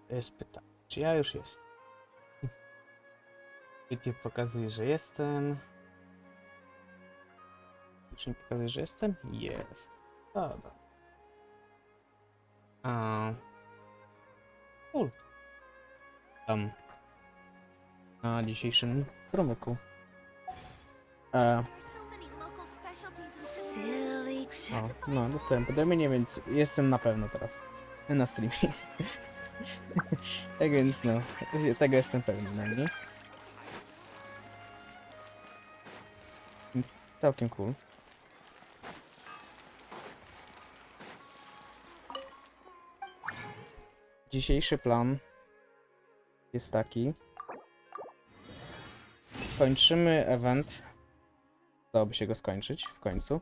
To jest pytanie, czy ja już jestem? YouTube pokazuje, że jestem. Czy mi pokazuje, że jestem? Jest. Dobra. A. Cool. Tam. Na dzisiejszym strumyku. No, dostałem powiadomienie, więc jestem na pewno teraz na streamie. Tak więc no, tego jestem pewny najmniej. Całkiem cool. Dzisiejszy plan jest taki. Kończymy event. Dałoby się go skończyć w końcu.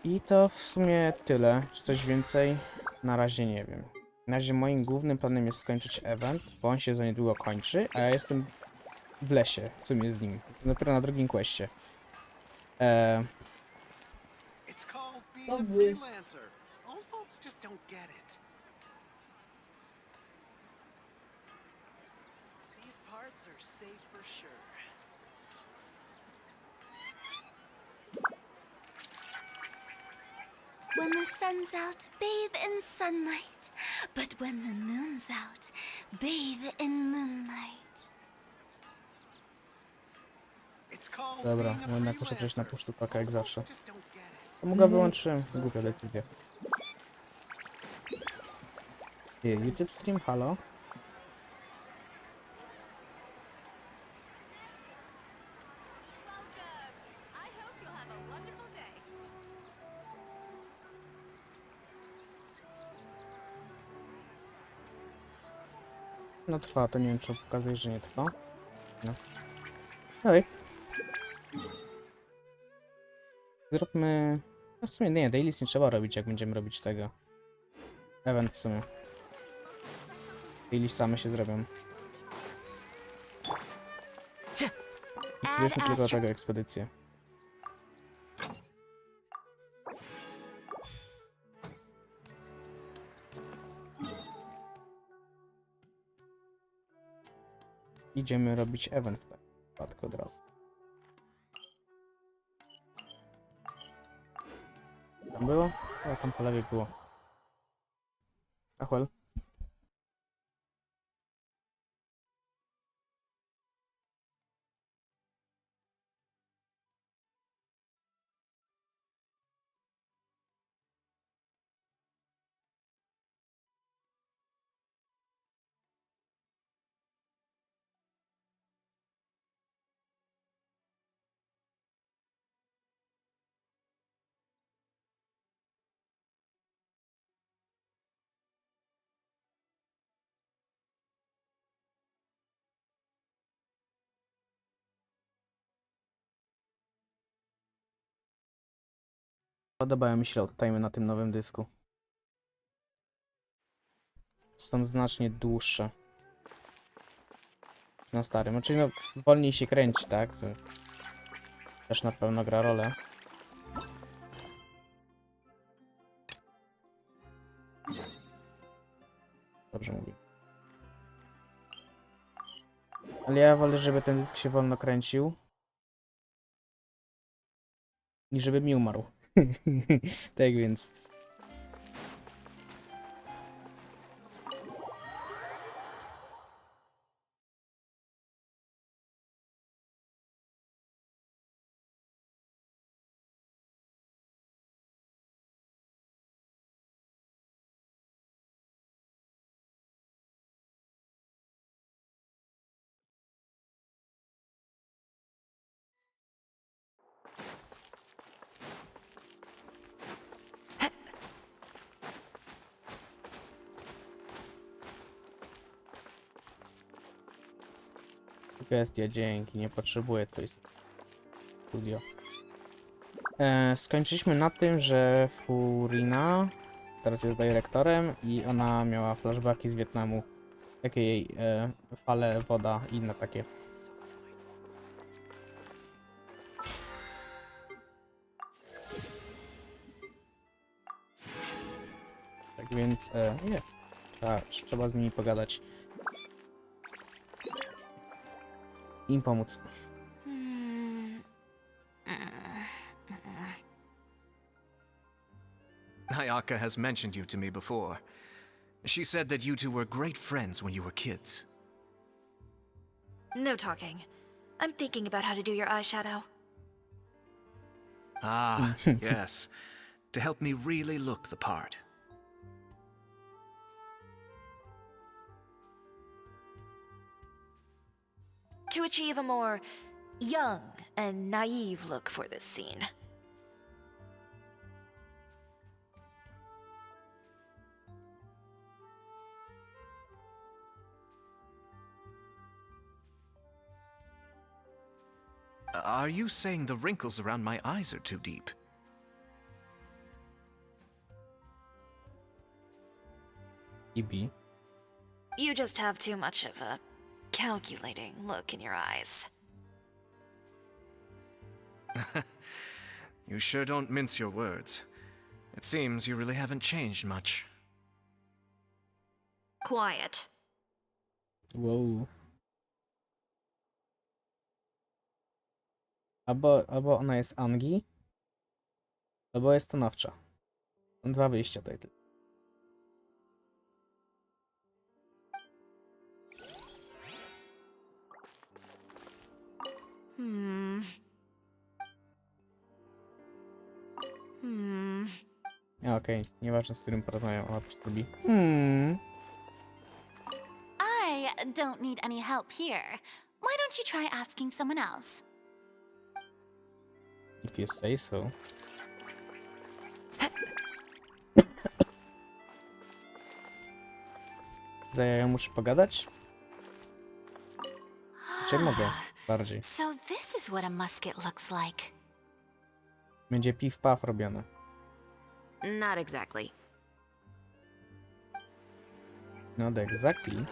I to w sumie tyle. Czy coś więcej? Na razie nie wiem. Na razie moim głównym planem jest skończyć event, bo on się za niedługo kończy, a ja jestem w lesie, w sumie z nim. Dopiero na drugim questie. Dobry. When the sun's out, bathe in sunlight. But when the moon's out, bathe in moonlight. Dobra, jednak muszę przejść na puszczupaka jak zawsze. Samoga wyłączyłem. Głupia decyzja. YouTube stream, halo? No trwa, to nie wiem, czy pokazuje, że nie trwa. No. Dalej. Zróbmy... No w sumie nie, dailies nie trzeba robić, jak będziemy robić tego. Event w sumie. Dailies same się zrobią. Bierzmy tylko tego ekspedycję. Idziemy robić event w takim przypadku od razu. Tam było? O, tam po lewej było. Achwel. Podobają mi się load na tym nowym dysku. Są znacznie dłuższe. Na starym. Znaczy no, wolniej się kręci, tak? To też na pewno gra rolę. Dobrze mówię. Ale ja wolę, żeby ten dysk się wolno kręcił. Niż żeby mi umarł. Tak więc. Kwestia, dzięki, nie potrzebuję twojej studio. Skończyliśmy na tym, że Furina teraz jest dyrektorem i ona miała flashbacki z Wietnamu. Takie jej fale, woda i inne takie. Tak więc, nie. Trzeba z nimi pogadać. Im pomóc. Ayaka has mentioned you to me before. She said that you two were great friends when you were kids. No talking. I'm thinking about how to do your eyeshadow. Ah, yes. To help me really look the part. To achieve a more young and naive look for this scene. Are you saying the wrinkles around my eyes are too deep? Ibi. You just have too much of a calculating look in your eyes. You sure don't mince your words. It seems you really haven't changed much. Quiet. Wow. Albo ona jest Angi, albo jest stanowcza. Są dwa wyjścia tutaj. Okej, nieważne z którym porozmawiam, ona po prostu robi. I don't need any help here. Why don't you try asking someone else? If you say so. Daję, ja muszę pogadać? Czy mogę? Bardziej. So this is what a musket looks like. Będzie piw-paw robione. Not exactly. Not exactly.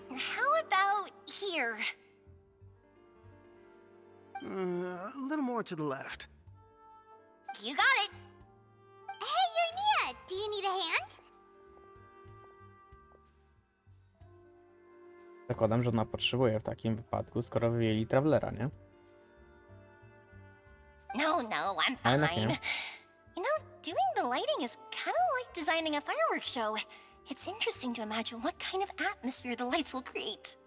How about here? A little more to the left. You got it. Hey, Yoimiya, do you need a hand? Zakładam, że ona potrzebuje w takim wypadku, skoro wyjęli Travelera, nie? No, I'm Ale na fine. chwilę. You know, doing the lighting is kind of like designing a fireworks show. It's interesting to imagine what kind of atmosphere the lights will create.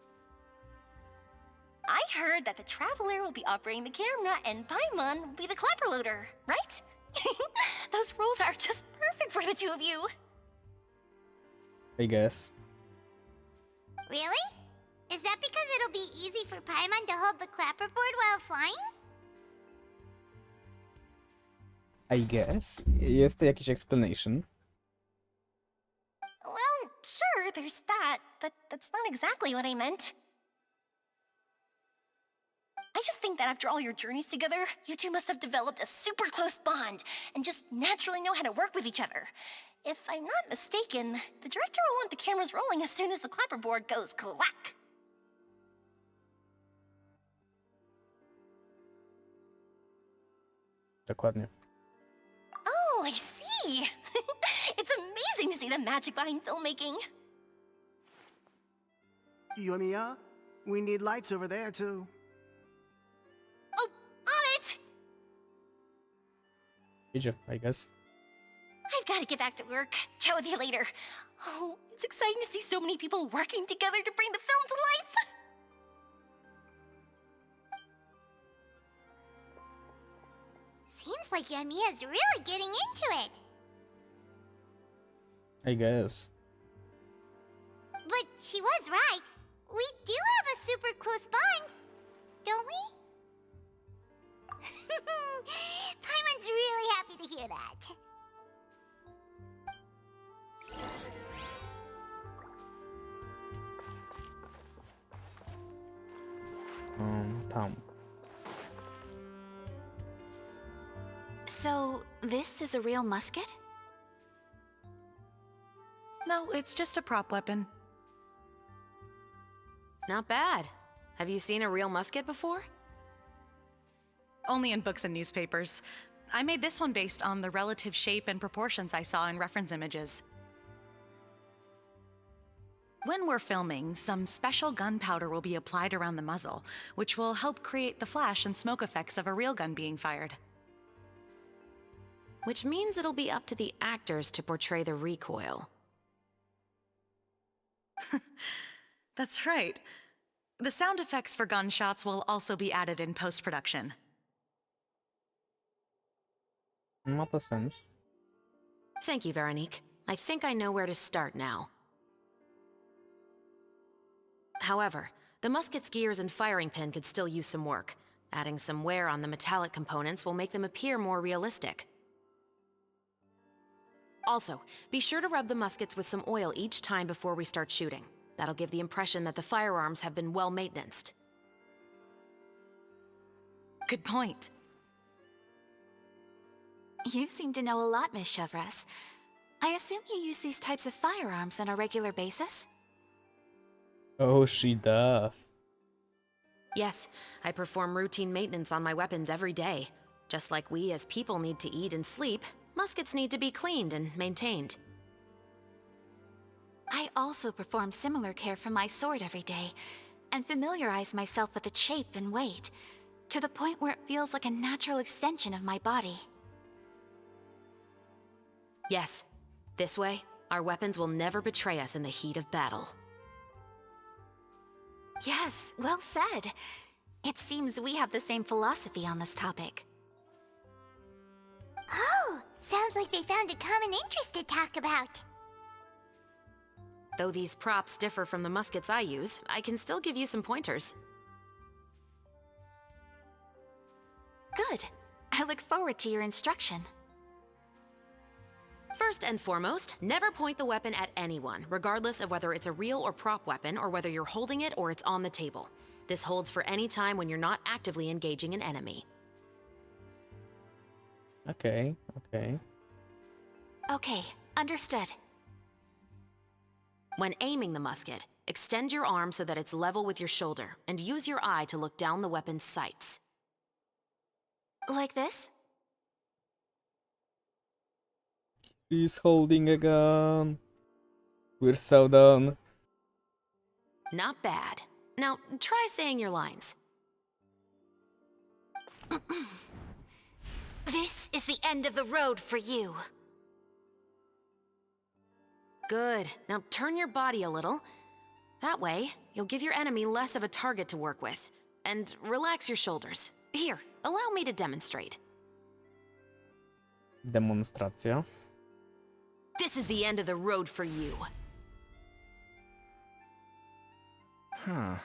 I heard that the Traveler will be operating the camera and Paimon will be the clapper loader, right? Those roles are just perfect for the two of you. I guess. Really? Is that because it'll be easy for Paimon to hold the clapperboard while flying? I guess. Jest to jakiś explanation. Well, sure, there's that, but that's not exactly what I meant. I just think that after all your journeys together, you two must have developed a super close bond and just naturally know how to work with each other. If I'm not mistaken, the director will want the cameras rolling as soon as the clapperboard goes clack. Dokładnie. Oh, I see. It's amazing to see the magic behind filmmaking. Yoimiya, we need lights over there too. Oh, on it! Idzie, I guess. I've got to get back to work. Chat with you later. Oh, it's exciting to see so many people working together to bring the film to life. Seems like Yoimiya's really getting into it. I guess. But she was right. We do have a super close bond, don't we? Paimon's really happy to hear that. Tam. So, this is a real musket? No, it's just a prop weapon. Not bad. Have you seen a real musket before? only in books and newspapers. I made this one based on the relative shape and proportions I saw in reference images. When we're filming, some special gunpowder will be applied around the muzzle, which will help create the flash and smoke effects of a real gun being fired. Which means it'll be up to the actors to portray the recoil. That's right. The sound effects for gunshots will also be added in post-production. Ma to sens. Thank you, Veronique. I think I know where to start now. However, the musket's gears and firing pin could still use some work. Adding some wear on the metallic components will make them appear more realistic. Also, be sure to rub the muskets with some oil each time before we start shooting. That'll give the impression that the firearms have been well maintenanced. Good point. You seem to know a lot, Miss Chevres. I assume you use these types of firearms on a regular basis? Oh, she does. Yes, I perform routine maintenance on my weapons every day. Just like we as people need to eat and sleep, muskets need to be cleaned and maintained. I also perform similar care for my sword every day, and familiarize myself with its shape and weight, to the point where it feels like a natural extension of my body. Yes, this way, our weapons will never betray us in the heat of battle. Yes, well said. It seems we have the same philosophy on this topic. Oh, sounds like they found a common interest to talk about. Though these props differ from the muskets I use, I can still give you some pointers. Good. I look forward to your instruction. First and foremost, never point the weapon at anyone, regardless of whether it's a real or prop weapon, or whether you're holding it or it's on the table. This holds for any time when you're not actively engaging an enemy. Okay. Okay, understood. When aiming the musket, extend your arm so that it's level with your shoulder, and use your eye to look down the weapon's sights. Like this? He's holding a gun. We're so done. Not bad. Now, try saying your lines. This is the end of the road for you. Good. Now turn your body a little. That way, you'll give your enemy less of a target to work with. And relax your shoulders. Here, allow me to demonstrate. Demonstracja. This is the end of the road for you. Huh.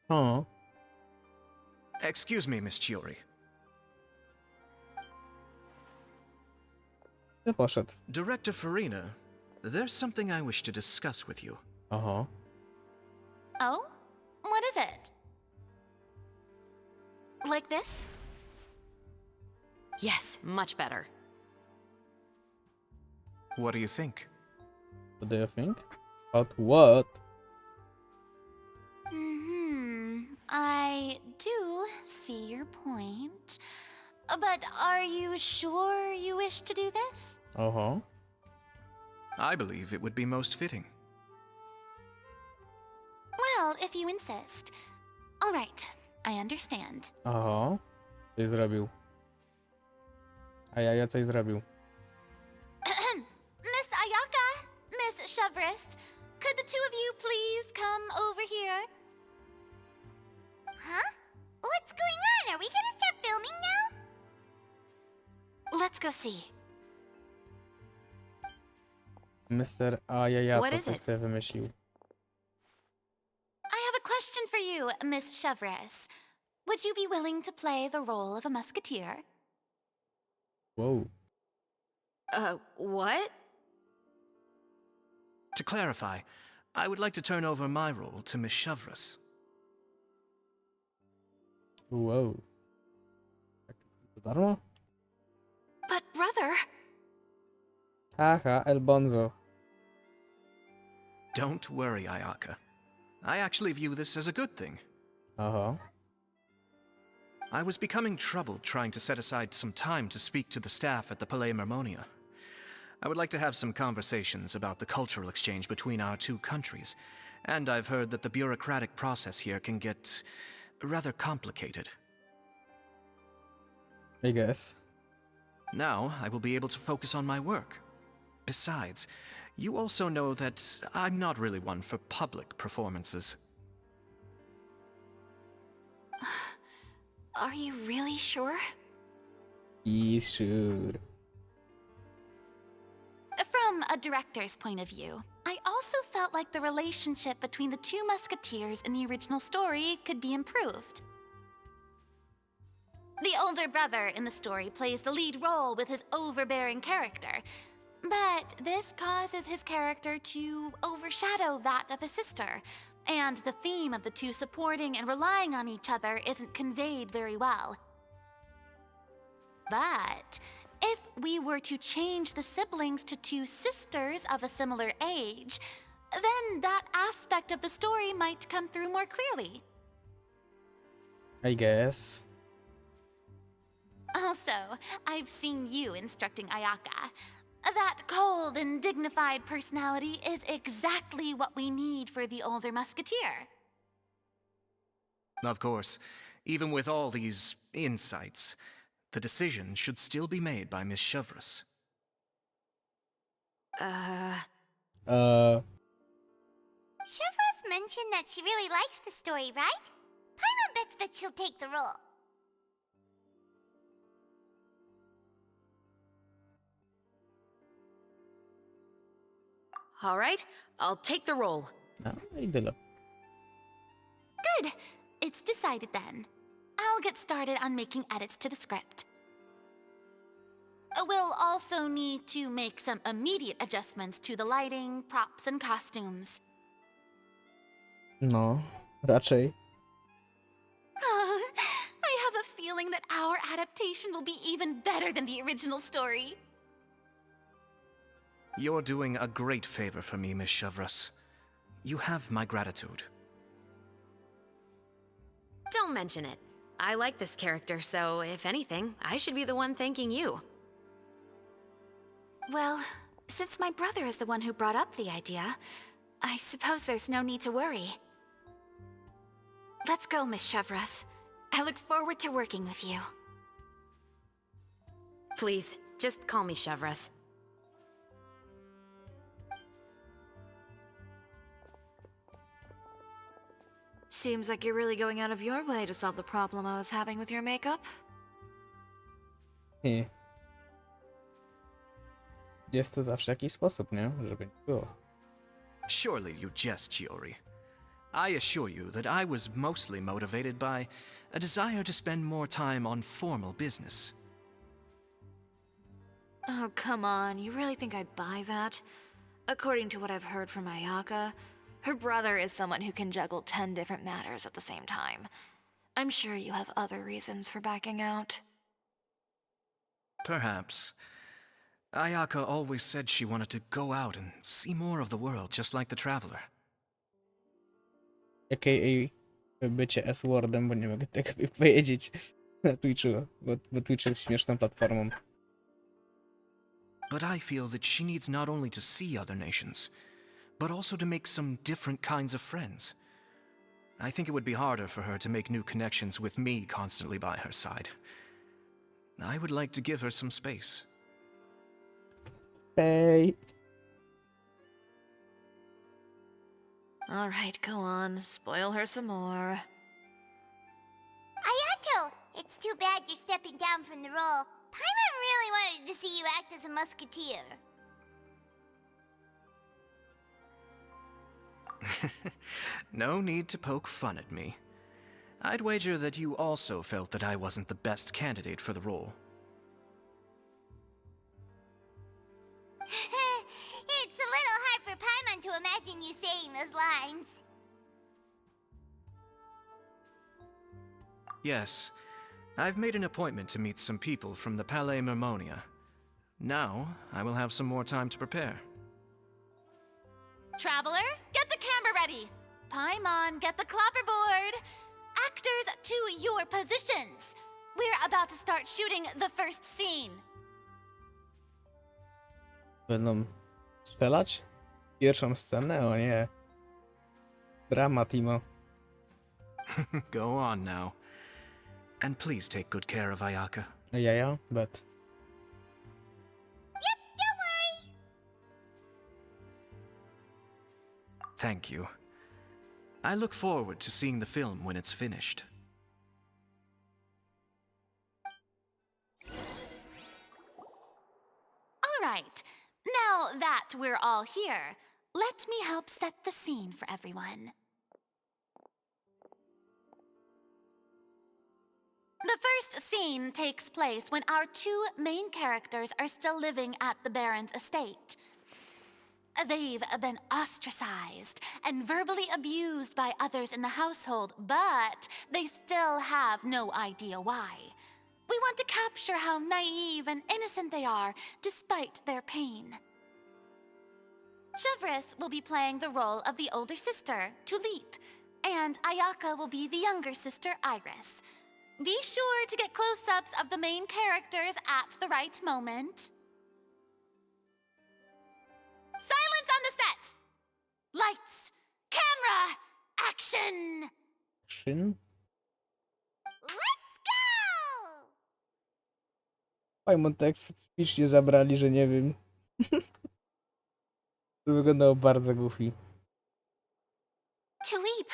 Huh. Excuse me, Miss Chiori. Ty poszedł. Director Farina, there's something I wish to discuss with you. Aha. Oh? What is it? Like this? Yes, much better. What do you think? What do you think? About what? I do see your point. But are you sure you wish to do this? Aha. I believe it would be most fitting. Well, if you insist. All right, I understand. Aha. Coś zrobił. A ja coś zrobił. Miss Ayaka, Miss Chevres, could the two of you please come over here? Huh? What's going on? Are we gonna start filming now? Let's go see. Mr. Ajajata What is coś it? sobie wymyślił. I have a question for you, Miss Chevres. Would you be willing to play the role of a musketeer? Wow. What? To clarify, I would like to turn over my role to Miss Chevres. Wow. Tak za darmo? But brother... Haha, El Bonzo. Don't worry, Ayaka. I actually view this as a good thing. Aha. I was becoming troubled trying to set aside some time to speak to the staff at the Palais Mermonia. I would like to have some conversations about the cultural exchange between our two countries, and I've heard that the bureaucratic process here can get rather complicated. I guess. Now, I will be able to focus on my work. Besides, you also know that I'm not really one for public performances. Are you really sure? He should. From a director's point of view, I also felt like the relationship between the two musketeers in the original story could be improved. The older brother in the story plays the lead role with his overbearing character, but this causes his character to overshadow that of his sister, and the theme of the two supporting and relying on each other isn't conveyed very well. But if we were to change the siblings to two sisters of a similar age, then that aspect of the story might come through more clearly. I guess. Also, I've seen you instructing Ayaka. That cold and dignified personality is exactly what we need for the older musketeer. Of course, even with all these insights, the decision should still be made by Miss Chevreuse. Chevreuse mentioned that she really likes the story, right? Paimon bets that she'll take the role. All right, I'll take the role. Idolo. Good. It's decided then. I'll get started on making edits to the script. We'll also need to make some immediate adjustments to the lighting, props, and costumes. No, raczej. I have a feeling that our adaptation will be even better than the original story. You're doing a great favor for me, Miss Chevreuse. You have my gratitude. Don't mention it. I like this character, so if anything, I should be the one thanking you. Well, since my brother is the one who brought up the idea, I suppose there's no need to worry. Let's go, Miss Chevreuse. I look forward to working with you. Please, just call me Chevreuse. Seems like you're really going out of your way to solve the problem I was having with your makeup. Nie. Jest to zawsze jakiś sposób, nie? Żeby nie było. Surely you jest, Chiori. I assure you that I was mostly motivated by a desire to spend more time on formal business. Oh, come on. You really think I'd buy that? According to what I've heard from Ayaka, her brother is someone who can juggle 10 different matters at the same time. I'm sure you have other reasons for backing out. Perhaps. Ayaka always said she wanted to go out and see more of the world, just like the Traveler. A.k.a. bycie S-wordem, bo nie mogę tego powiedzieć na Twitchu, bo Twitch jest śmieszną platformą. But I feel that she needs not only to see other nations, but also to make some different kinds of friends. I think it would be harder for her to make new connections with me constantly by her side. I would like to give her some space. Hey. All right, go on. Spoil her some more. Ayato, it's too bad you're stepping down from the role. Paimon really wanted to see you act as a musketeer. No need to poke fun at me. I'd wager that you also felt that I wasn't the best candidate for the role. It's a little hard for Paimon to imagine you saying those lines. Yes, I've made an appointment to meet some people from the Palais Mermonia. Now, I will have some more time to prepare. Traveler, get the camera ready. Paimon, get the clapperboard. Actors, to your positions. We're about to start shooting the first scene. Będą strzelać? Pierwszą scenę? O nie. Drama, Timo. Go on now. And please take good care of Ayaka. Yeah, but... Yep, don't worry. Thank you. I look forward to seeing the film when it's finished. All right, now that we're all here, let me help set the scene for everyone. The first scene takes place when our two main characters are still living at the Baron's estate. They've been ostracized and verbally abused by others in the household, but they still have no idea why. We want to capture how naive and innocent they are, despite their pain. Chevres will be playing the role of the older sister, Tulip, and Ayaka will be the younger sister, Iris. Be sure to get close-ups of the main characters at the right moment. Silence on the set! Lights, camera, action! Szyn? Let's go! Fajmon tak specyficznie zabrali, że nie wiem. To wyglądało bardzo goofy. Tulip,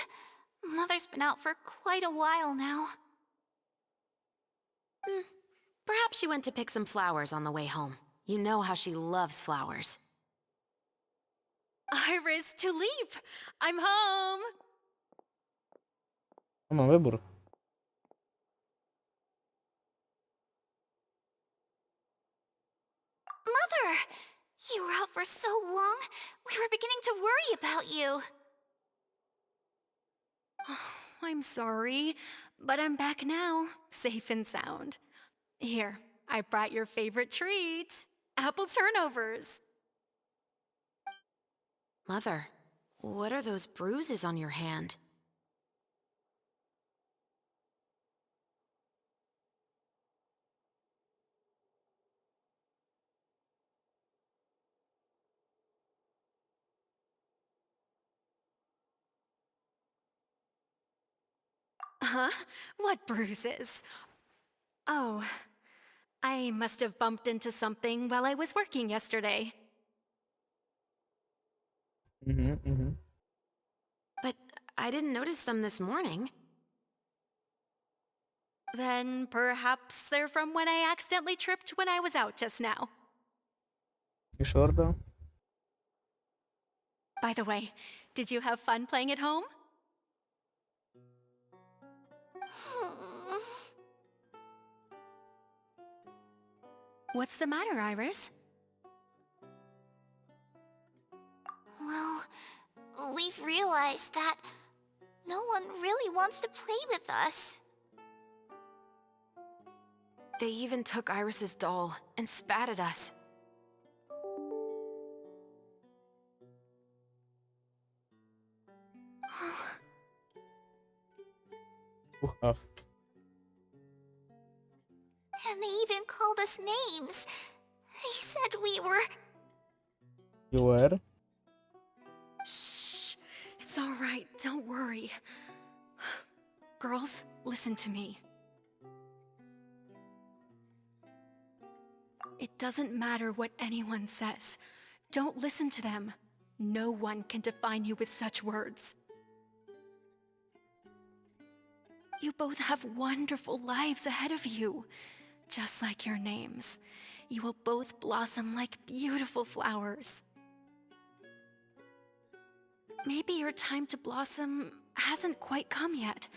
Mother's been out for quite a while now. Perhaps she went to pick some flowers on the way home. You know how she loves flowers. Iris, Tulip, I'm home. Mam wybór. Mother, you were out for so long, we were beginning to worry about you. I'm sorry, but I'm back now, safe and sound. Here, I brought your favorite treat, apple turnovers. Mother, what are those bruises on your hand? Huh? What bruises? Oh, I must have bumped into something while I was working yesterday. But I didn't notice them this morning. Then perhaps they're from when I accidentally tripped when I was out just now. You sure though? By the way, did you have fun playing at home? What's the matter, Iris? Well, we've realized that no one really wants to play with us. They even took Iris's doll and spat at us. Ach. And they even called us names. They said we were... You were? Shh. It's all right. Don't worry. Girls, listen to me. It doesn't matter what anyone says. Don't listen to them. No one can define you with such words. You both have wonderful lives ahead of you. Just like your names. You will both blossom like beautiful flowers. Maybe your time to blossom hasn't quite come yet,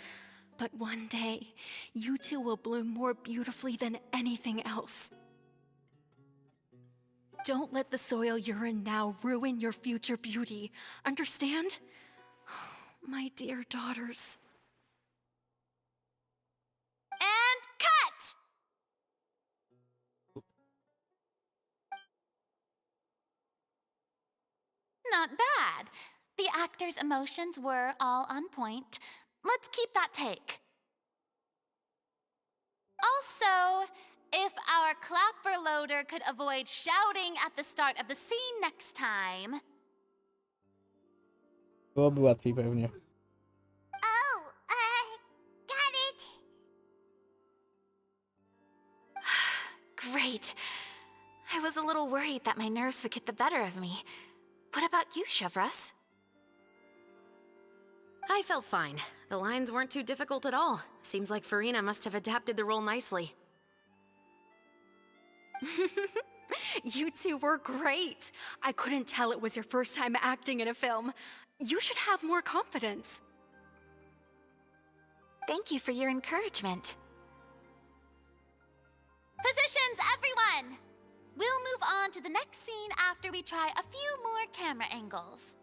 but one day, you two will bloom more beautifully than anything else. Don't let the soil you're in now ruin your future beauty. Understand? My dear daughters. And cut! Not bad. The actors' emotions were all on point. Let's keep that take. Also, if our clapper loader could avoid shouting at the start of the scene next time. Byłoby łatwiej pewnie. Oh, got it. Great. I was a little worried that my nerves would get the better of me. What about you, Chevros? I felt fine. The lines weren't too difficult at all. Seems like Farina must have adapted the role nicely. You two were great. I couldn't tell it was your first time acting in a film. You should have more confidence. Thank you for your encouragement. Positions, everyone! We'll move on to the next scene after we try a few more camera angles.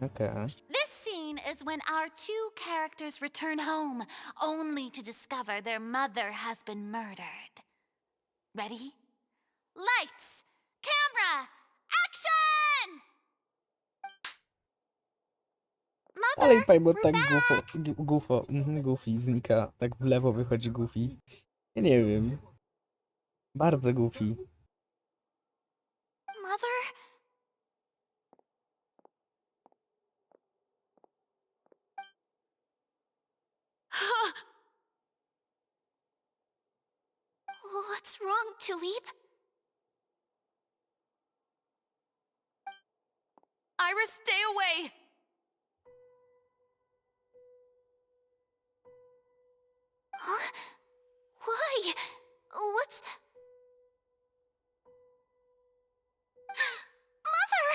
Okay. This scene is when our two characters return home, only to discover their mother has been murdered. Ready? Lights! Camera! Action! Ale i Pajbo tak Goofy znika. Tak w lewo wychodzi Goofy. Ja nie wiem. Bardzo Goofy. Mother? What's wrong, Tulip? Iris, stay away! Huh? Why? What's... Mother!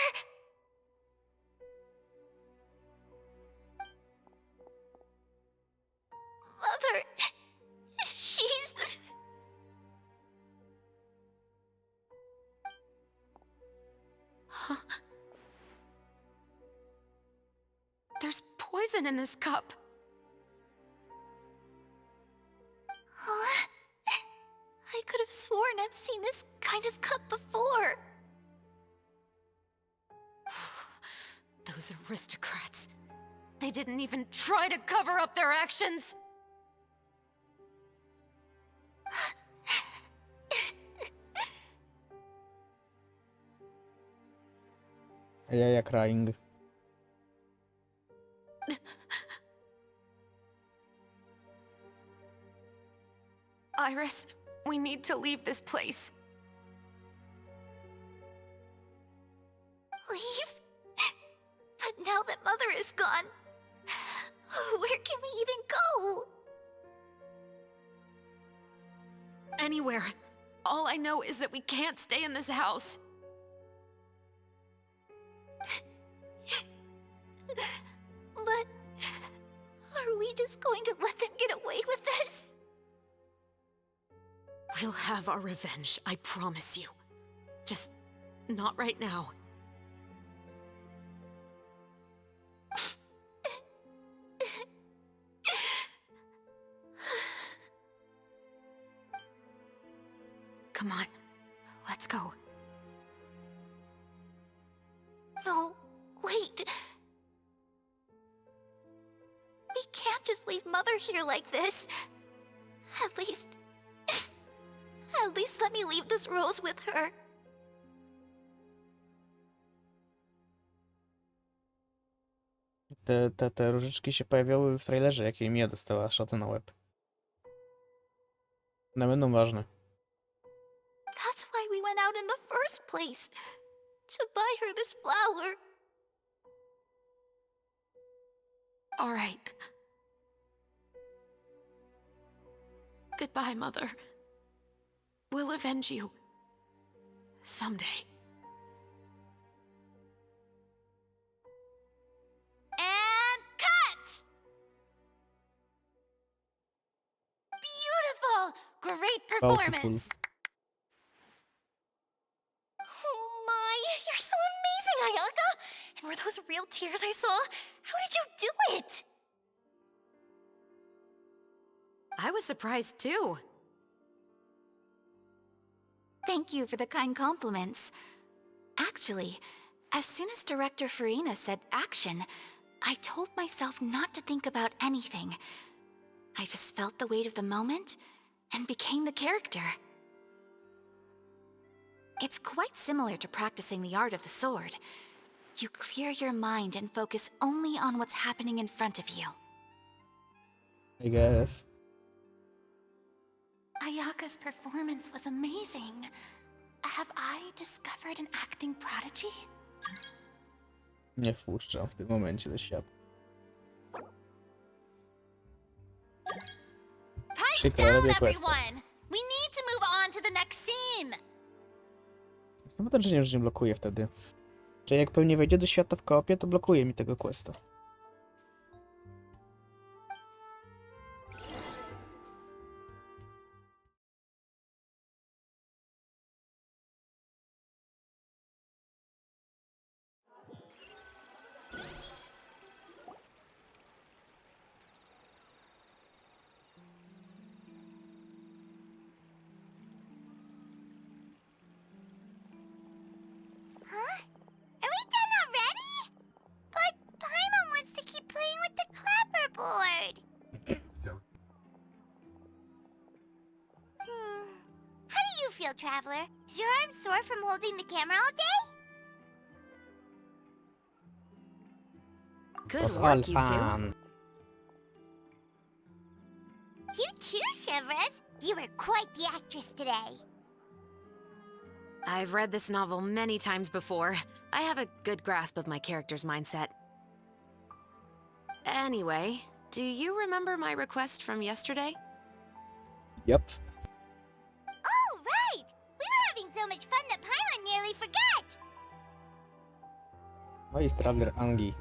Mother... She's... There's poison in this cup. Huh? I could have sworn I've seen this kind of cup before. Those aristocrats. They didn't even try to cover up their actions. A ja crying. Iris, we need to leave this place. Leave? But now that Mother is gone, where can we even go? Anywhere. All I know is that we can't stay in this house. But are we just going to let them get away with this? We'll have our revenge, I promise you. Just not right now. Come on, let's go. No, wait. We can't just leave Mother here like this. At least let me leave this rose with her. Te różyczki się pojawiały w trailerze, jakie Mia dostała szoty na łeb. One będą ważne. That's why we went out in the first place. To buy her this flower. All right. Goodbye, Mother. We'll avenge you. Someday. And cut! Beautiful! Great performance! Oh my, you're so amazing, Ayaka! And were those real tears I saw? How did you do it? I was surprised too. Thank you for the kind compliments. Actually, As soon as Director Farina said action, I told myself not to think about anything. I just felt the weight of the moment and became the character. It's quite similar to practicing the art of the sword. You clear your mind and focus only on what's happening in front of you. I guess. Ayaka's performance was amazing. Have I discovered an acting prodigy? Nie wpuszczam w tym momencie do świata. Pipe Przykro, down, robię questa. everyone! We need to move on to the next scene! No to, że nie blokuje wtedy. Że jak pewnie wejdzie do świata w koopie, to blokuje mi tego questa. Huh? Are we done already? But Paimon wants to keep playing with the clapperboard. How do you feel, Traveler? Is your arm sore from holding the camera all day? Good Was work, you two. Alpan. You too, Shivers. You were quite the actress today. I've read this novel many times before. I have a good grasp of my character's mindset. Anyway, do you remember my request from yesterday? Yep. Oh, right! We were having so much fun that Paimon nearly forgot! No i Traveler Angi.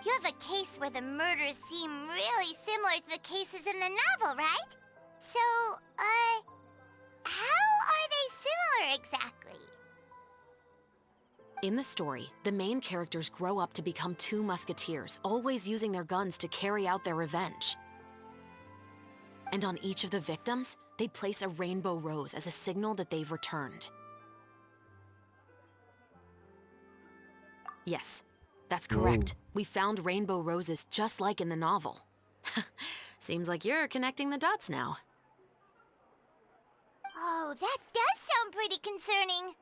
You have a case where the murders seem really similar to the cases in the novel, right? So, how are they similar exactly? In the story, the main characters grow up to become two musketeers, always using their guns to carry out their revenge. And on each of the victims, they place a rainbow rose as a signal that they've returned. Yes, that's correct. We found rainbow roses just like in the novel. Seems like you're connecting the dots now. Oh, that does sound pretty concerning.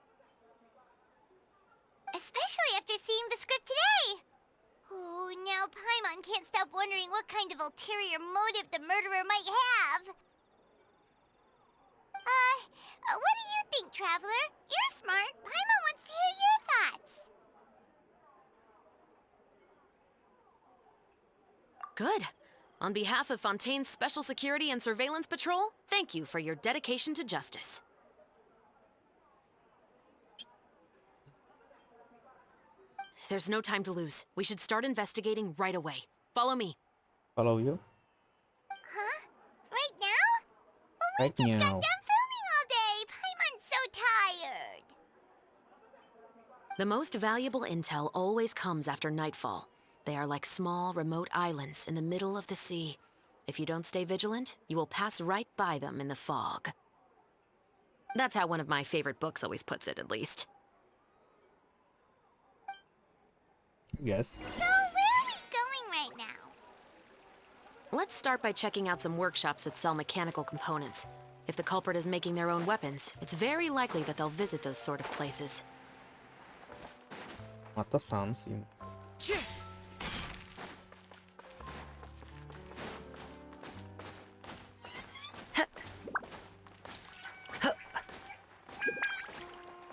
Especially after seeing the script today. Oh, now Paimon can't stop wondering what kind of ulterior motive the murderer might have. What do you think, Traveler? You're smart. Paimon wants to hear your thoughts. Good. On behalf of Fontaine's Special Security and Surveillance Patrol, thank you for your dedication to justice. There's no time to lose. We should start investigating right away. Follow me. Follow you? Huh? Right now? But we Right just got now. done filming all day. Paimon's so tired. The most valuable intel always comes after nightfall. They are like small, remote islands in the middle of the sea. If you don't stay vigilant, you will pass right by them in the fog. That's how one of my favorite books always puts it, at least. Yes. So, where are we going right now? Let's start by checking out some workshops that sell mechanical components. If the culprit is making their own weapons, it's very likely that they'll visit those sort of places. A to sans im.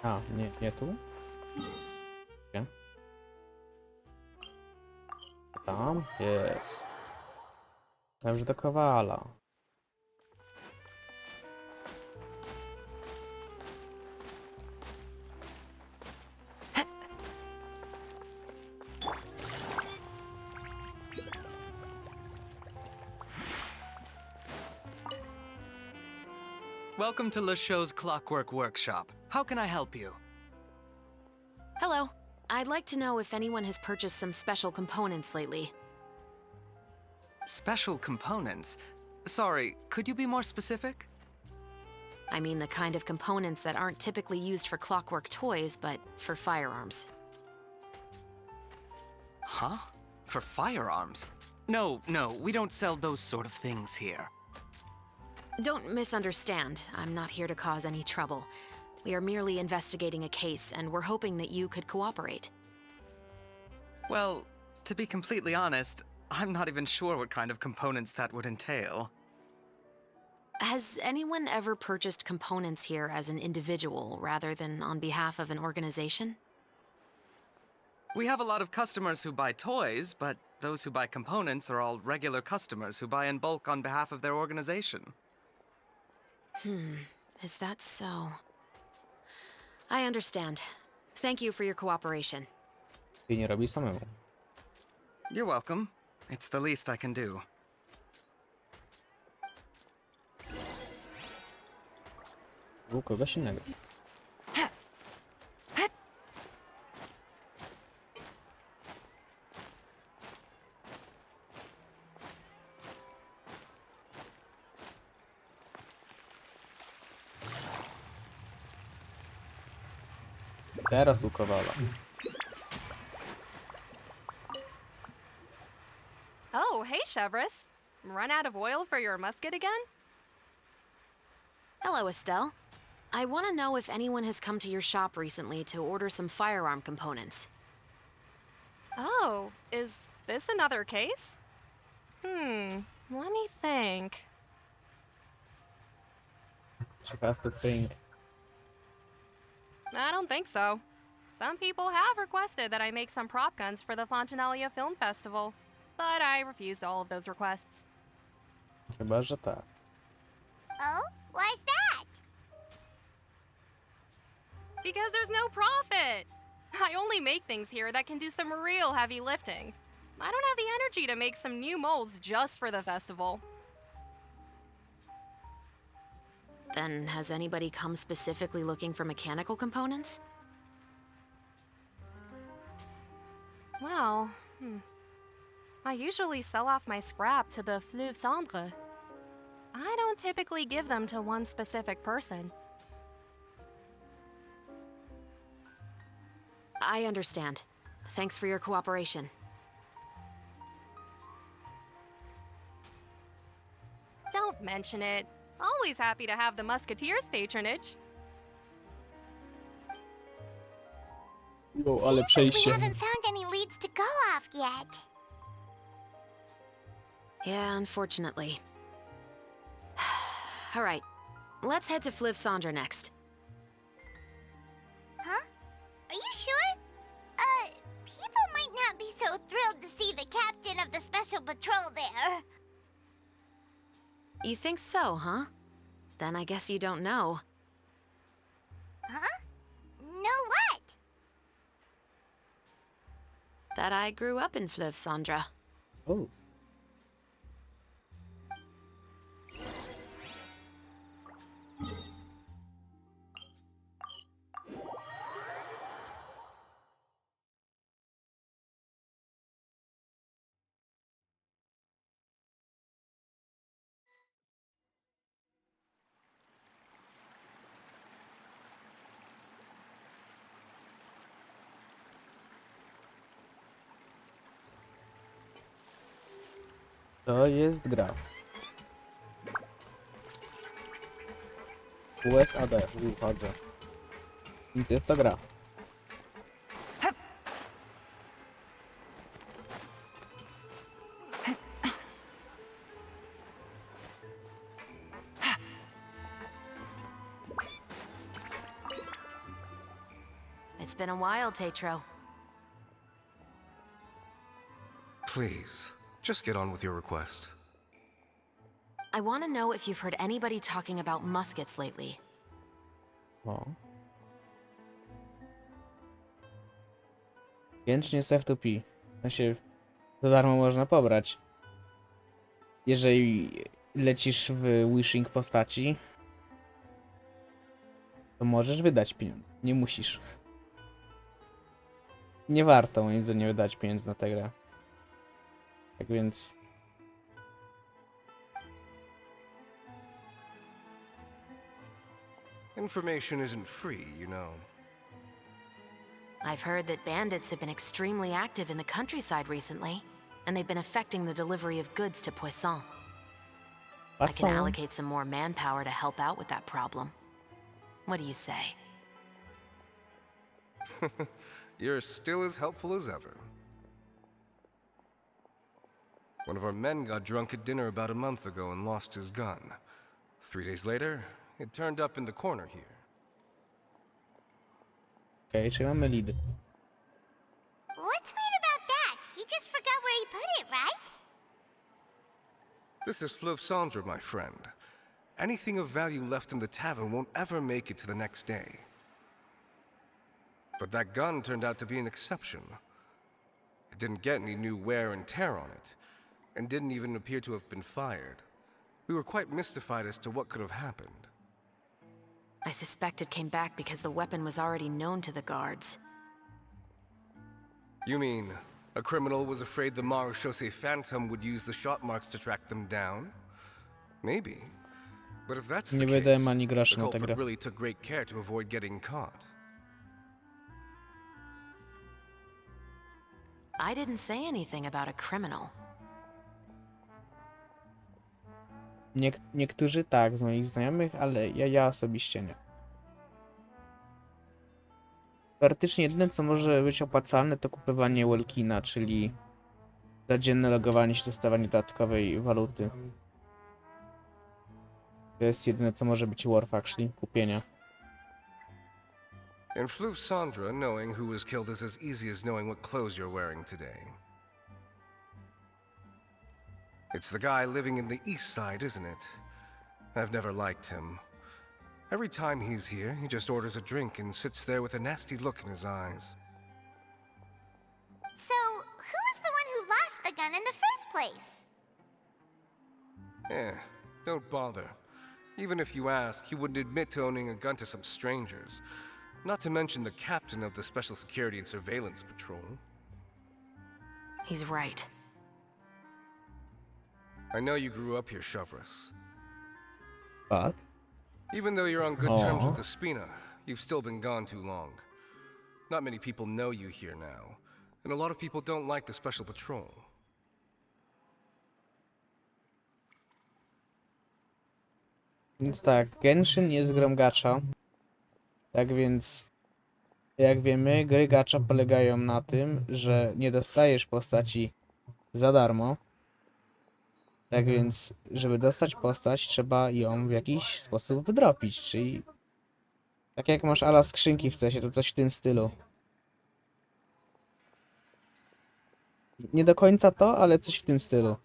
A, nie tu? Gdzie? Tam? Jest. Już do Kowala. Welcome to LeChaux's Clockwork Workshop. How can I help you? Hello. I'd like to know if anyone has purchased some special components lately. Special components? Sorry, could you be more specific? I mean the kind of components that aren't typically used for clockwork toys, but for firearms. Huh? For firearms? No, we don't sell those sort of things here. Don't misunderstand. I'm not here to cause any trouble. We are merely investigating a case, and we're hoping that you could cooperate. Well, to be completely honest, I'm not even sure what kind of components that would entail. Has anyone ever purchased components here as an individual rather than on behalf of an organization? We have a lot of customers who buy toys, but those who buy components are all regular customers who buy in bulk on behalf of their organization. Is that so? I understand. Thank you for your cooperation. I nie robi samemu. You're welcome. It's the least I can do. U kogoś innego. Teraz u Kowala. Oh, hey, Chevrolet. Run out of oil for your musket again? Hello, Estelle. I want to know if anyone has come to your shop recently to order some firearm components. Oh, is this another case? Let me think. She has to think. I don't think so. Some people have requested that I make some prop guns for the Fontanalia Film Festival, but I refused all of those requests. Chyba, że tak. Oh? Why's that? Because there's no profit! I only make things here that can do some real heavy lifting. I don't have the energy to make some new molds just for the festival. Then, has anybody come specifically looking for mechanical components? Well, I usually sell off my scrap to the Fleuve Cendre. I don't typically give them to one specific person. I understand. Thanks for your cooperation. Don't mention it. Always happy to have the Musketeers' patronage. Jo, ale Seems like we przejście. haven't found any leads to go off yet. Yeah, unfortunately. All right. Let's head to Fleuve Cendre next. Huh? Are you sure? People might not be so thrilled to see the captain of the special patrol there. You think so, huh? Then I guess you don't know. Huh? Know what? That I grew up in Fleuve Cendre. Oh. To jest gra. USAD, wychodzę. I to jest ta gra. It's been a while, Tetro. Please, just get on with your request. I want to know if you've heard anybody talking about muskets lately. O. Ręcznie F2P. To się za darmo można pobrać. Jeżeli lecisz w wishing postaci, to możesz wydać pieniądze. Nie musisz. Nie warto moim zdaniem wydać pieniędzy na tę grę. Tak więc... Information isn't free, you know. I've heard that bandits have been extremely active in the countryside recently, and they've been affecting the delivery of goods to Poisson. I can allocate some more manpower to help out with that problem. What do you say? You're still as helpful as ever. One of our men got drunk at dinner about a month ago and lost his gun. 3 days later, it turned up in the corner here. Okej, czyli mamy lead. What's weird about that? He just forgot where he put it, right? This is Fleuve Cendre, my friend. Anything of value left in the tavern won't ever make it to the next day. But that gun turned out to be an exception. It didn't get any new wear and tear on it, and didn't even appear to have been fired. We were quite mystified as to what could have happened. I suspect it came back because the weapon was already known to the guards. You mean, a criminal was afraid the Marechaussee Phantom would use the shot marks to track them down? Maybe. But if that's the Nie case, wydałem ani the grosza na tę culprit grę. really took great care to avoid getting caught. I didn't say anything about a criminal. Niektórzy tak, z moich znajomych, ale ja osobiście nie. Teoretycznie jedyne, co może być opłacalne, to kupowanie Welkina, czyli codzienne logowanie się, dostawanie dodatkowej waluty. To jest jedyne, co może być worth actually, kupienia. In Fleuve Cendre, knowing who was killed is as easy as knowing what clothes you're wearing today. It's the guy living in the east side, isn't it? I've never liked him. Every time he's here, he just orders a drink and sits there with a nasty look in his eyes. So, who was the one who lost the gun in the first place? Don't bother. Even if you asked, he wouldn't admit to owning a gun to some strangers. Not to mention the captain of the Special Security and Surveillance Patrol. He's right. I know you grew up here, Chevres. But? Even though you're on good terms with the Spina, you've still been gone too long. Not many people know you here now, and a lot of people don't like the Special Patrol. Więc tak, Genshin jest grą gacza. Tak więc, jak wiemy, gry gacza polegają na tym, że nie dostajesz postaci za darmo. Tak więc, żeby dostać postać, trzeba ją w jakiś sposób wydropić, czyli tak jak masz ala skrzynki w CESie, to coś w tym stylu. Nie do końca to, ale coś w tym stylu.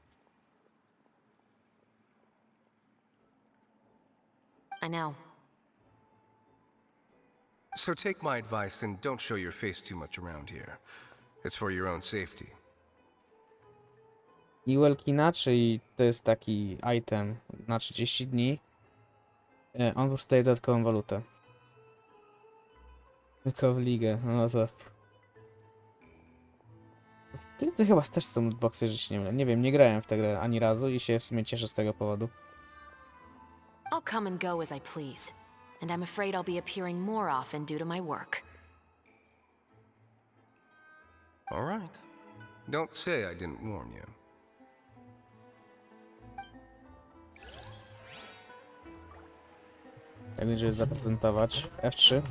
I know. So take my advice and don't show your face too much around here. It's for your own safety. I Welkina, czyli to jest taki item na 30 dni. On dostaje dodatkową walutę. Tylko w ligę, no to... To chyba też są lootboxy, że się nie mylę. Nie wiem, nie grałem w tę grę ani razu i się w sumie cieszę z tego powodu. I'll come and go as I please, and I'm afraid I'll be appearing more often due to my work. All right. Don't say I didn't warn you. Tak więc, żeby zaprezentować F3.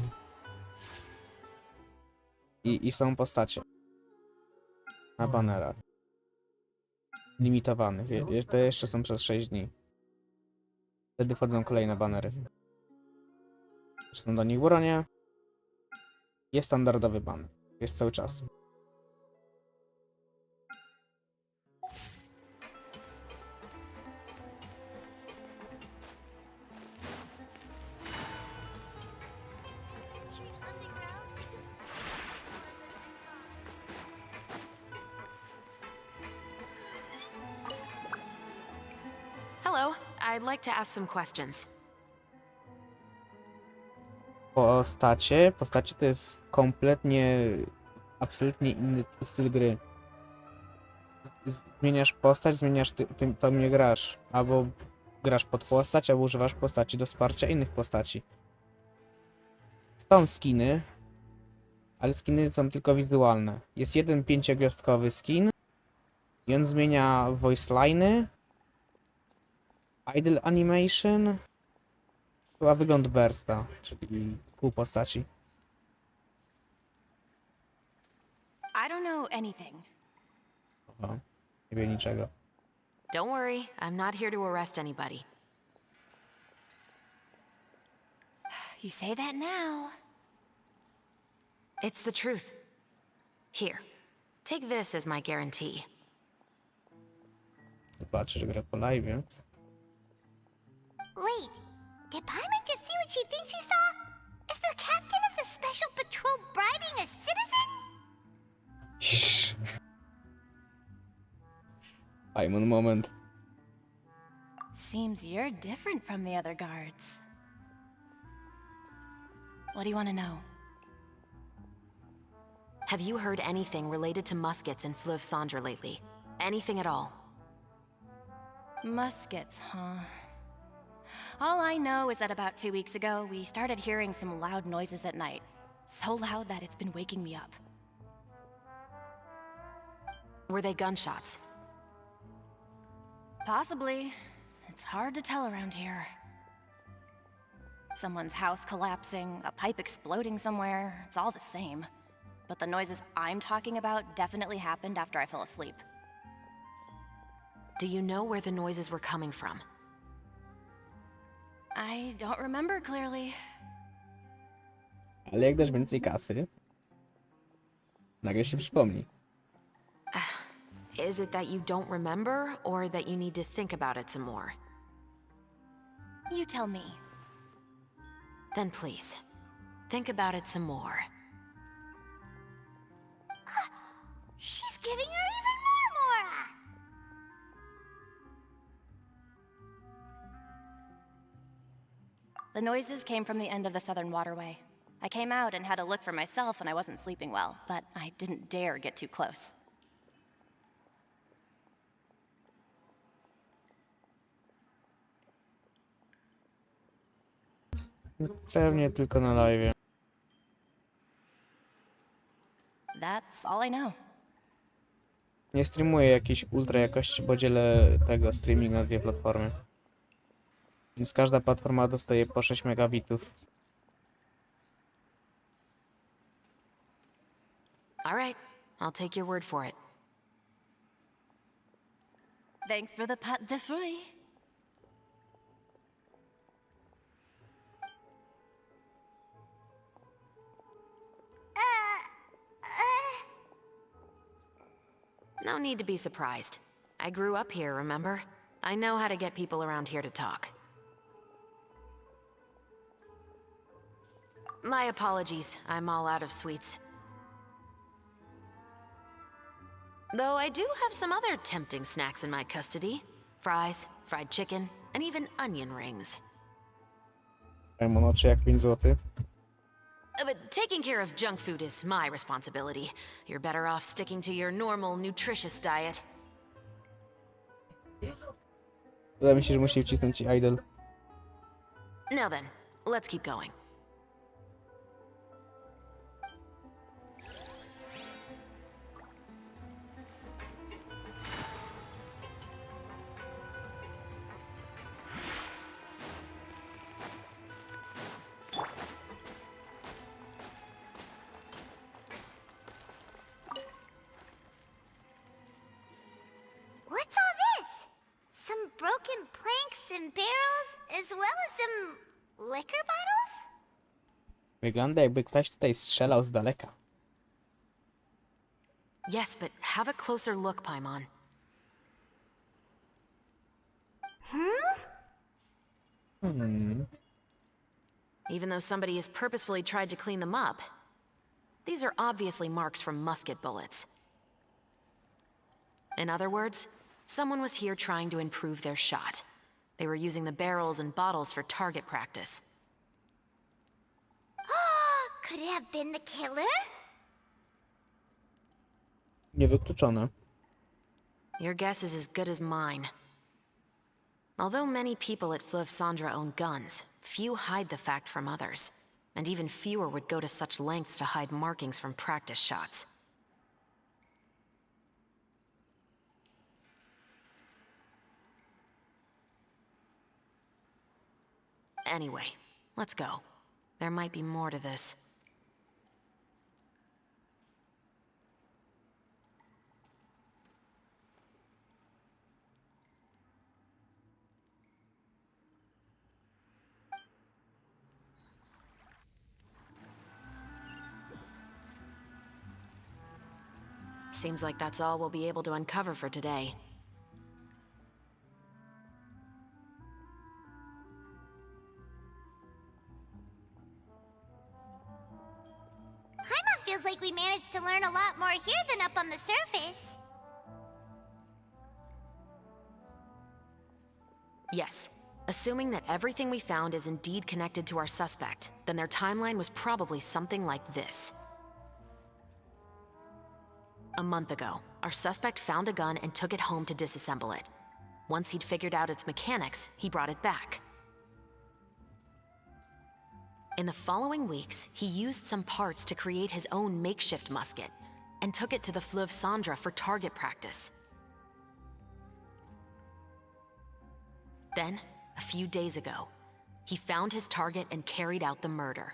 I są postacie. Na banerach. Limitowanych. Te jeszcze są przez 6 dni. Wtedy wchodzą kolejne banery. Są do nich bronie. Jest standardowy baner. Jest cały czas. Hello, I'd like to ask some questions. Postacie to jest kompletnie, absolutnie inny styl gry. Zmieniasz postać, zmieniasz to mnie grasz. Albo grasz pod postać, albo używasz postaci do wsparcia innych postaci. Są skiny, ale skiny są tylko wizualne. Jest jeden 5-gwiazdkowy skin i on zmienia voice line'y, idle animation, chyba wygląd bursta, czyli kół postaci. I don't know anything. O, nie wiem niczego. Don't worry, I'm not here to arrest anybody. You say that now. It's the truth. Here, take this as my guarantee. Zobaczę, że gra po live'ie. Wait, did Paimon just see what she thinks she saw? Is the captain of the special patrol bribing a citizen? Paimon moment. Seems you're different from the other guards. What do you want to know? Have you heard anything related to Muskets in Fleuve Cendre lately? Anything at all? Muskets, huh? All I know is that about 2 weeks ago, we started hearing some loud noises at night. So loud that it's been waking me up. Were they gunshots? Possibly. It's hard to tell around here. Someone's house collapsing, a pipe exploding somewhere, it's all the same. But the noises I'm talking about definitely happened after I fell asleep. Do you know where the noises were coming from? I don't remember clearly. Ale jak dasz więcej kasy, nagle się przypomni. Is it that you don't remember, or that you need to think about it some more? You tell me. Then please, think about it some more. She's giving her even more Mora! The noises came from the end of the Southern Waterway. I came out and had a look for myself when I wasn't sleeping well, but I didn't dare get too close. Pewnie tylko na live'ie. That's all I know. Nie streamuję jakiejś ultra jakości, bo dzielę tego streaming na 2 platformy. Więc każda platforma dostaje po 6 megabitów. Alright, I'll take your word for it. Thanks for the pâte de fruits. No need to be surprised. I grew up here, remember? I know how to get people around here to talk. My apologies, I'm all out of sweets. Though I do have some other tempting snacks in my custody. Fries, fried chicken, and even onion rings. Paimon oczy jak 5 zł. But taking care of junk food is my responsibility. You're better off sticking to your normal, nutritious diet. Wydaje mi się, że musi wcisnąć ci idol. Now then, let's keep going. What's all this? Some broken planks and barrels, as well as some liquor bottles? Wygląda jakby ktoś tutaj strzelał z daleka. Yes, but have a closer look, Paimon. Even though somebody has purposefully tried to clean them up, these are obviously marks from musket bullets. In other words, someone was here trying to improve their shot. They were using the barrels and bottles for target practice. Could it have been the killer? Niewykluczone. Your guess is as good as mine. Although many people at Fleuve Cendre own guns, few hide the fact from others. and even fewer would go to such lengths to hide markings from practice shots. Anyway, let's go. There might be more to this. Seems like that's all we'll be able to uncover for today. Paimon feels like we managed to learn a lot more here than up on the surface. Yes. Assuming that everything we found is indeed connected to our suspect, then their timeline was probably something like this. A month ago, our suspect found a gun and took it home to disassemble it. Once he'd figured out its mechanics, he brought it back. In the following weeks, he used some parts to create his own makeshift musket and took it to the Fleuve Cendra for target practice. Then, a few days ago, he found his target and carried out the murder.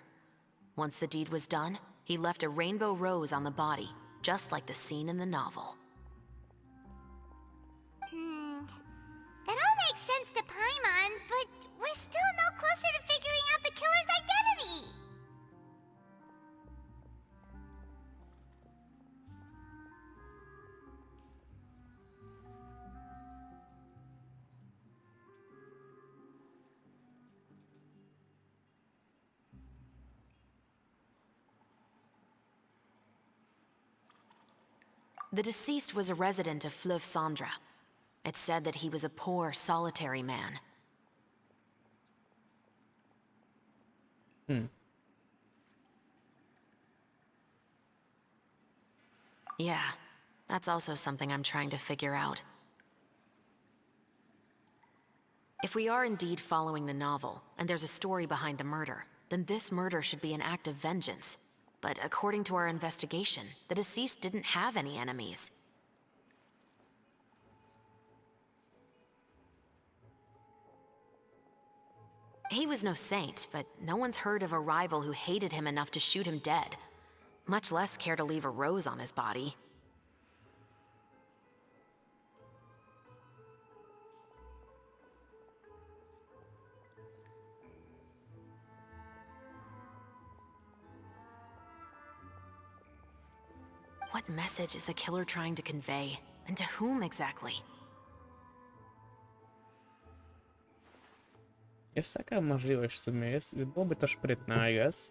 Once the deed was done, he left a rainbow rose on the body, just like the scene in the novel. That all makes sense to Paimon, but we're still no closer to figuring out the killer's identity. The deceased was a resident of Fleuve Cendra. It's said that he was a poor, solitary man. Yeah, that's also something I'm trying to figure out. If we are indeed following the novel, and there's a story behind the murder, then this murder should be an act of vengeance. But according to our investigation, the deceased didn't have any enemies. He was no saint, but no one's heard of a rival who hated him enough to shoot him dead, much less care to leave a rose on his body. What message is the killer trying to convey? And to whom exactly? Jest taka możliwość w sumie, byłoby to sprytne, I guess.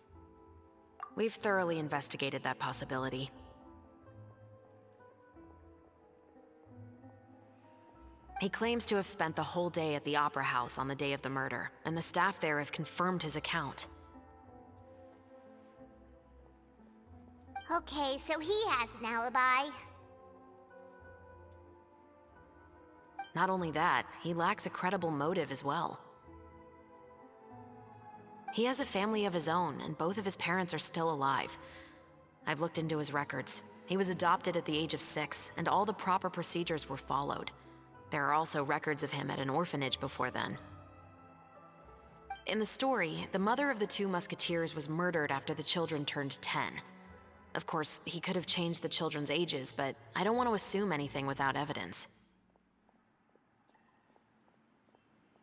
We've thoroughly investigated that possibility. He claims to have spent the whole day at the Opera House on the day of the murder, and the staff there have confirmed his account. Okay, so he has an alibi. Not only that, he lacks a credible motive as well. He has a family of his own, and both of his parents are still alive. I've looked into his records. He was adopted at the age of 6, and all the proper procedures were followed. There are also records of him at an orphanage before then. In the story, the mother of the 2 musketeers was murdered after the children turned 10. Of course, he could have changed the children's ages, but I don't want to assume anything without evidence.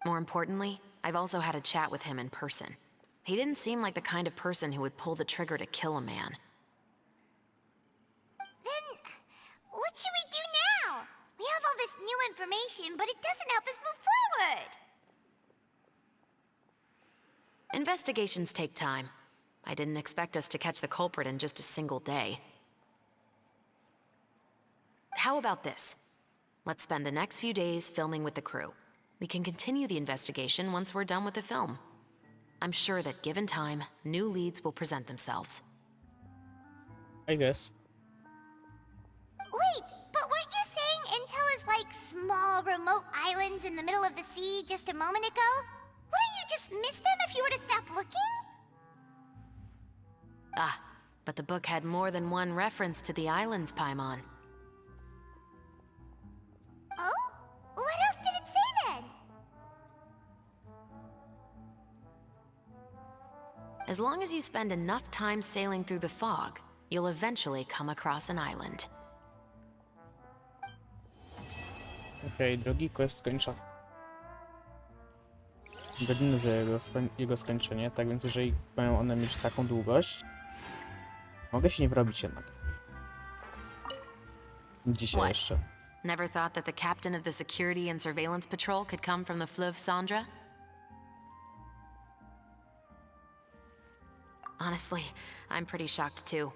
More importantly, I've also had a chat with him in person. He didn't seem like the kind of person who would pull the trigger to kill a man. Then, what should we do now? We have all this new information, but it doesn't help us move forward. Investigations take time. I didn't expect us to catch the culprit in just a single day. How about this? Let's spend the next few days filming with the crew. We can continue the investigation once we're done with the film. I'm sure that given time, new leads will present themselves. I guess. Wait, but weren't you saying intel is like small, remote islands in the middle of the sea just a moment ago? Wouldn't you just miss them if you were to stop looking? Ah, but the book had more than one reference to the islands, Paimon. Oh? What else did it say then? As long as you spend enough time sailing through the fog, you'll eventually come across an island. Okej, drugi quest skończony. Godziny za jego skończenie, tak więc jeżeli mają one mieć taką długość, mogę się nie wyrobić jednak. Dzisiaj jeszcze. Never thought that the captain of the security and surveillance patrol could come from the Fleuve Sandra? Honestly, I'm pretty shocked too.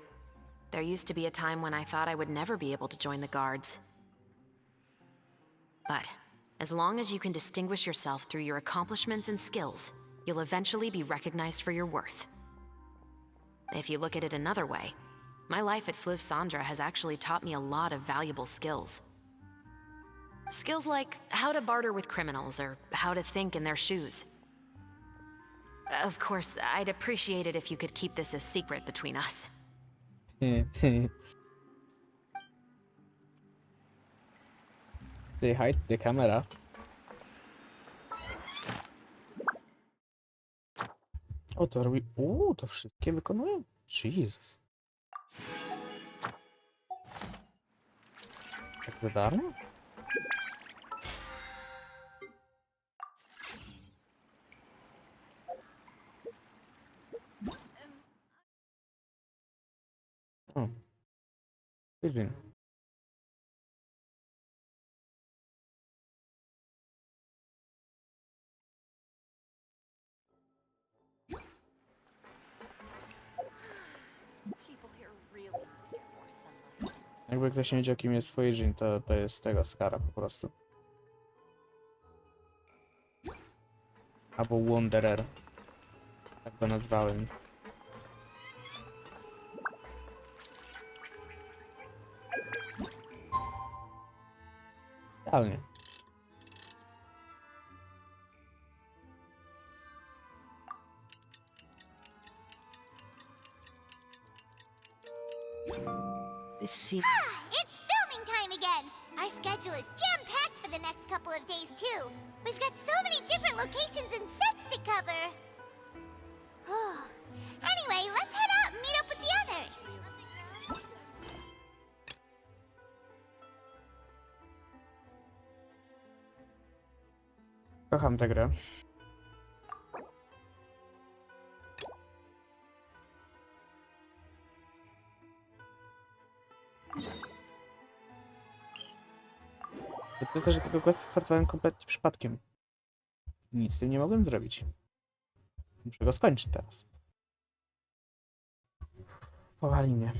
There used to be a time when I thought I would never be able to join the guards. But as long as you can distinguish yourself through your accomplishments and skills, you'll eventually be recognized for your worth. If you look at it another way, my life at Fleuve Sandra has actually taught me a lot of valuable skills. Skills like how to barter with criminals or how to think in their shoes. Of course, I'd appreciate it if you could keep this a secret between us. Say hi to the camera. O, to robi... to wszystkie wykonuję? Jezus. Tak za darmo? O. Tydzień. Jakby ktoś nie wiedział, kim jest Fuijin, to jest tego Skara po prostu. Albo Wanderer. Tak go nazwałem. Idealnie. It's filming time again! Our schedule is jam-packed for the next couple of days, too. We've got so many different locations and sets to cover. Anyway, let's head out and meet up with the others. Kocham tę grę. To, że tego questa startowałem kompletnie przypadkiem. Nic z tym nie mogłem zrobić. Muszę go skończyć teraz. Powali mnie.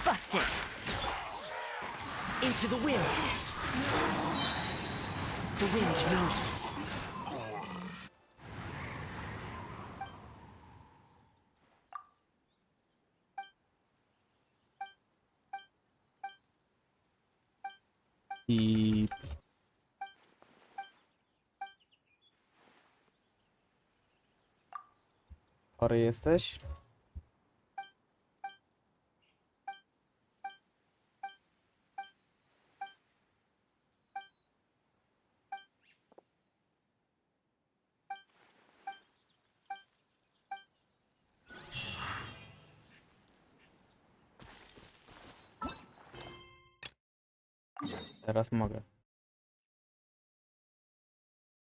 Busted! Into the wind! The wind knows me. I... Chory jesteś? Teraz mogę.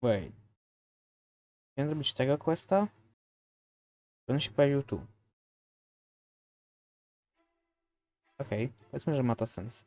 Wait. Chciałem zrobić tego questa? On się pojawił tu. Okej, powiedzmy, że ma to sens.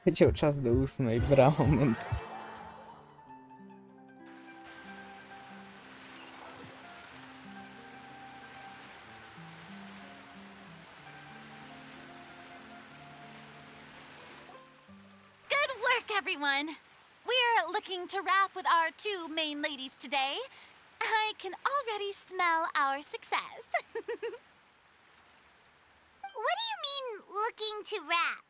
Leciał czas do 8, bra moment. Good work, everyone! We're looking to wrap with our two main ladies today. I can already smell our success. What do you mean, looking to rap?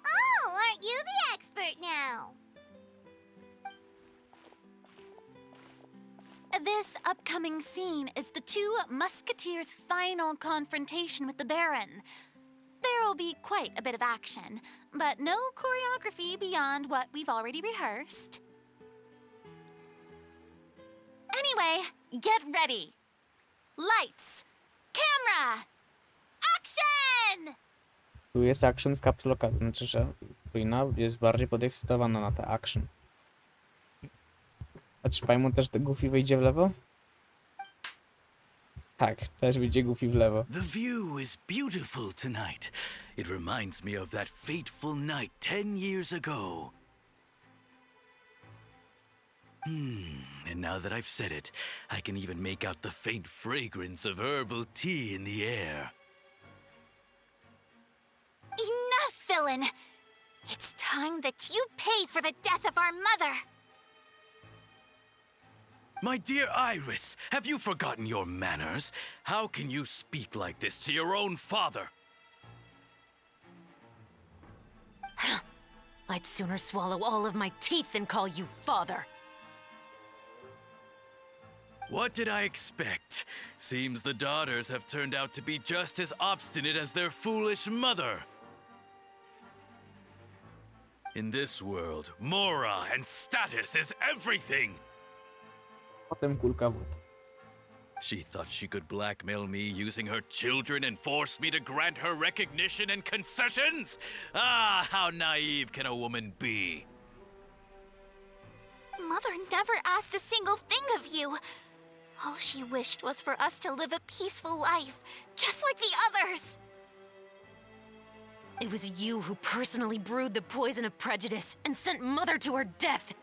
Oh, aren't you the expert now? This upcoming scene is the two musketeers' final confrontation with the Baron. There will be quite a bit of action, but no choreography beyond what we've already rehearsed. Anyway, get ready. Lights, camera, action! Tu jest action z caps locka, to znaczy, że Frina jest bardziej podekscytowana na te action. A czy Paimon też do Goofy wyjdzie w lewo? Tak, też wyjdzie Goofy w lewo. The view is beautiful tonight. It reminds me of that fateful night 10 years ago. And now that I've said it, I can even make out the faint fragrance of herbal tea in the air. Enough, villain! It's time that you pay for the death of our mother! My dear Iris, have you forgotten your manners? How can you speak like this to your own father? I'd sooner swallow all of my teeth than call you father. What did I expect? Seems the daughters have turned out to be just as obstinate as their foolish mother. In this world, mora and status is everything! Potem kulka w łeb. She thought she could blackmail me using her children and force me to grant her recognition and concessions? Ah, how naive can a woman be? Mother never asked a single thing of you. All she wished was for us to live a peaceful life, just like the others. It was you who personally brewed the poison of prejudice and sent Mother to her death.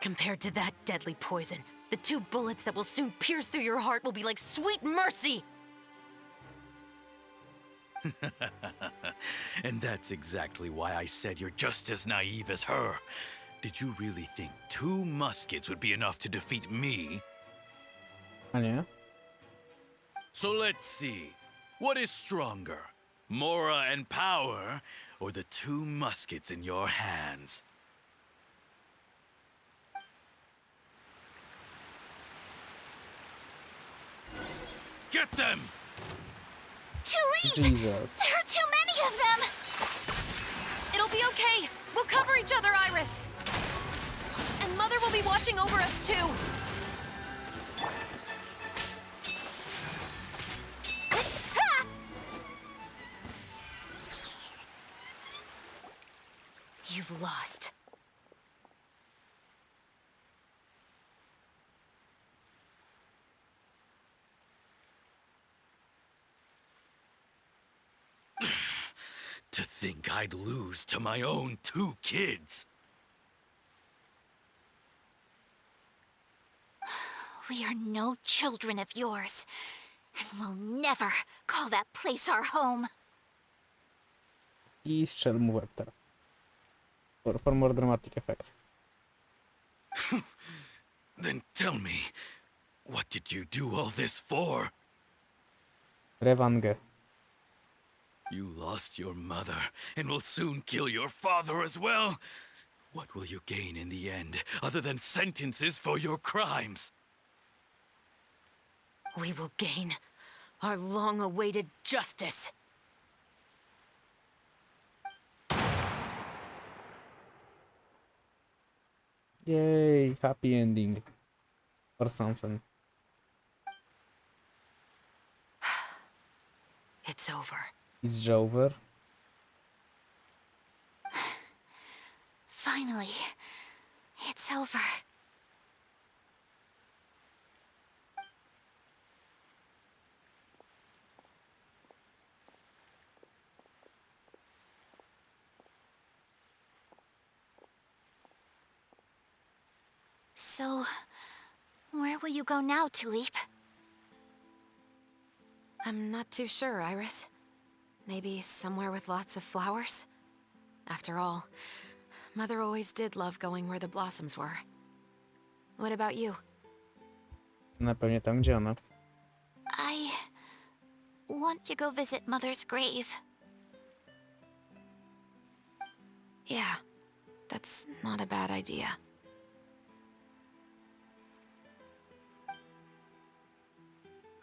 Compared to that deadly poison, the 2 bullets that will soon pierce through your heart will be like sweet mercy! And that's exactly why I said you're just as naive as her. Did you really think 2 muskets would be enough to defeat me? A nie? So let's see. What is stronger? Mora and power, or the 2 muskets in your hands? Get them! Too late! Jesus. There are too many of them! It'll be okay. We'll cover each other, Iris. And Mother will be watching over us, too. Ha! You've lost. To think I'd lose to my own 2 kids. We are no children of yours, and we'll never call that place our home. I strzel mu w łeb teraz. For more dramatic effect. Then tell me, what did you do all this for? Revangę. You lost your mother, and will soon kill your father as well. What will you gain in the end, other than sentences for your crimes? We will gain our long-awaited justice. Yay, happy ending. Or something. It's over. It's over. Finally, it's over. So, where will you go now, Tulip? I'm not too sure, Iris. Maybe somewhere with lots of flowers? After all, Mother always did love going where the blossoms were. What about you? Na pewnie tam, gdzie ona. I want to go visit Mother's grave. Yeah, that's not a bad idea.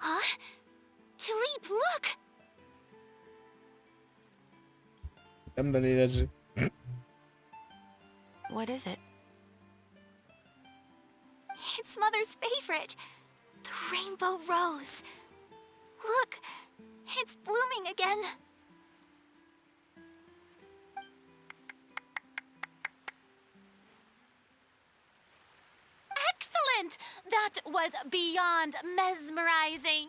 Huh? Tulip, look! Tam dalej leży. What is it? It's Mother's favorite. The rainbow rose. Look, it's blooming again. Excellent! That was beyond mesmerizing.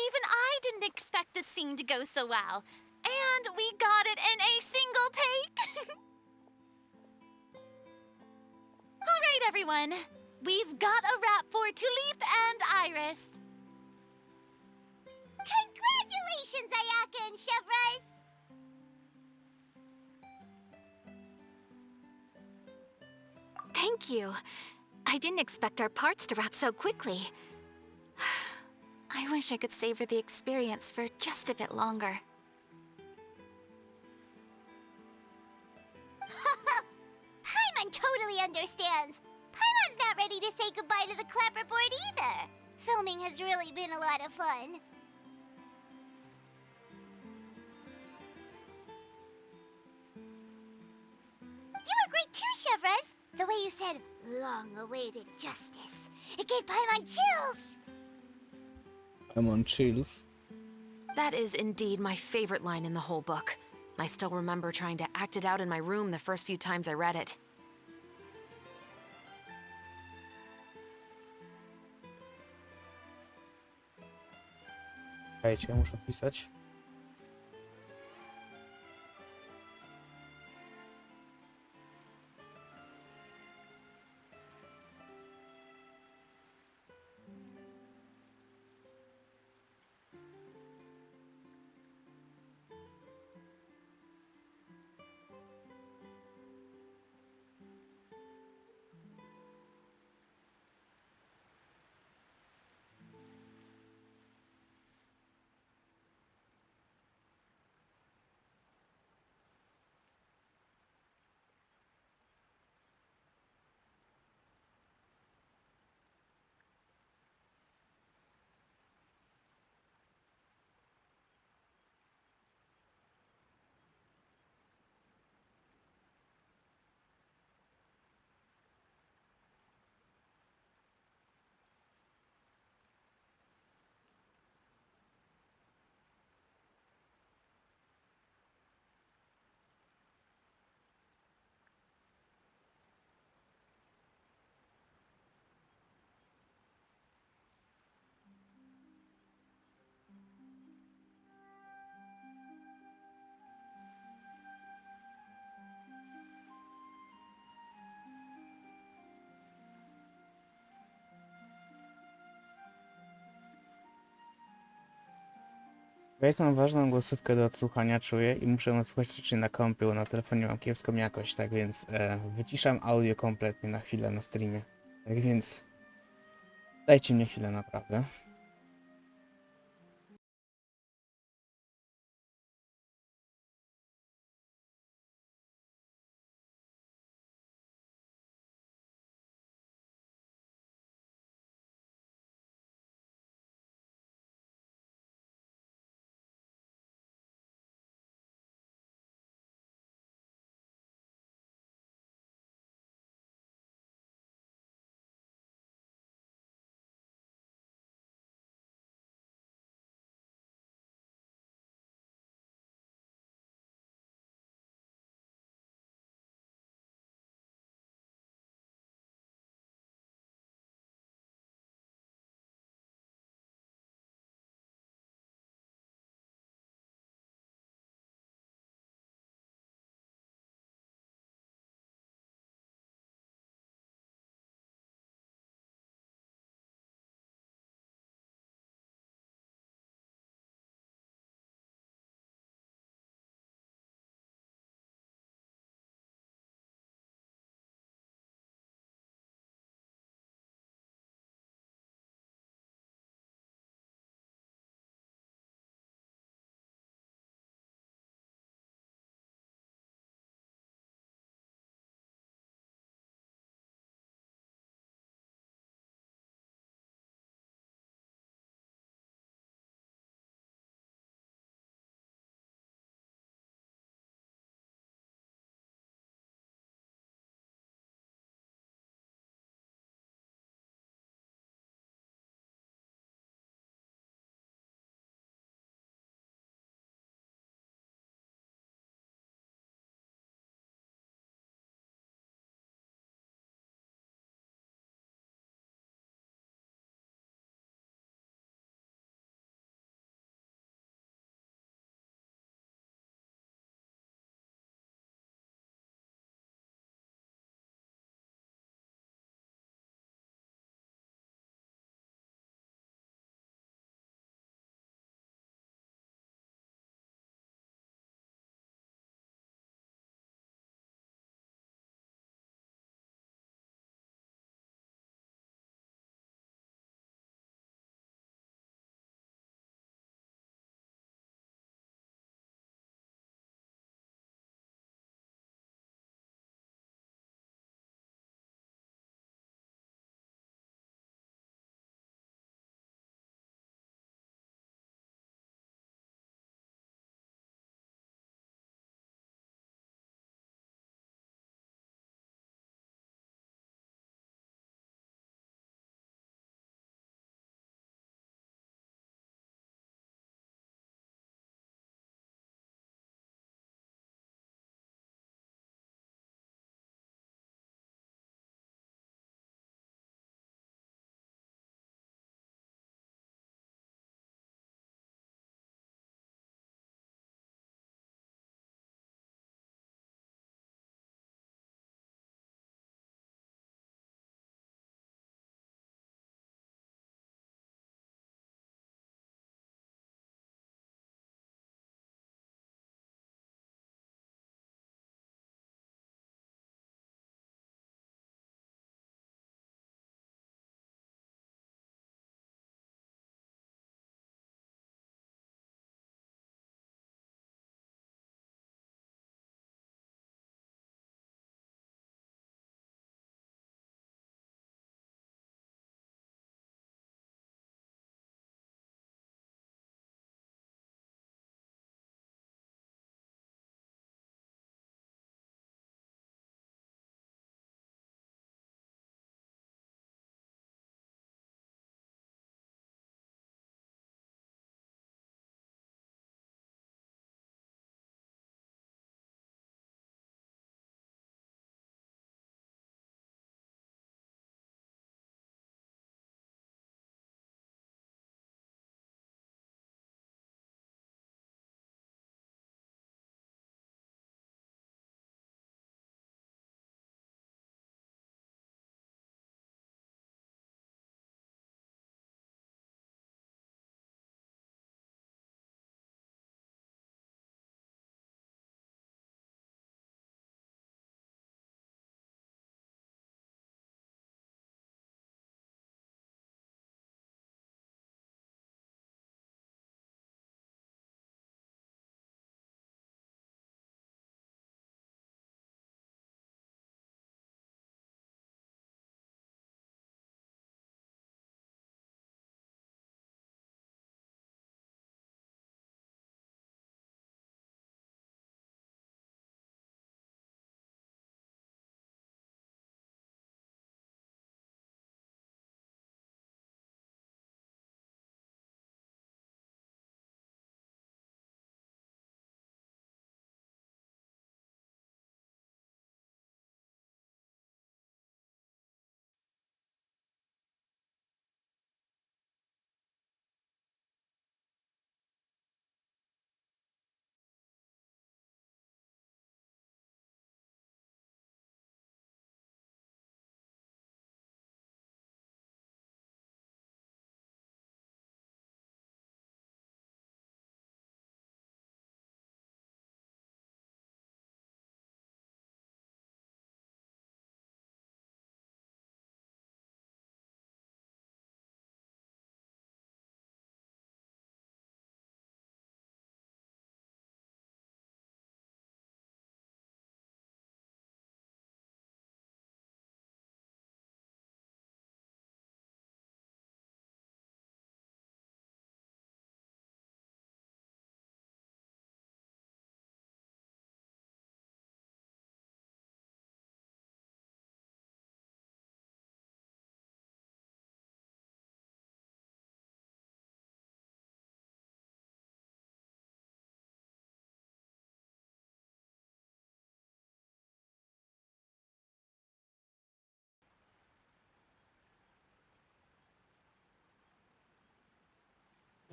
Even I didn't expect the scene to go so well. And we got it in a single take. All right, everyone. We've got a wrap for Tulip and Iris. Congratulations, Ayaka and Chevres! Thank you. I didn't expect our parts to wrap so quickly. I wish I could savor the experience for just a bit longer. Paimon totally understands. Paimon's not ready to say goodbye to the clapperboard either. Filming has really been a lot of fun. You were great too, Chevres. The way you said, long-awaited justice. It gave Paimon chills. I'm on chills. That is indeed my favorite line in the whole book. I still remember trying to act it out in my room the first few times I read it. Czekajcie, muszę pisać. Guys, mam ważną głosówkę do odsłuchania, czuję i muszę ją słuchać raczej na kompie, bo na telefonie mam kiepską jakość, tak więc wyciszam audio kompletnie na chwilę na streamie. Tak więc dajcie mnie chwilę naprawdę.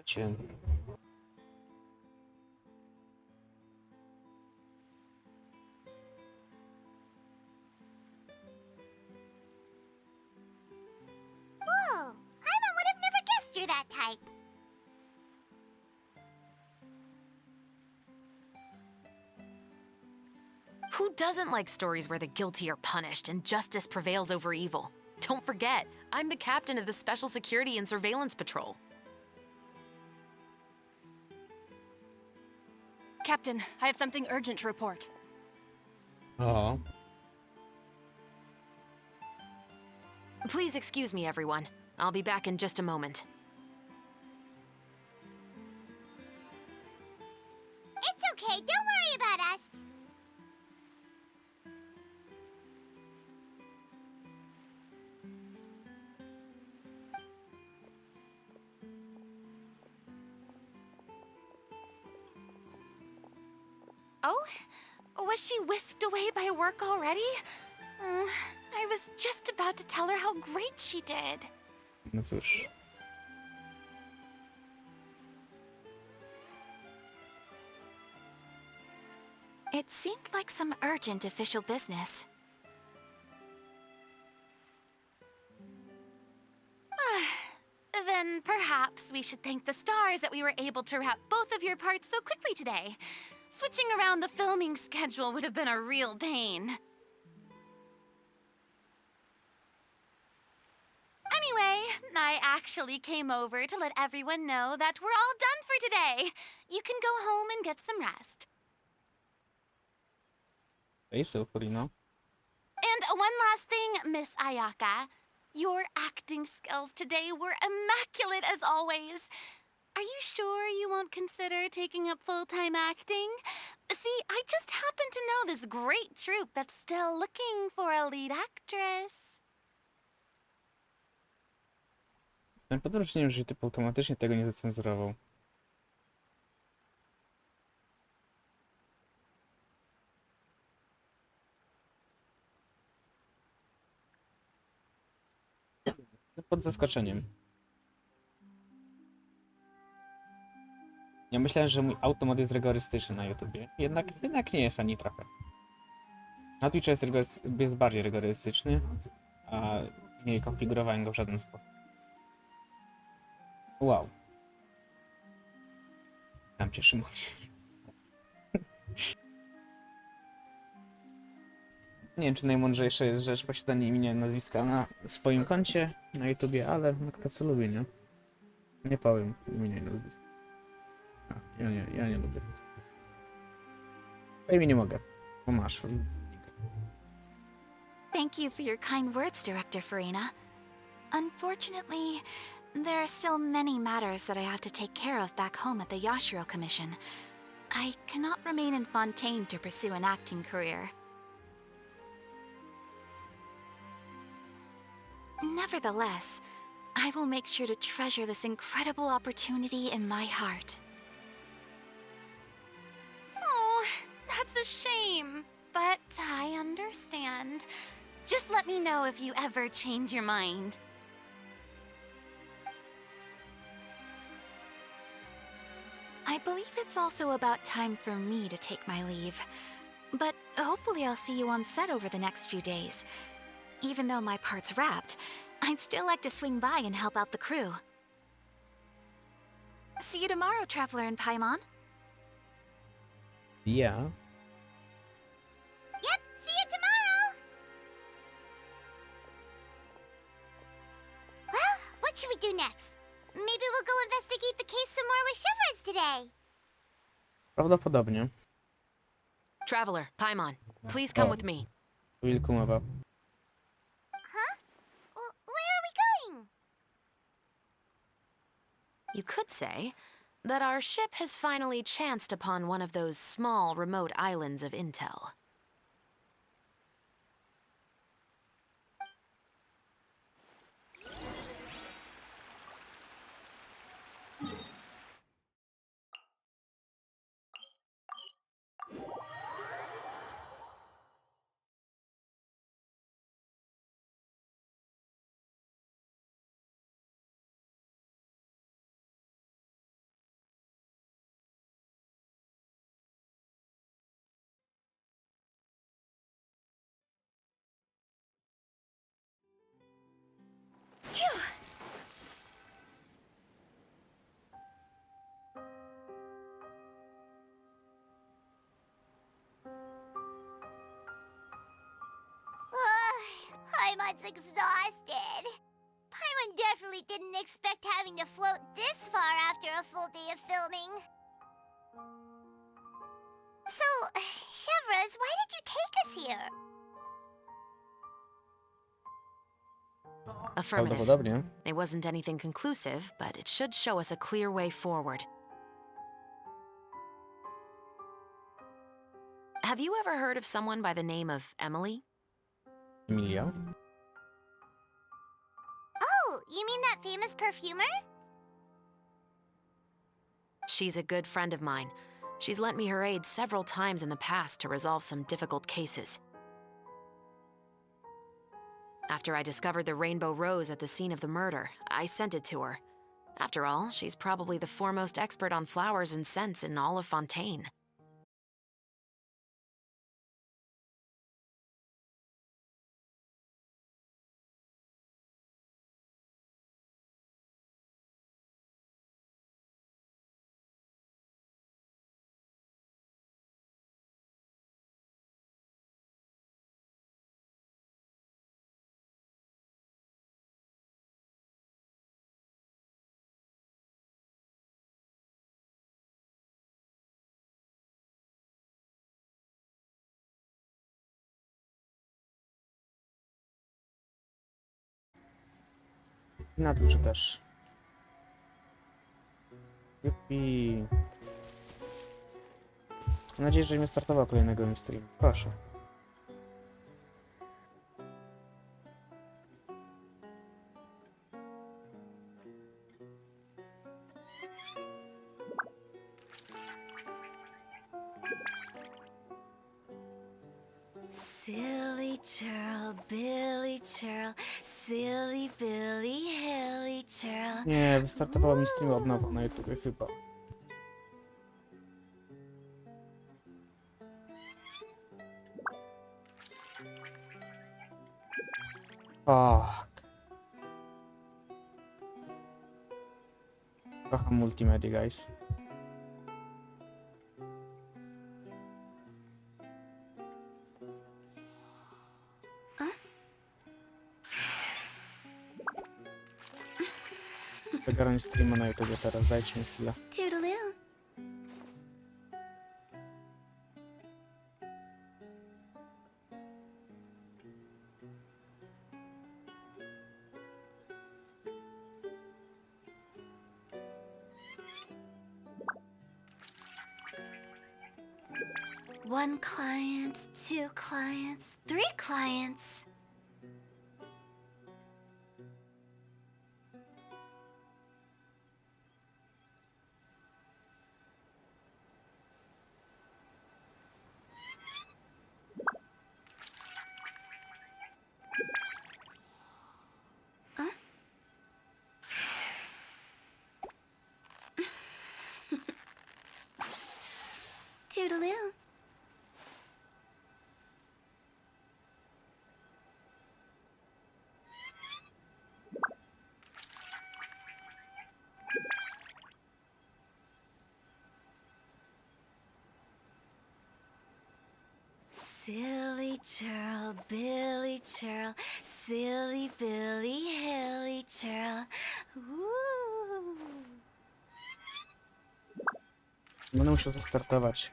Cię. Whoa! Paimon would have never guessed you're that type. Who doesn't like stories where the guilty are punished and justice prevails over evil? Don't forget, I'm the captain of the Special Security and Surveillance Patrol. Captain, I have something urgent to report. O. Please excuse me, everyone. I'll be back in just a moment. It's okay, don't worry about us. Oh? Was she whisked away by work already? I was just about to tell her how great she did. No cóż. It seemed like some urgent official business. Then perhaps we should thank the stars that we were able to wrap both of your parts so quickly today. Switching around the filming schedule would have been a real pain. Anyway, I actually came over to let everyone know that we're all done for today. You can go home and get some rest. Ej, super, no. And one last thing, Miss Ayaka. Your acting skills today were immaculate as always. Are you sure you won't consider taking up full-time acting? See, I just happen to know this great troupe that's still looking for a lead actress. Jestem pod wrażeniem, że typ automatycznie tego nie zacenzurował. Jestem pod zaskoczeniem. Ja myślałem, że mój automat jest rygorystyczny na YouTubie. Jednak nie jest ani trochę. Na Twitchu jest bardziej rygorystyczny, a nie konfigurowałem go w żaden sposób. Wow. Tam cię Szymon. Nie wiem, czy najmądrzejsza jest rzecz posiadanie imienia i nazwiska na swoim koncie na YouTubie, ale kto co lubi, nie? Nie powiem imienia i nazwiska. Ja nie lubię. Po imię nie mogę, bo masz. Thank you for your kind words, Director Farina. Unfortunately, there are still many matters that I have to take care of back home at the Yashiro Commission. I cannot remain in Fontaine to pursue an acting career. Nevertheless, I will make sure to treasure this incredible opportunity in my heart. Oh, that's a shame. But I understand. Just let me know if you ever change your mind. I believe it's also about time for me to take my leave. But hopefully I'll see you on set over the next few days. Even though my part's wrapped, I'd still like to swing by and help out the crew. See you tomorrow, Traveler and Paimon. Yeah. Yep, see you tomorrow! Well, what should we do next? Maybe we'll go investigate the case some more with Shivers today. Prawdopodobnie. Traveler, Paimon, please come with me. Wilku mowa. Huh? Where are we going? You could say that our ship has finally chanced upon one of those small, remote islands of intel. exhausted. Paimon definitely didn't expect having to float this far after a full day of filming. So, Chevres, why did you take us here? Affirmative. Prawdopodobnie. It wasn't anything conclusive, but it should show us a clear way forward. Have you ever heard of someone by the name of Emily? Emilia. Oh, you mean that famous perfumer? She's a good friend of mine. She's lent me her aid several times in the past to resolve some difficult cases. After I discovered the rainbow rose at the scene of the murder, I sent it to her. After all, she's probably the foremost expert on flowers and scents in all of Fontaine. I na duży też. Jupi. Mam nadzieję, że nie startował kolejnego stream. Proszę. Silly churl, Billy churl, silly Billy, hilly churl. Nie, wystartowało mi stream od nowa na YouTubie chyba. Fuck. Kocham multimedia, guys. Wygarnąć streama na YouTubie teraz, dajcie mi chwilę. Toodaloo. One client, two clients, three clients. Toodaloo. Silly churl, Billy churl, silly Billy, hilly churl. Woo. Będę musiał zastartować.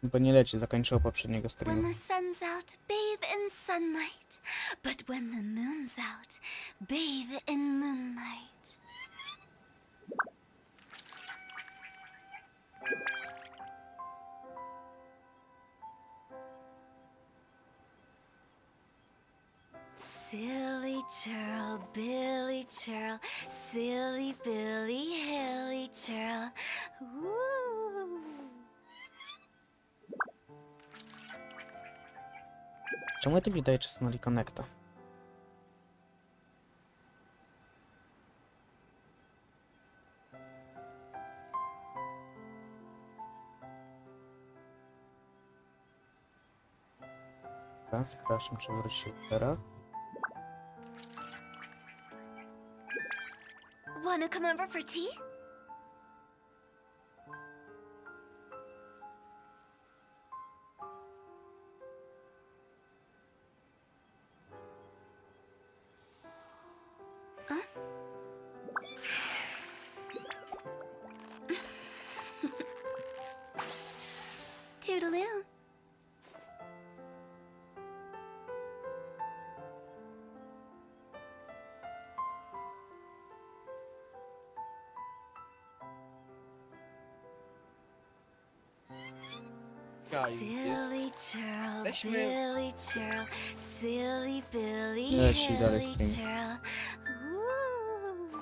Bo nie leci, zakończyło poprzedniego When streamu. the sun's out, bathe in sunlight. But when the moon's out, bathe in moonlight. Silly churl, Billy churl, silly Billy, hilly churl. Woo. Czemu ty mi daje czas na reconnecta? Przepraszam, przewróć się teraz. Wanna come over for tea? Silly churl, Weźmy- Billy churl, silly Billy, Leci dalej hilly stream. churl. Woo.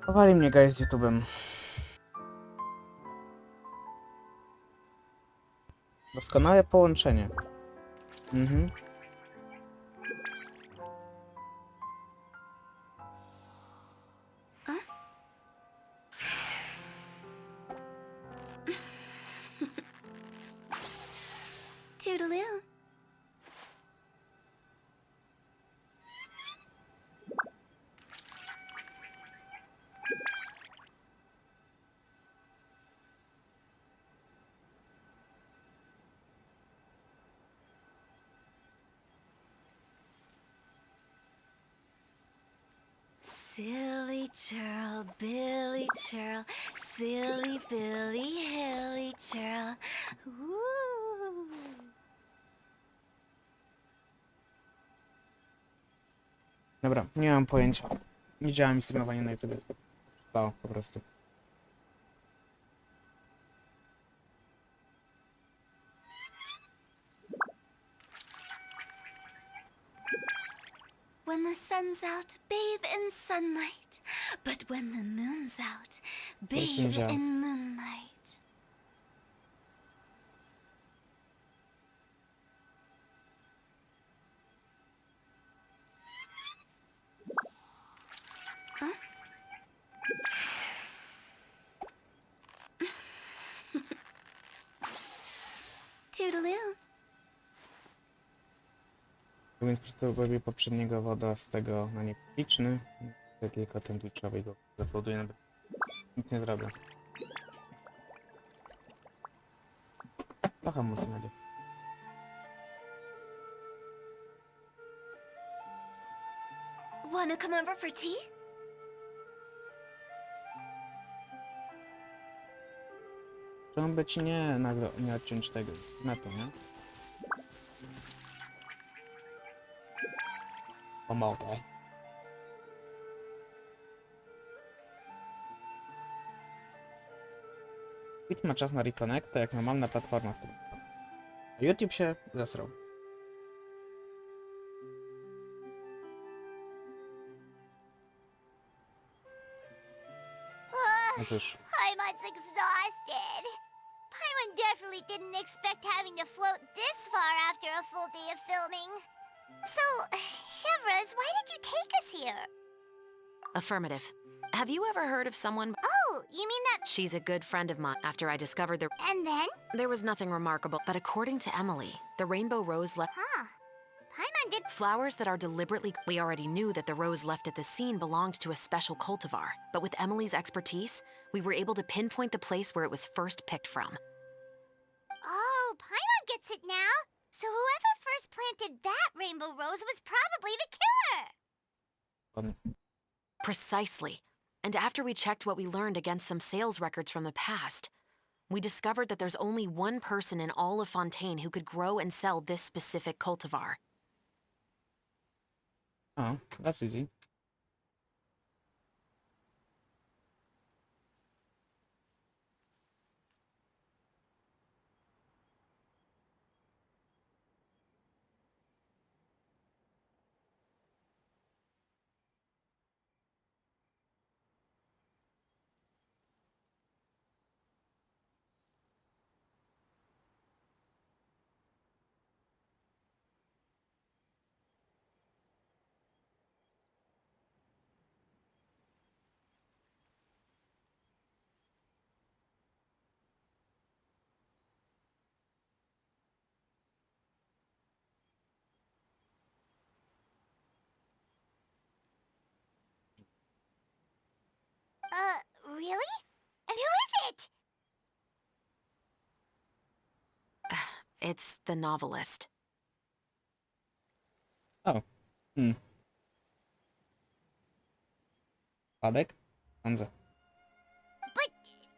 Powali mnie guys z YouTube'em. Doskonałe połączenie. Mhm. Toodaloo. Silly churl, Billy churl, silly Billy, hilly churl. Woo. Dobra, nie mam pojęcia. Nie działa mi streamowanie na YouTube. Stało po prostu. When the sun's out, bathe in sunlight. But when the moon's out, bathe działa. in moonlight. Huh? Toodaloo. Więc po prostu robię poprzedniego woda z tego na niepubliczny. Tylko ten twitchowy go zaploduję. Nic nie zrobię. Trochę multimedia. Wanna come over for tea? Czemu by ci nie odciąć tego netu, nie? Pomogę. Twitch ma czas na reconnect, jak normalna platforma streamowa. A YouTube się zesrał. No cóż. Paimon's exhausted. Paimon definitely didn't expect having to float this far after a full day of filming. So, Chevrolet, why did you take us here? Affirmative. Have you ever heard of someone? Oh, you mean that... She's a good friend of mine. After I discovered And then? there was nothing remarkable, but according to Emily, the rainbow rose left Huh. Paimon did... flowers that are deliberately. We already knew that the rose left at the scene belonged to a special cultivar, but with Emily's expertise, we were able to pinpoint the place where it was first picked from. Oh, Paimon gets it now. So whoever first planted that rainbow rose was probably the killer. Precisely. And after we checked what we learned against some sales records from the past, we discovered that there's only one person in all of Fontaine who could grow and sell this specific cultivar. Oh, that's easy. Really? And who is it? It's the novelist. Oh. Padek? Anza. But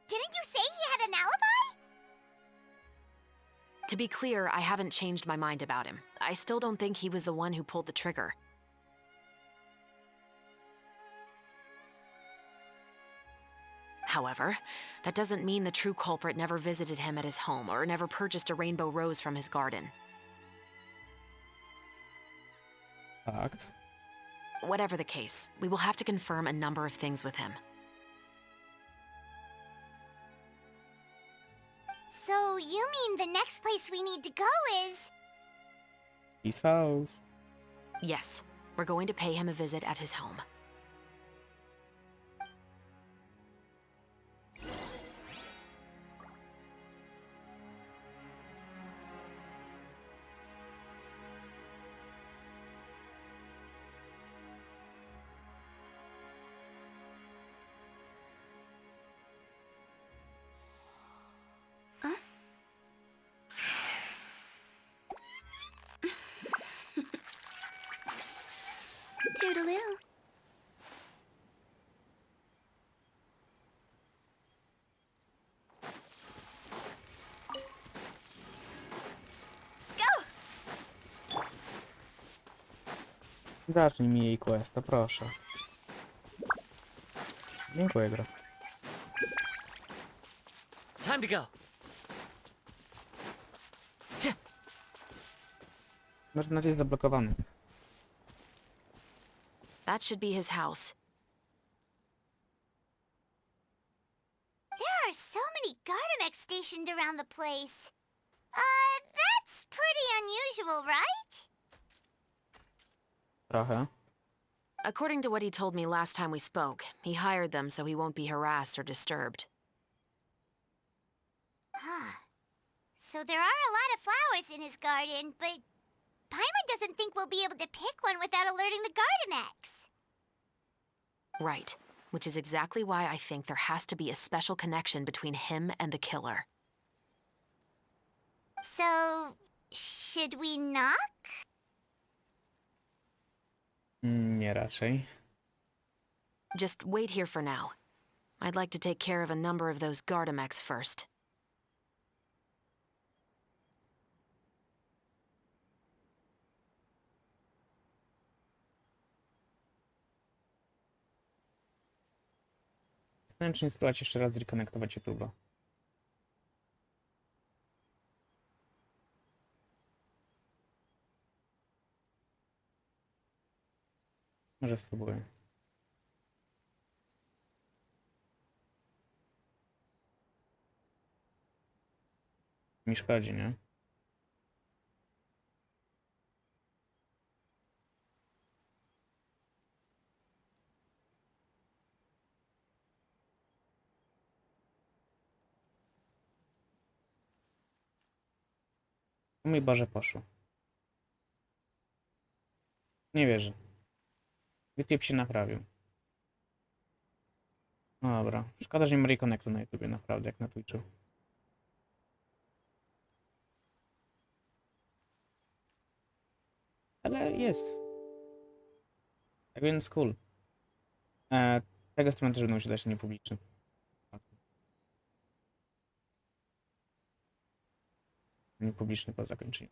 didn't you say he had an alibi? To be clear, I haven't changed my mind about him. I still don't think he was the one who pulled the trigger. However, that doesn't mean the true culprit never visited him at his home or never purchased a rainbow rose from his garden. Fakt. Whatever the case, we will have to confirm a number of things with him. So you mean the next place we need to go is... His house. Yes, we're going to pay him a visit at his home. Toodaloo. Zacznij mi jej questa, proszę. Dziękuję, gra. Time to go. Internet jest zablokowany. That should be his house. There are so many Gardamex stationed around the place. That's pretty unusual, right? Trochę. According to what he told me last time we spoke, he hired them so he won't be harassed or disturbed. Huh. So there are a lot of flowers in his garden, but Paimon doesn't think we'll be able to pick one without alerting the Gardamex. Right, which is exactly why I think there has to be a special connection between him and the killer. So, should we knock? Nie raczej. Just wait here for now. I'd like to take care of a number of those Gardamex first. Zastanawiam się, czy nie spróbować jeszcze raz zrekonektować YouTube'a. Może spróbuję. Mi szkodzi, nie? O mój Boże, poszło. Nie wierzę. YouTube się naprawił. No dobra. Szkoda, że nie ma reconnectu na YouTubie, naprawdę, jak na Twitchu. Ale jest. Tak więc cool. Tego strony też będą się dać niepubliczny. Niepubliczny po zakończeniu.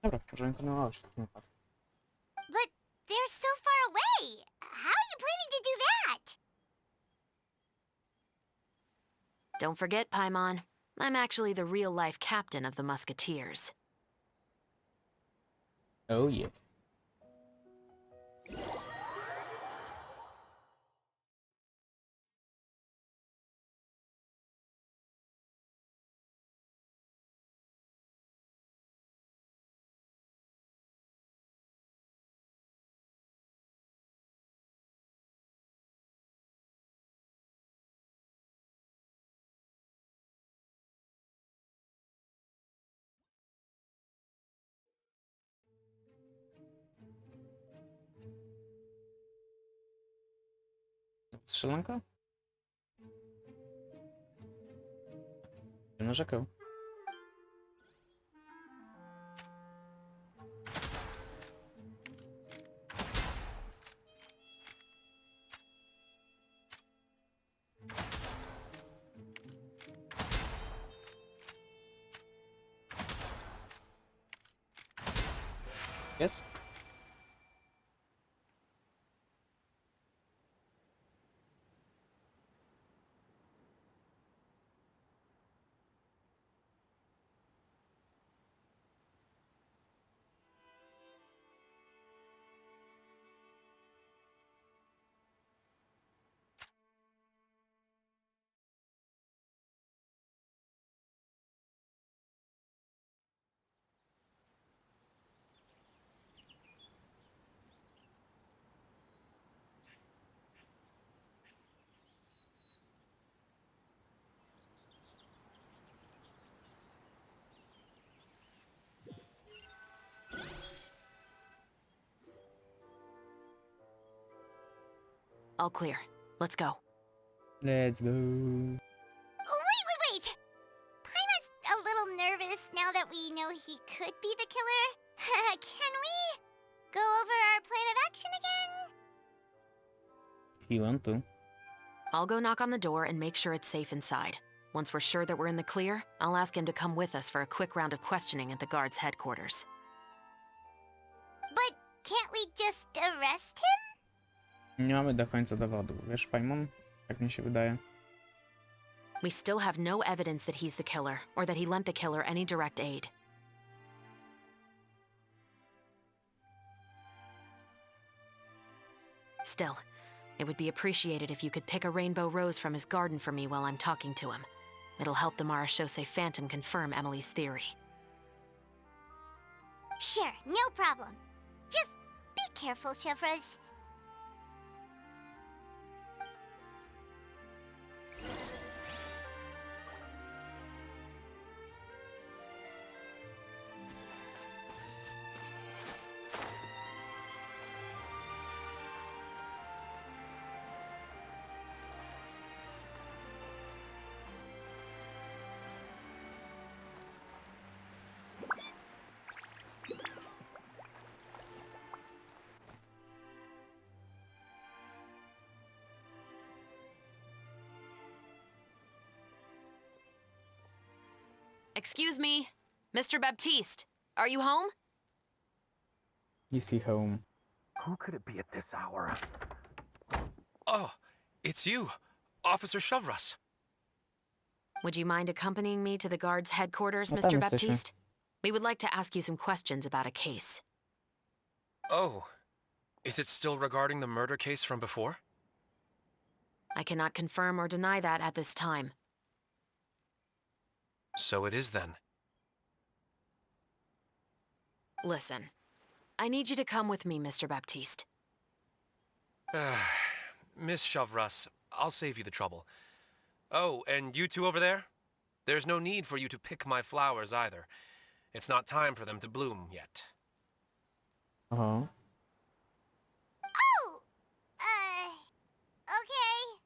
Dobra, możemy kontynuować. But they're so far away. How are you planning to do that? Don't forget, Paimon, I'm actually the real-life captain of the Musketeers. Oh yeah. Strzelanka? Nie narzekał. Jest? All clear. Let's go. Let's go. Wait! Paimon's a little nervous now that we know he could be the killer. Can we go over our plan of action again? If you want to. I'll go knock on the door and make sure it's safe inside. Once we're sure that we're in the clear, I'll ask him to come with us for a quick round of questioning at the guard's headquarters. But can't we just arrest him? Nie mamy do końca dowodu, wiesz, Paimon? Tak mi się wydaje. We still have no evidence that he's the killer, or that he lent the killer any direct aid. Still, it would be appreciated if you could pick a rainbow rose from his garden for me while I'm talking to him. It'll help the Marachose Phantom confirm Emily's theory. Sure, no problem. Just be careful, Chevres. Excuse me, Mr. Baptiste, are you home? Is he home? Who could it be at this hour? Oh, it's you, Officer Chevres. Would you mind accompanying me to the guard's headquarters, No tam Mr. jesteśmy. Baptiste? We would like to ask you some questions about a case. Oh, is it still regarding the murder case from before? I cannot confirm or deny that at this time. So it is then. Listen, I need you to come with me, Mr. Baptiste. Miss Chevres, I'll save you the trouble. Oh, and you two over there? There's no need for you to pick my flowers either. It's not time for them to bloom yet. Aha. Oh! Okay.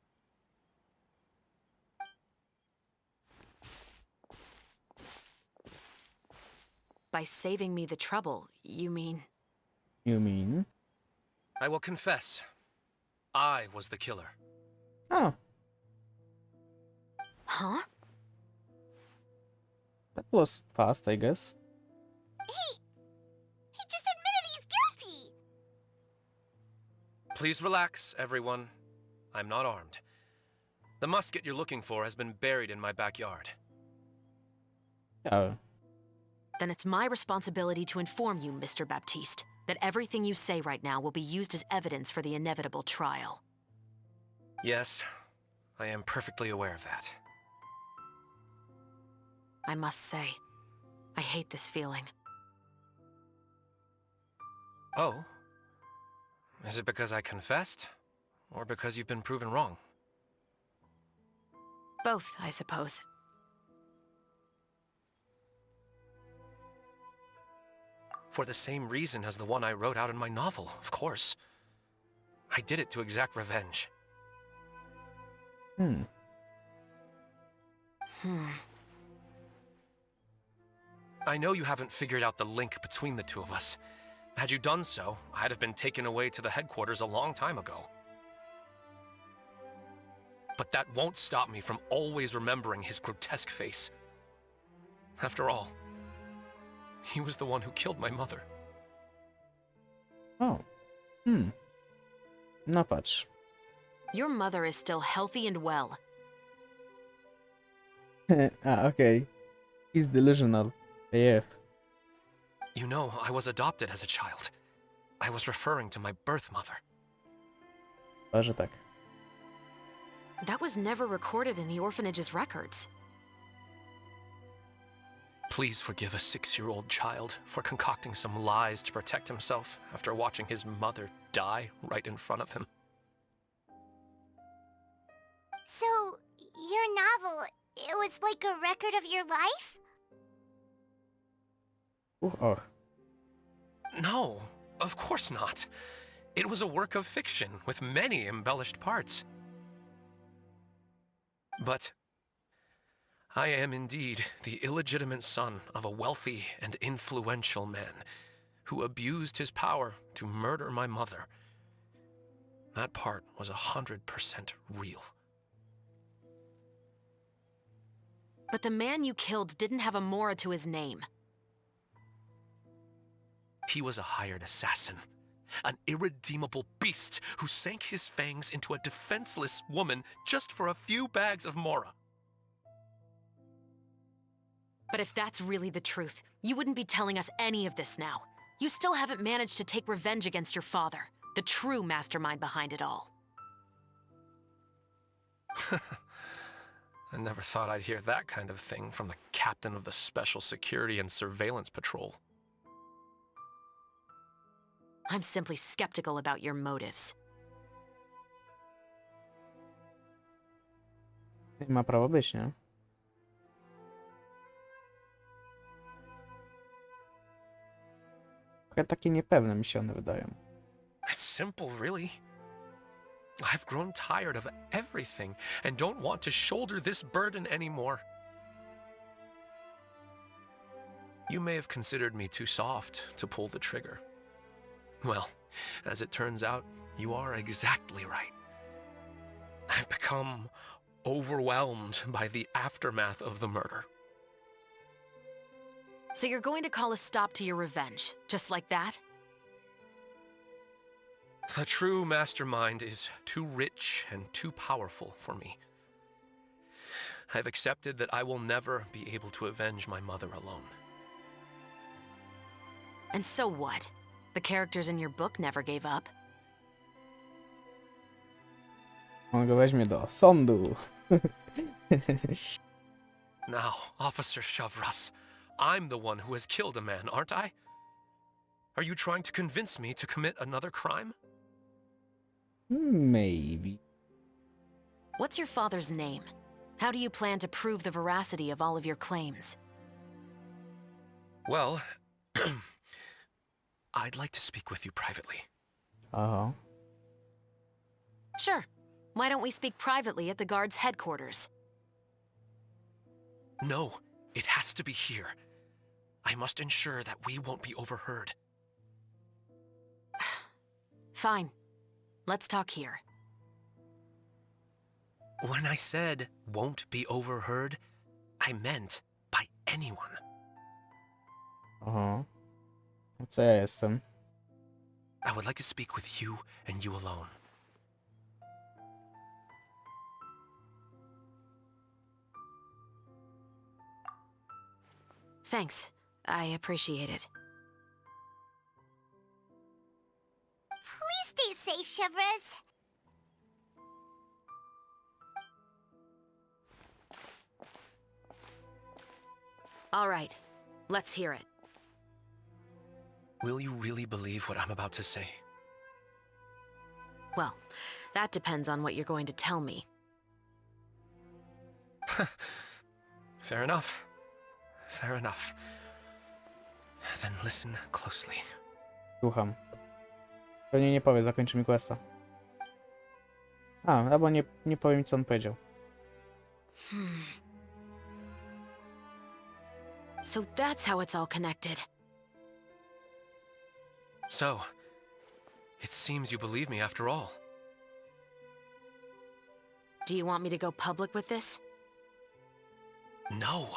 By saving me the trouble, you mean... You mean? I will confess. I was the killer. Oh, Huh? that was fast, I guess. He just admitted he's guilty! Please relax, everyone. I'm not armed. The musket you're looking for has been buried in my backyard. Oh. Then it's my responsibility to inform you, Mr. Baptiste, that everything you say right now will be used as evidence for the inevitable trial. Yes, I am perfectly aware of that. I must say, I hate this feeling. Oh? Is it because I confessed? Or because you've been proven wrong? Both, I suppose. For the same reason as the one I wrote out in my novel, of course. I did it to exact revenge. Hmm. I know you haven't figured out the link between the two of us. Had you done so, I'd have been taken away to the headquarters a long time ago. But that won't stop me from always remembering his grotesque face. After all, he was the one who killed my mother. O. No patrz. Your mother is still healthy and well. Okay. He's delusional. AF. You know, I was adopted as a child. I was referring to my birth mother. Że tak. That was never recorded in the orphanage's records. Please forgive a 6-year-old child for concocting some lies to protect himself after watching his mother die right in front of him. So, your novel, it was like a record of your life? Oh. No, of course not. It was a work of fiction with many embellished parts. But I am indeed the illegitimate son of a wealthy and influential man who abused his power to murder my mother. That part was 100% real. But the man you killed didn't have a Mora to his name. He was a hired assassin, an irredeemable beast who sank his fangs into a defenseless woman just for a few bags of Mora. But if that's really the truth, you wouldn't be telling us any of this now. You still haven't managed to take revenge against your father, the true mastermind behind it all. I never thought I'd hear that kind of thing from the captain of the Special Security and Surveillance Patrol. I'm simply skeptical about your motives. Ma prawo być, nie? Trochę takie niepewne mi się one wydają. It's simple, really. I've grown tired of everything and don't want to shoulder this burden anymore. You may have considered me too soft to pull the trigger. Well, as it turns out, you are exactly right. I've become overwhelmed by the aftermath of the murder. So you're going to call a stop to your revenge, just like that? The true mastermind is too rich and too powerful for me. I've accepted that I will never be able to avenge my mother alone. And so what? The characters in your book never gave up. On go weźmie do sądu. Now, Officer Shavras, I'm the one who has killed a man, aren't I? Are you trying to convince me to commit another crime? Maybe. What's your father's name? How do you plan to prove the veracity of all of your claims? Well, I'd like to speak with you privately. Uh-huh. Sure. Why don't we speak privately at the guard's headquarters? No, it has to be here. I must ensure that we won't be overheard. Fine. Let's talk here. When I said won't be overheard, I meant by anyone. Aha. No co ja jestem? I would like to speak with you and you alone. Thanks. I appreciate it. Please stay safe, Chevres. All right. Let's hear it. Will you really believe what I'm about to say? Well, that depends on what you're going to tell me. Fair enough. Fair enough. Then listen closely. Słucham. Pewnie nie powie, zakończy mi questa. Albo nie powie mi, co on powiedział. So that's how it's all connected. So, it seems you believe me after all. Do you want me to go public with this? No,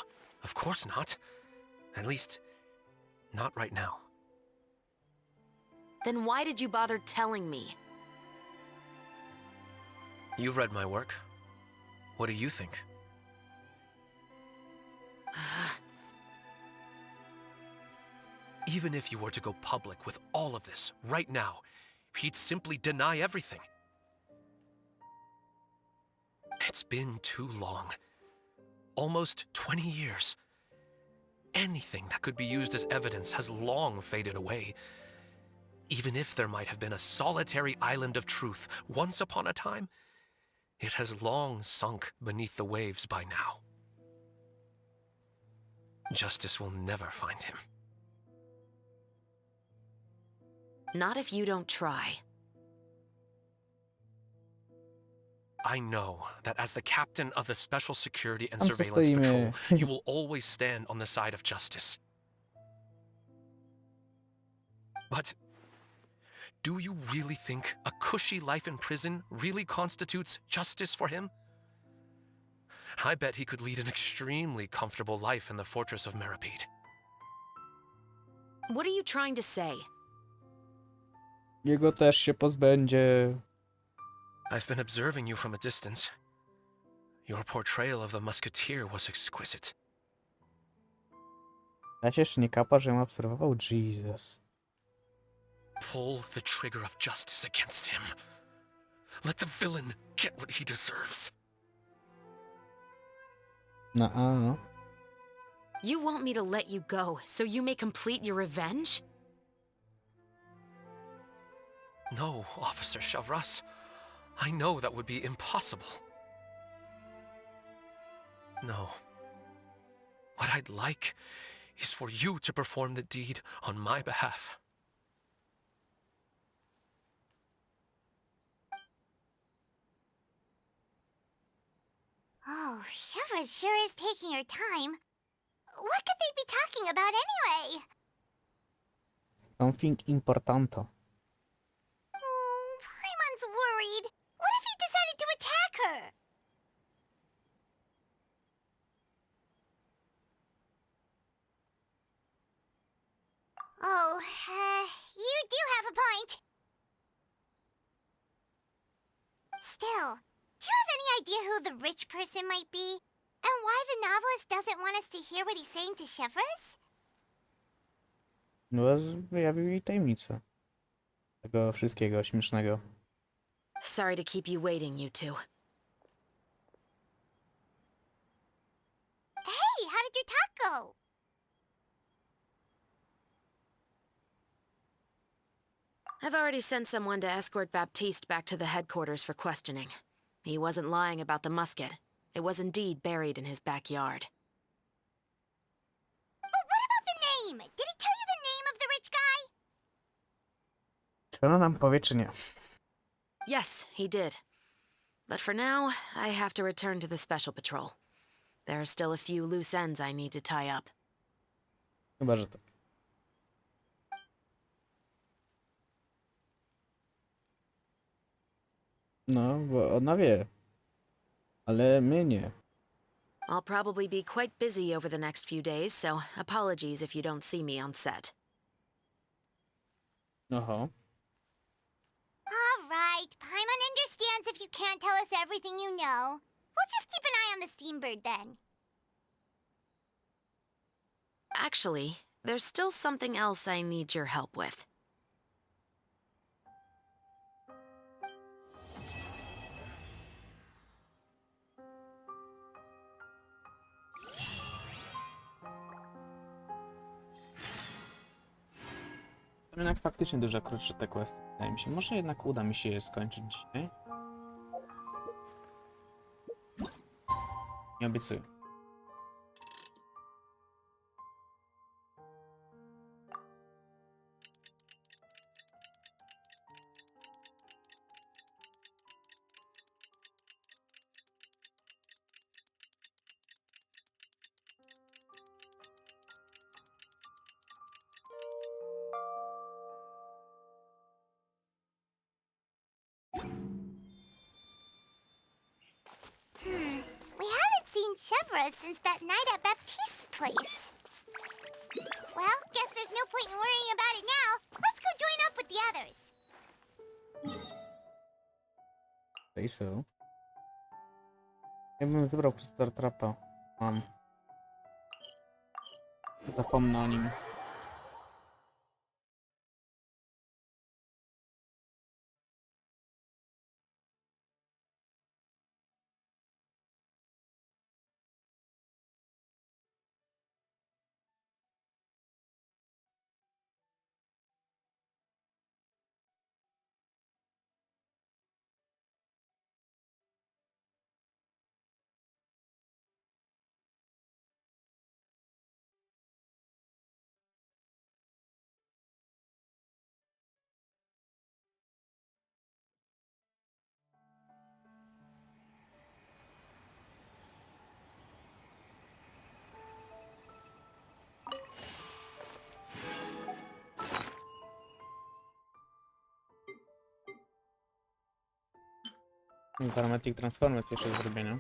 of course not. At least, not right now. Then why did you bother telling me? You've read my work. What do you think? Even if you were to go public with all of this right now, he'd simply deny everything. It's been too long. Almost 20 years. Anything that could be used as evidence has long faded away. Even if there might have been a solitary island of truth once upon a time, it has long sunk beneath the waves by now. Justice will never find him. Not if you don't try. I know that as the captain of the Special Security and Tam Surveillance stoimy. Patrol, you will always stand on the side of justice. But do you really think a cushy life in prison really constitutes justice for him? I bet he could lead an extremely comfortable life in the fortress of Meripede. What are you trying to say? Jego też się pozbędzie. I've been observing you from a distance. Your portrayal of the musketeer was exquisite. Ja się jeszcze nie kapa, że ją obserwował. Jesus. Pull the trigger of justice against him. Let the villain get what he deserves. No. You want me to let you go so you may complete your revenge? No, Officer Chavras. I know that would be impossible. No. What I'd like is for you to perform the deed on my behalf. Oh, Chevra sure is taking her time. What could they be talking about anyway? Something importante. Paimon's worried. What if he decided to attack her? Oh, you do have a point. Still, do you have any idea who the rich person might be? And why the novelist doesn't want us to hear what he's saying to Chevras? No, wyjawił jej tajemnicę. Tego wszystkiego śmiesznego. Sorry to keep you waiting, you two. Hey, how did your talk go? I've already sent someone to escort Baptiste back to the headquarters for questioning. He wasn't lying about the musket. It was indeed buried in his backyard. But what about the name? Did he tell you the name of the rich guy? Czy ona nam powie, czy nie? Yes, he did. But for now, I have to return to the Special Patrol. There are still a few loose ends I need to tie up. Chyba, że tak. No, bo ona wie. Ale my nie. I'll probably be quite busy over the next few days, so apologies if you don't see me on set. Oho. All right, Paimon understands if you can't tell us everything you know. We'll just keep an eye on the steambird then. Actually, there's still something else I need your help with. Jednak faktycznie dużo krótsze te questy, wydaje mi się. Może jednak uda mi się je skończyć dzisiaj. Nie obiecuję. We haven't seen Chevra since that night at Baptiste's place. Well, guess there's no point in worrying about it now. Let's go join up with the others. Say so. Ja bym zebrał Star Trapa. Mam. Zapomnę o nim. Parametric Transformers jeszcze do zrobienia.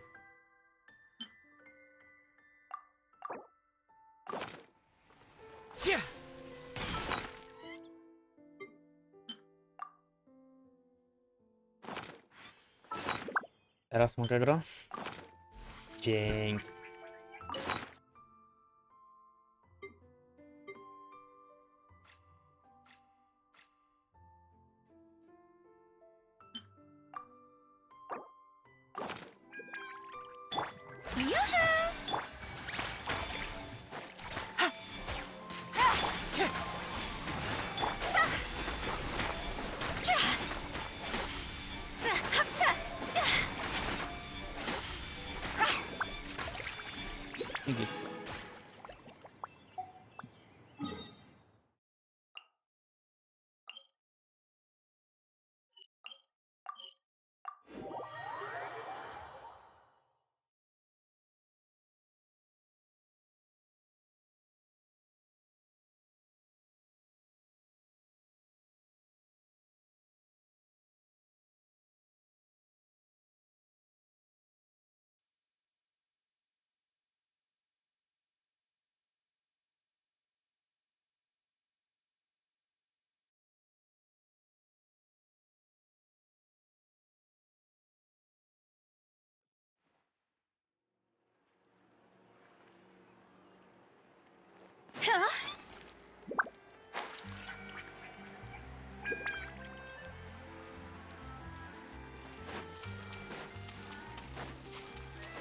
Teraz mogę gro? Dzięki. Git. Huh?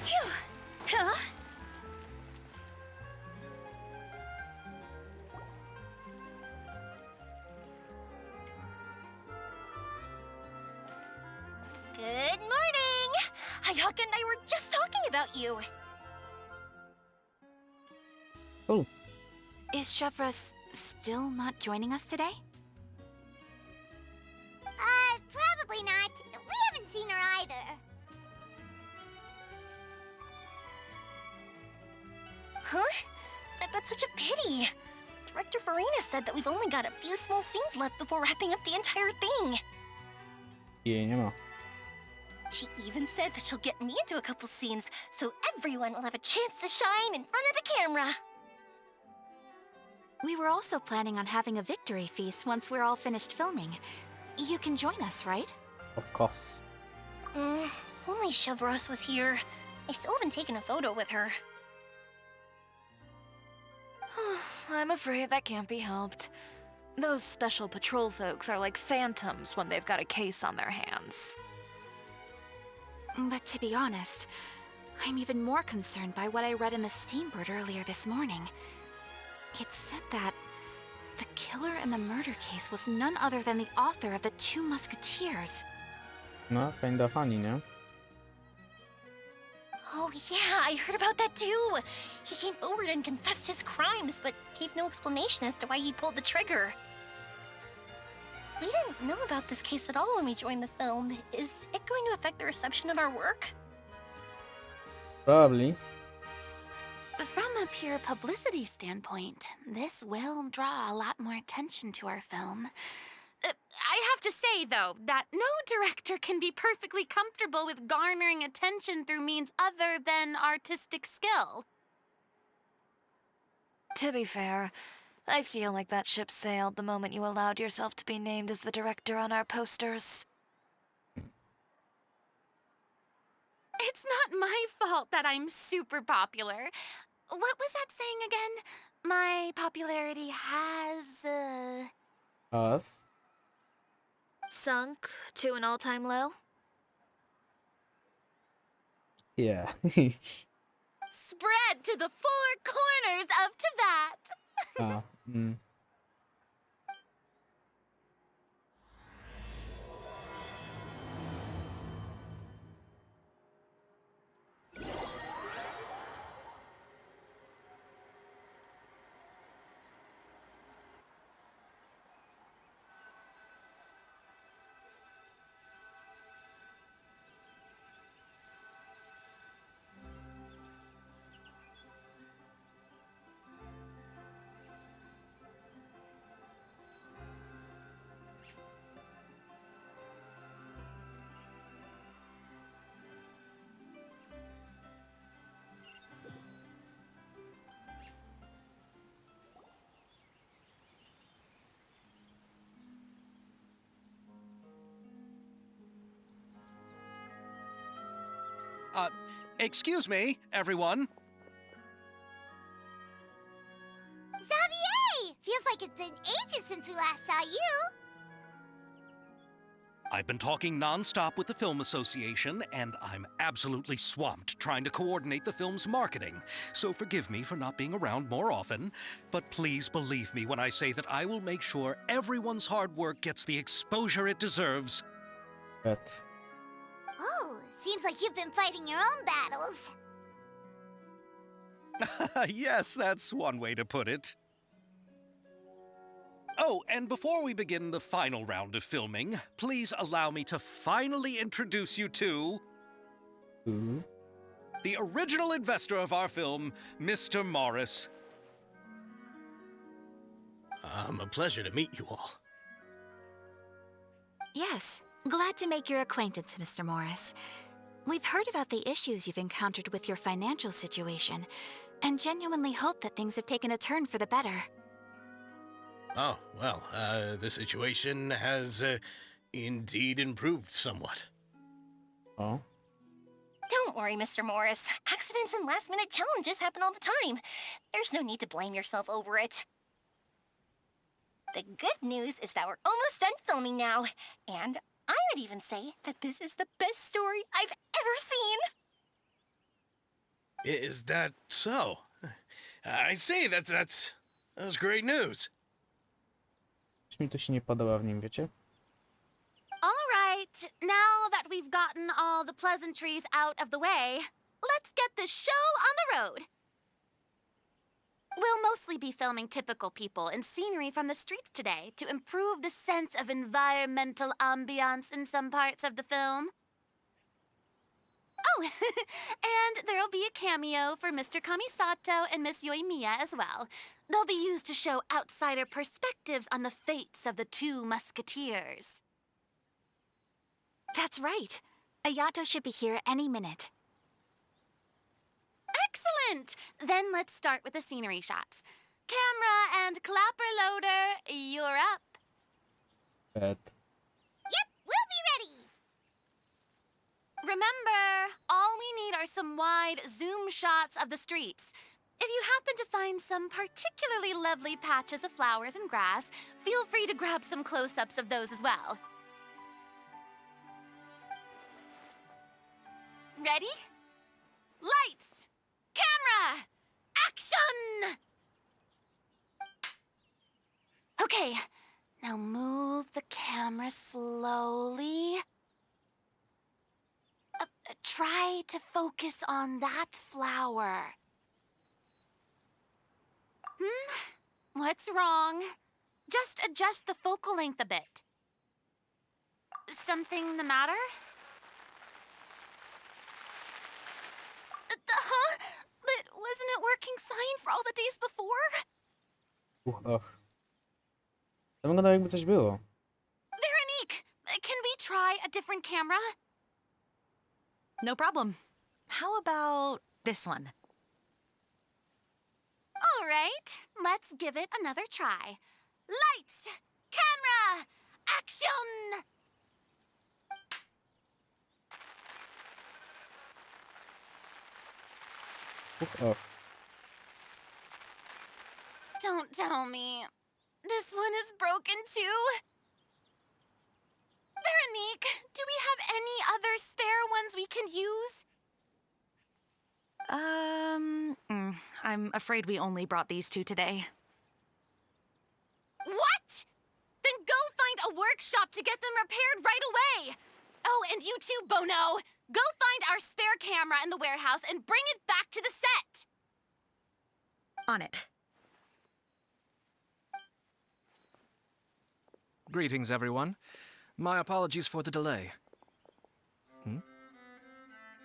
Phew. Huh? Good morning! Hayaka and I were just talking about you. Oh. Is Chevra still not joining us today? Probably not. We haven't seen her either. Huh? That's such a pity. Director Farina said that we've only got a few small scenes left before wrapping up the entire thing. Jej nie ma. She even said that she'll get me into a couple scenes, so everyone will have a chance to shine in front of the camera. We were also planning on having a victory feast once we're all finished filming. You can join us, right? Of course. If only Chevros was here. I still haven't taken a photo with her. I'm afraid that can't be helped. Those special patrol folks are like phantoms when they've got a case on their hands. But to be honest, I'm even more concerned by what I read in the Steambird earlier this morning. It said that the killer in the murder case was none other than the author of the Two Musketeers. No, kinda funny, nie? Oh yeah, I heard about that too. He came forward and confessed his crimes, but gave no explanation as to why he pulled the trigger. We didn't know about this case at all when we joined the film. Is it going to affect the reception of our work? Probably. From a pure publicity standpoint, this will draw a lot more attention to our film. I have to say, though, that no director can be perfectly comfortable with garnering attention through means other than artistic skill. To be fair, I feel like that ship sailed the moment you allowed yourself to be named as the director on our posters. It's not my fault that I'm super popular. What was that saying again? My popularity has, Us? Sunk to an all-time low? Yeah. spread to the four corners of Tibet. Ah, Excuse me, everyone. Xavier! Feels like it's been ages since we last saw you. I've been talking non-stop with the Film Association, and I'm absolutely swamped trying to coordinate the film's marketing. So forgive me for not being around more often, but please believe me when I say that I will make sure everyone's hard work gets the exposure it deserves. but Oh, seems like you've been fighting your own battles. Yes, that's one way to put it. Oh, and before we begin the final round of filming, please allow me to finally introduce you to the original investor of our film, Mr. Morris. A pleasure to meet you all. Yes, glad to make your acquaintance, Mr. Morris. We've heard about the issues you've encountered with your financial situation, and genuinely hope that things have taken a turn for the better. Oh, well, the situation has indeed improved somewhat. oh, Don't worry, Mr. Morris. Accidents and last-minute challenges happen all the time. There's no need to blame yourself over it. The good news is that we're almost done filming now, and I would even say that this is the best story I've ever seen. Is that so? I say that's great news. coś mi tu się nie podoba w nim, wiecie? All right, now that we've gotten all the pleasantries out of the way, let's get this show on the road. We'll mostly be filming typical people and scenery from the streets today to improve the sense of environmental ambiance in some parts of the film. Oh, and there'll be a cameo for Mr. Kamisato and Miss Yoimiya as well. They'll be used to show outsider perspectives on the fates of the two musketeers. That's right. Ayato should be here any minute. Excellent! Then let's start with the scenery shots. Camera and clapper loader, you're up. Bet. Yep, we'll be ready. Remember, all we need are some wide zoom shots of the streets. If you happen to find some particularly lovely patches of flowers and grass, feel free to grab some close-ups of those as well. Ready? Lights! Camera! Action! Okay, now move the camera slowly. Try to focus on that flower. What's wrong? Just adjust the focal length a bit. Something the matter? But wasn't it working fine for all the days before? Och. To wygląda jakby coś było. Veronique, can we try a different camera? No problem. How about this one? All right, let's give it another try. Lights, camera, action! Oh. Don't tell me. This one is broken too? Veronique, do we have any other spare ones we can use? I'm afraid we only brought these two today. What? Then go find a workshop to get them repaired right away. Oh, and you too, Bono. Go find our spare camera in the warehouse and bring it back to the set. On it. Greetings, everyone. My apologies for the delay.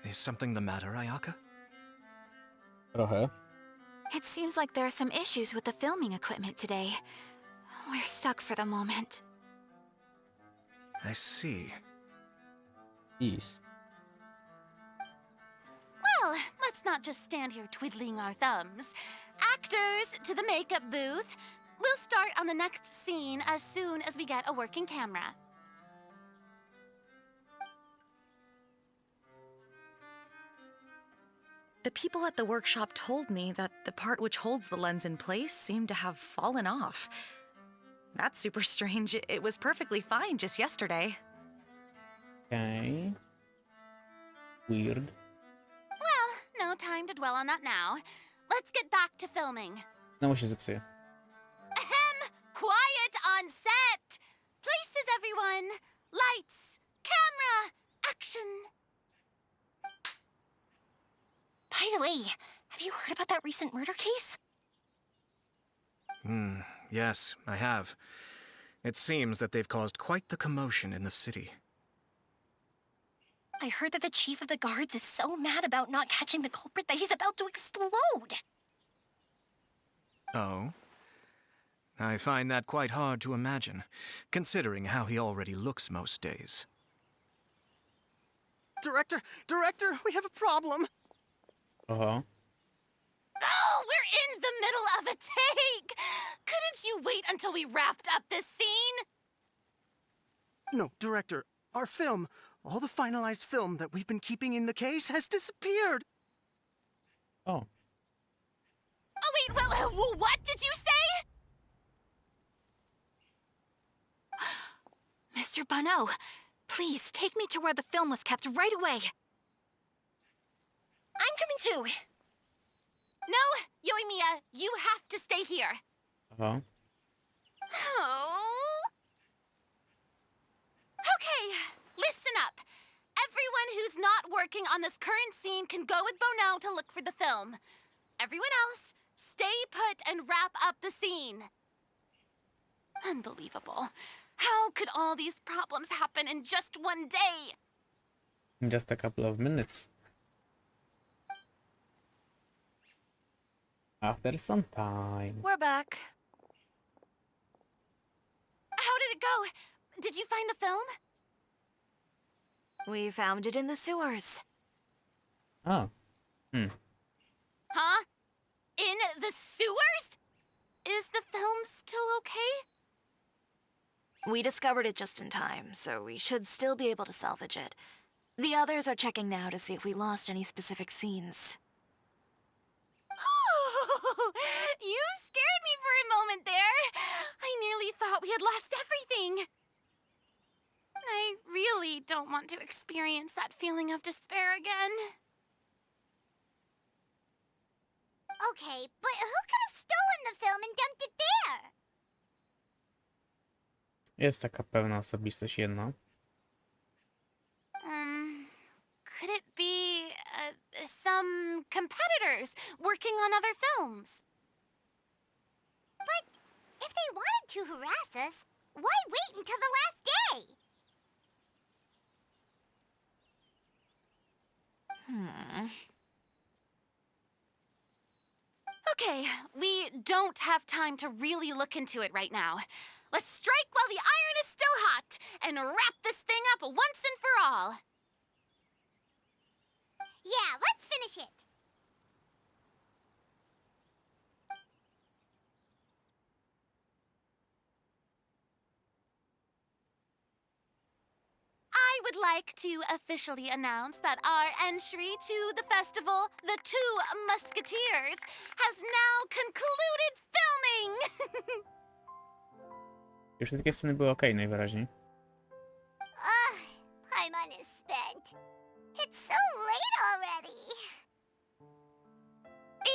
Is something the matter, Ayaka? Trochę. It seems like there are some issues with the filming equipment today. We're stuck for the moment. I see. Peace. Well, let's not just stand here twiddling our thumbs. Actors, to the makeup booth. We'll start on the next scene as soon as we get a working camera. The people at the workshop told me that the part which holds the lens in place seemed to have fallen off. That's super strange. It was perfectly fine just yesterday. Okay. Weird. Well, no time to dwell on that now. Let's get back to filming. Znowu się zepsuje. Ahem! Quiet on set! Places, everyone! Lights! Camera! Action! By the way, have you heard about that recent murder case? Yes, I have. It seems that they've caused quite the commotion in the city. I heard that the chief of the guards is so mad about not catching the culprit that he's about to explode. Oh? I find that quite hard to imagine, considering how he already looks most days. Director, we have a problem. Uh-huh. Oh, we're in the middle of a take! Couldn't you wait until we wrapped up this scene? No, Director, our film, all the finalized film that we've been keeping in the case has disappeared. Oh. Oh, wait, well, what did you say? Mr. Bono, please take me to where the film was kept right away. I'm coming too. No, Yoimiya, you have to stay here. Uh-huh. Oh. Okay, listen up. Everyone who's not working on this current scene can go with Bono to look for the film. Everyone else, stay put and wrap up the scene. Unbelievable. How could all these problems happen in just one day? In just a couple of minutes. After some time. We're back. How did it go? Did you find the film? We found it in the sewers. Oh. Huh? In the sewers? Is the film still okay? We discovered it just in time, so we should still be able to salvage it. The others are checking now to see if we lost any specific scenes. Oh, you scared me for a moment there. I nearly thought we had lost everything. I really don't want to experience that feeling of despair again. Okay, but who could have stolen the film and dumped it there? Jest taka pewna osobistość jedna. Could it be some competitors working on other films? But if they wanted to harass us, why wait until the last day? Okay, we don't have time to really look into it right now. Let's strike while the iron is still hot and wrap this thing up once and for all. Yeah, let's finish it. would like to officially announce that our entry to the festival, The Two Musketeers, has now concluded filming! Już wszystkie sceny były okej, najwyraźniej. Ugh, Paimon is spent. It's so late already.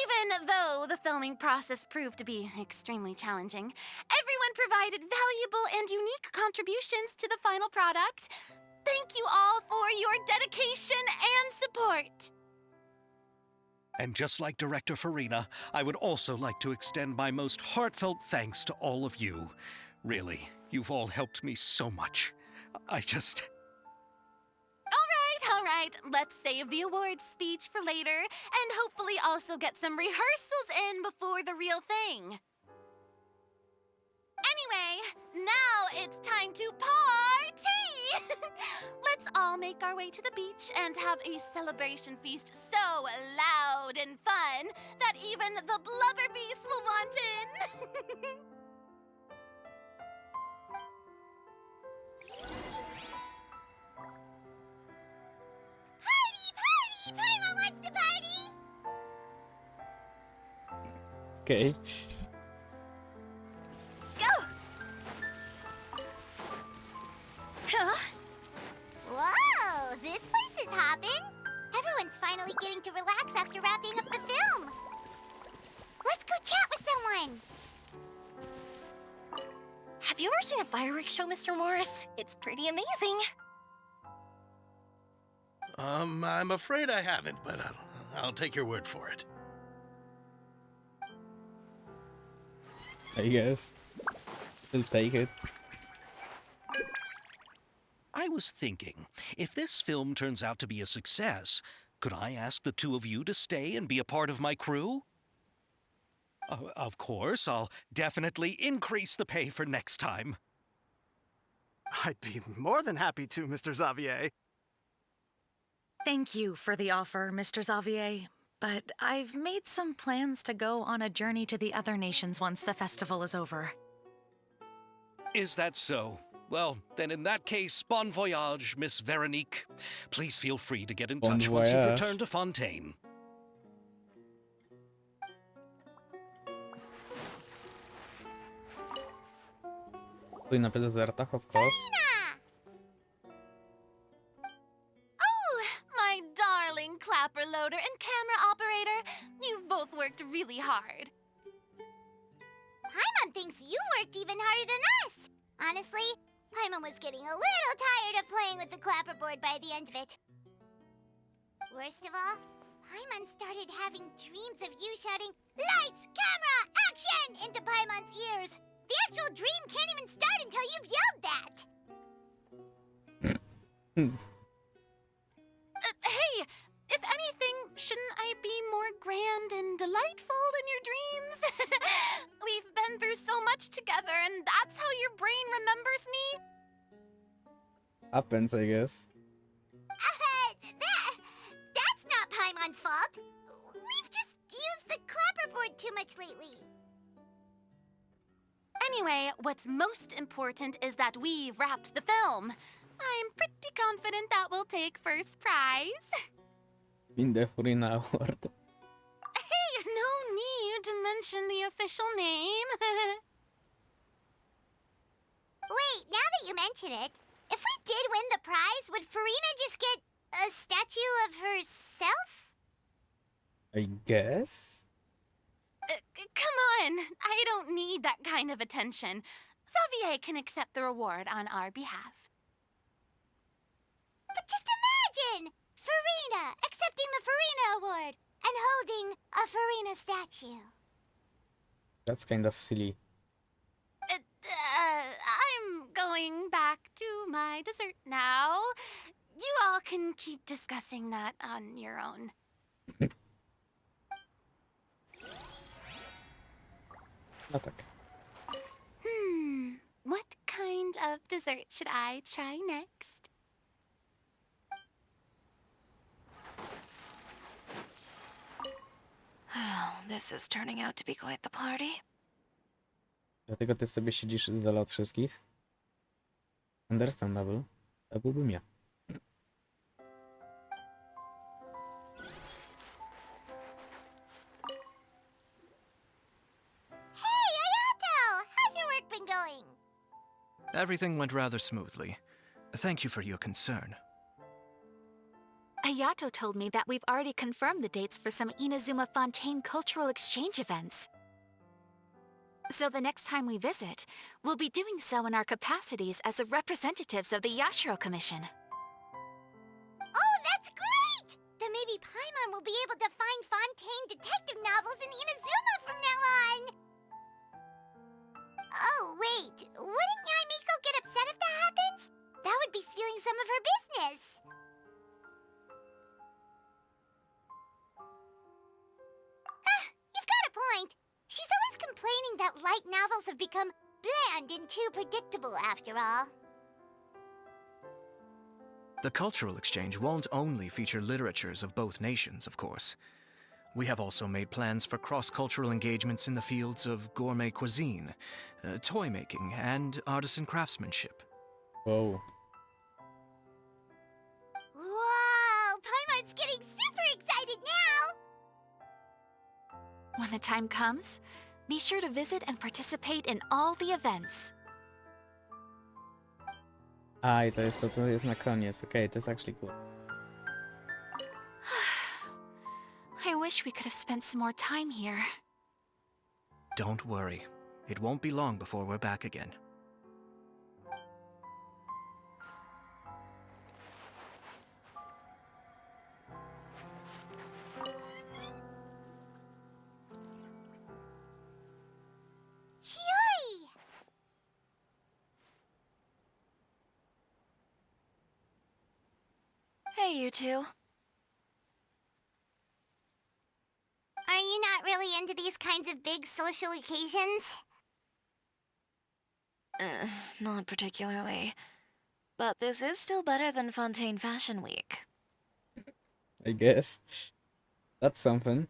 Even though the filming process proved to be extremely challenging, everyone provided valuable and unique contributions to the final product. Thank you all for your dedication and support. And just like Director Farina, I would also like to extend my most heartfelt thanks to all of you. Really, you've all helped me so much. All right, let's save the awards speech for later, and hopefully also get some rehearsals in before the real thing. Anyway, now it's time to party! Let's all make our way to the beach and have a celebration feast so loud and fun that even the blubber beast will want in. Paimon wants to party! Okej. Go! Huh? Whoa, this place is hopping. Everyone's finally getting to relax after wrapping up the film. Let's go chat with someone. Have you ever seen a fireworks show, Mr. Morris? It's pretty amazing. I'm afraid I haven't, but I'll take your word for it. I guess. Just take it. I was thinking, if this film turns out to be a success, could I ask the two of you to stay and be a part of my crew? Of course, I'll definitely increase the pay for next time. I'd be more than happy to, Mr. Xavier. Thank you for the offer, Mr. Xavier. But I've made some plans to go on a journey to the other nations once the festival is over. Is that so? Well, then in that case, bon voyage, Miss Veronique. Please feel free to get in Bon touch once you've voyage. returned to Fontaine. Stój na dezertach, of course. Oh, my darling clapper loader and camera operator. You've both worked really hard. Paimon thinks you worked even harder than us. Honestly, Paimon was getting a little tired of playing with the clapperboard by the end of it. Worst of all, Paimon started having dreams of you shouting, "Lights, camera, action!" into Paimon's ears. The actual dream can't even start until you've yelled that. Hey, if anything, shouldn't I be more grand and delightful in your dreams? We've been through so much together, and that's how your brain remembers me? Happens, I guess. That's not Paimon's fault. We've just used the clapperboard too much lately. Anyway, what's most important is that we've wrapped the film. I'm pretty confident that we'll take first prize. Win the Farina Award. Hey, no need to mention the official name. Wait, now that you mention it, if we did win the prize, would Farina just get a statue of herself? I guess? Come on, I don't need that kind of attention. Xavier can accept the reward on our behalf. But just imagine! Farina accepting the Farina Award and holding a Farina statue. That's kind of silly. I'm going back to my dessert now. You all can keep discussing that on your own. No tak. What kind of dessert should I try next? This is turning out to be quite the party. Dlatego ty sobie siedzisz z dala od wszystkich? Understandable. To byłbym ja. Everything went rather smoothly. Thank you for your concern. Ayato told me that we've already confirmed the dates for some Inazuma Fontaine cultural exchange events. So the next time we visit, we'll be doing so in our capacities as the representatives of the Yashiro Commission. Oh, that's great! Then maybe Paimon will be able to find Fontaine detective novels in Inazuma from now on! Oh, wait. Wouldn't Yaimiko get upset if that happens? That would be stealing some of her business. You've got a point. She's always complaining that light novels have become bland and too predictable after all. The cultural exchange won't only feature literatures of both nations, of course. We have also made plans for cross-cultural engagements in the fields of gourmet cuisine, toy making, and artisan craftsmanship. Whoa. Whoa! Paimon's getting super excited now! When the time comes, be sure to visit and participate in all the events. I to jest na koniec. Okay, to jest actually cool. I wish we could have spent some more time here. Don't worry. It won't be long before we're back again. Chiori! Hey, you two. Are you not really into these kinds of big social occasions? Not particularly. But this is still better than Fontaine Fashion Week. I guess. That's something.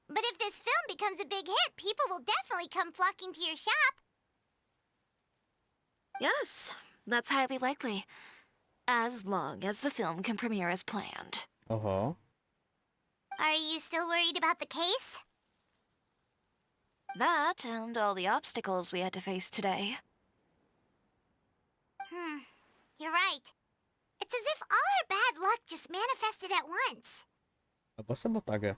But if this film becomes a big hit, people will definitely come flocking to your shop. Yes, that's highly likely. As long as the film can premiere as planned. Uh-huh. Are you still worried about the case? That and all the obstacles we had to face today. You're right. It's as if all our bad luck just manifested at once. Albo sabotaga.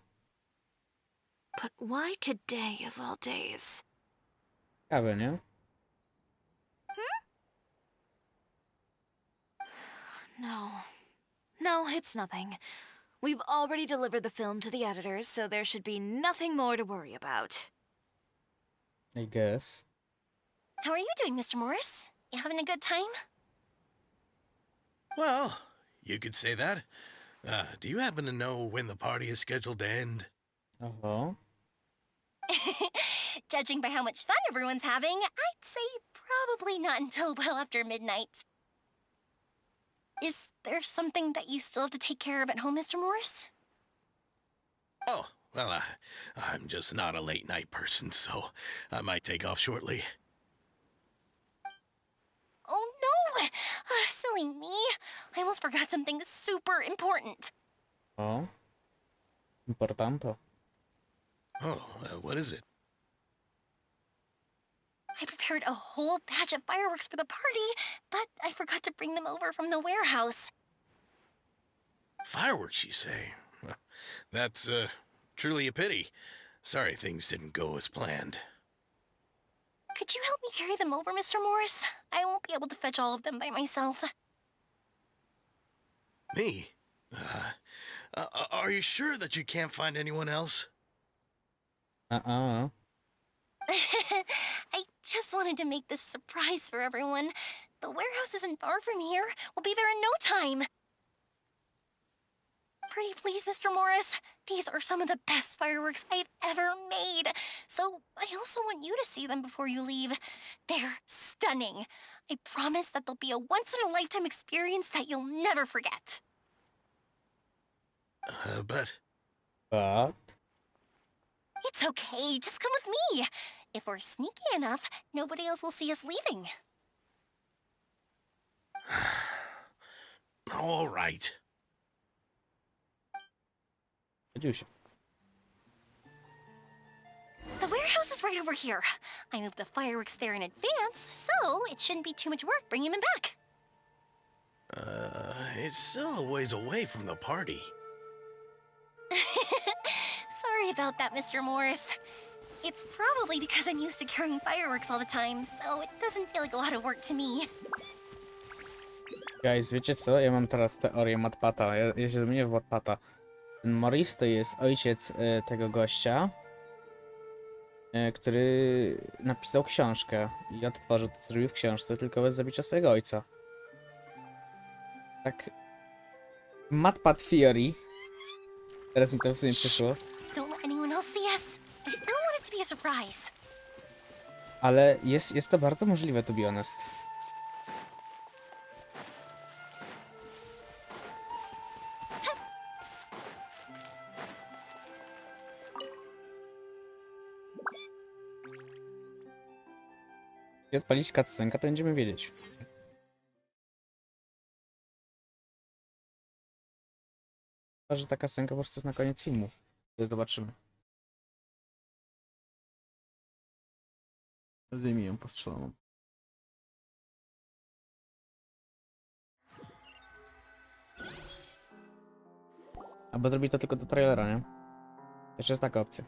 But why today of all days? Ciekawe, nie? No, it's nothing. We've already delivered the film to the editors, so there should be nothing more to worry about. I guess. How are you doing, Mr. Morris? You having a good time? Well, you could say that. Do you happen to know when the party is scheduled to end? Uh-huh. Judging by how much fun everyone's having, I'd say probably not until well after midnight. Is there something that you still have to take care of at home, Mr. Morris? Oh, well, I'm just not a late night person, so I might take off shortly. Oh no! Silly me. I almost forgot something super important. Oh. Importante. Oh, what is it? I prepared a whole batch of fireworks for the party, but I forgot to bring them over from the warehouse. Fireworks, you say? Well, that's, truly a pity. Sorry things didn't go as planned. Could you help me carry them over, Mr. Morris? I won't be able to fetch all of them by myself. Me? Are you sure that you can't find anyone else? Uh-uh. I just wanted to make this a surprise for everyone. The warehouse isn't far from here. We'll be there in no time. Pretty please, Mr. Morris. These are some of the best fireworks I've ever made. So I also want you to see them before you leave. They're stunning. I promise that they'll be a once-in-a-lifetime experience that you'll never forget. But... It's okay. Just come with me. If we're sneaky enough, nobody else will see us leaving. All right. The warehouse is right right over here. I moved the fireworks there in advance, so it shouldn't be too much work bringing them back. It's still a ways away from the party. Sorry about that, Mr. Morris. It's probably because I'm used to carrying fireworks all the time, so it doesn't feel like a lot of work to me. Guys, wiecie co? Ja mam teraz teorię Matpata. Ja się zmienię w Matpata. Ten Morris to jest ojciec tego gościa, który napisał książkę i odtworzył to, co zrobił w książce, tylko bez zabicia swojego ojca. Tak. Matpat Theory. Teraz mi to w sumie przyszło. Don't let anyone else see us. I still want it to be a surprise. Ale jest to bardzo możliwe, to be honest. Jak odpalić cutscenkę, to będziemy wiedzieć. Chyba, że ta cutscenka po prostu jest na koniec filmu. To zobaczymy. Zdejmij ją postrzeloną. Albo zrobi to tylko do trailera, nie? Jeszcze jest taka opcja.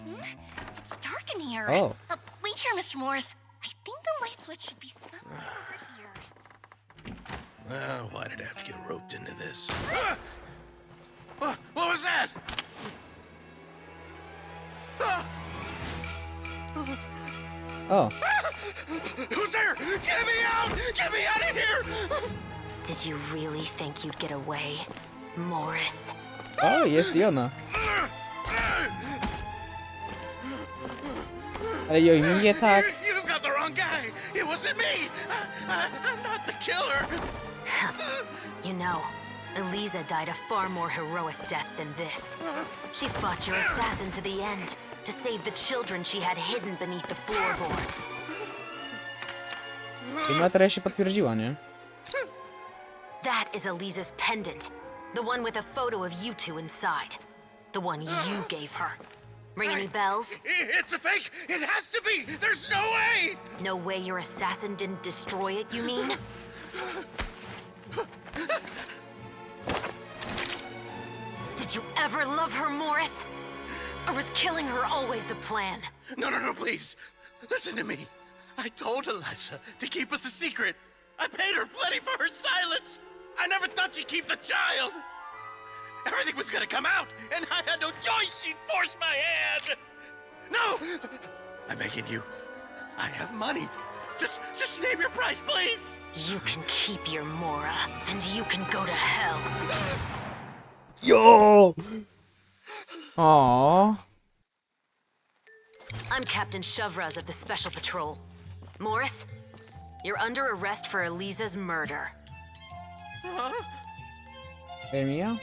It's dark in here. Oh. Wait here, Mr. Morris. I think the light switch should be somewhere over here. Well, why did I have to get roped into this? What was that? Oh. Who's there? Get me out! Get me out of here! Did you really think you'd get away, Morris? O, jest i ona. Ale joj, nie tak. You've got the wrong guy. It wasn't me. I'm not the killer. You know, Eliza died a far more heroic death than this. She fought your assassin to the end, to save the children she had hidden beneath the floorboards. I materia się potwierdziła, nie? That is Eliza's pendant. The one with a photo of you two inside. The one you gave her. Ring any bells? It's a fake. It has to be. There's no way. No way your assassin didn't destroy it, you mean? Did you ever love her, Morris? Or was killing her always the plan? No, please. Listen to me. I told Eliza to keep us a secret. I paid her plenty for her silence. I never thought she'd keep the child. Everything was gonna come out, and I had no choice. She'd force my hand. No! I'm begging you. I have money. Just name your price, please. You can keep your Mora, and you can go to hell. Yo! Aww. I'm Captain Shovraz of the Special Patrol. Morris, you're under arrest for Eliza's murder. Emilia?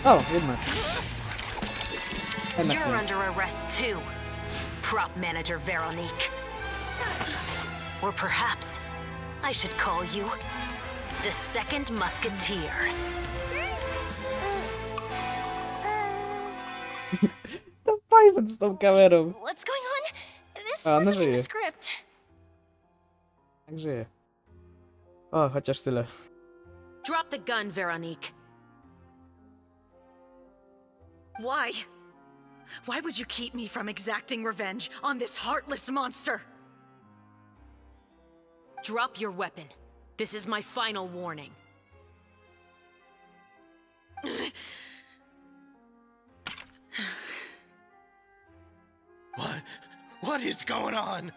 O, jednak. You're under arrest too, prop manager Veronique. Or perhaps I should call you the second musketeer. To Piper z tą kamerą. What's going on? This A, no wasn't in żyje. the script. Tak żyje. O, chociaż tyle. Drop the gun, Veronique. Why? Why would you keep me from exacting revenge on this heartless monster? Drop your weapon. This is my final warning. What is going on?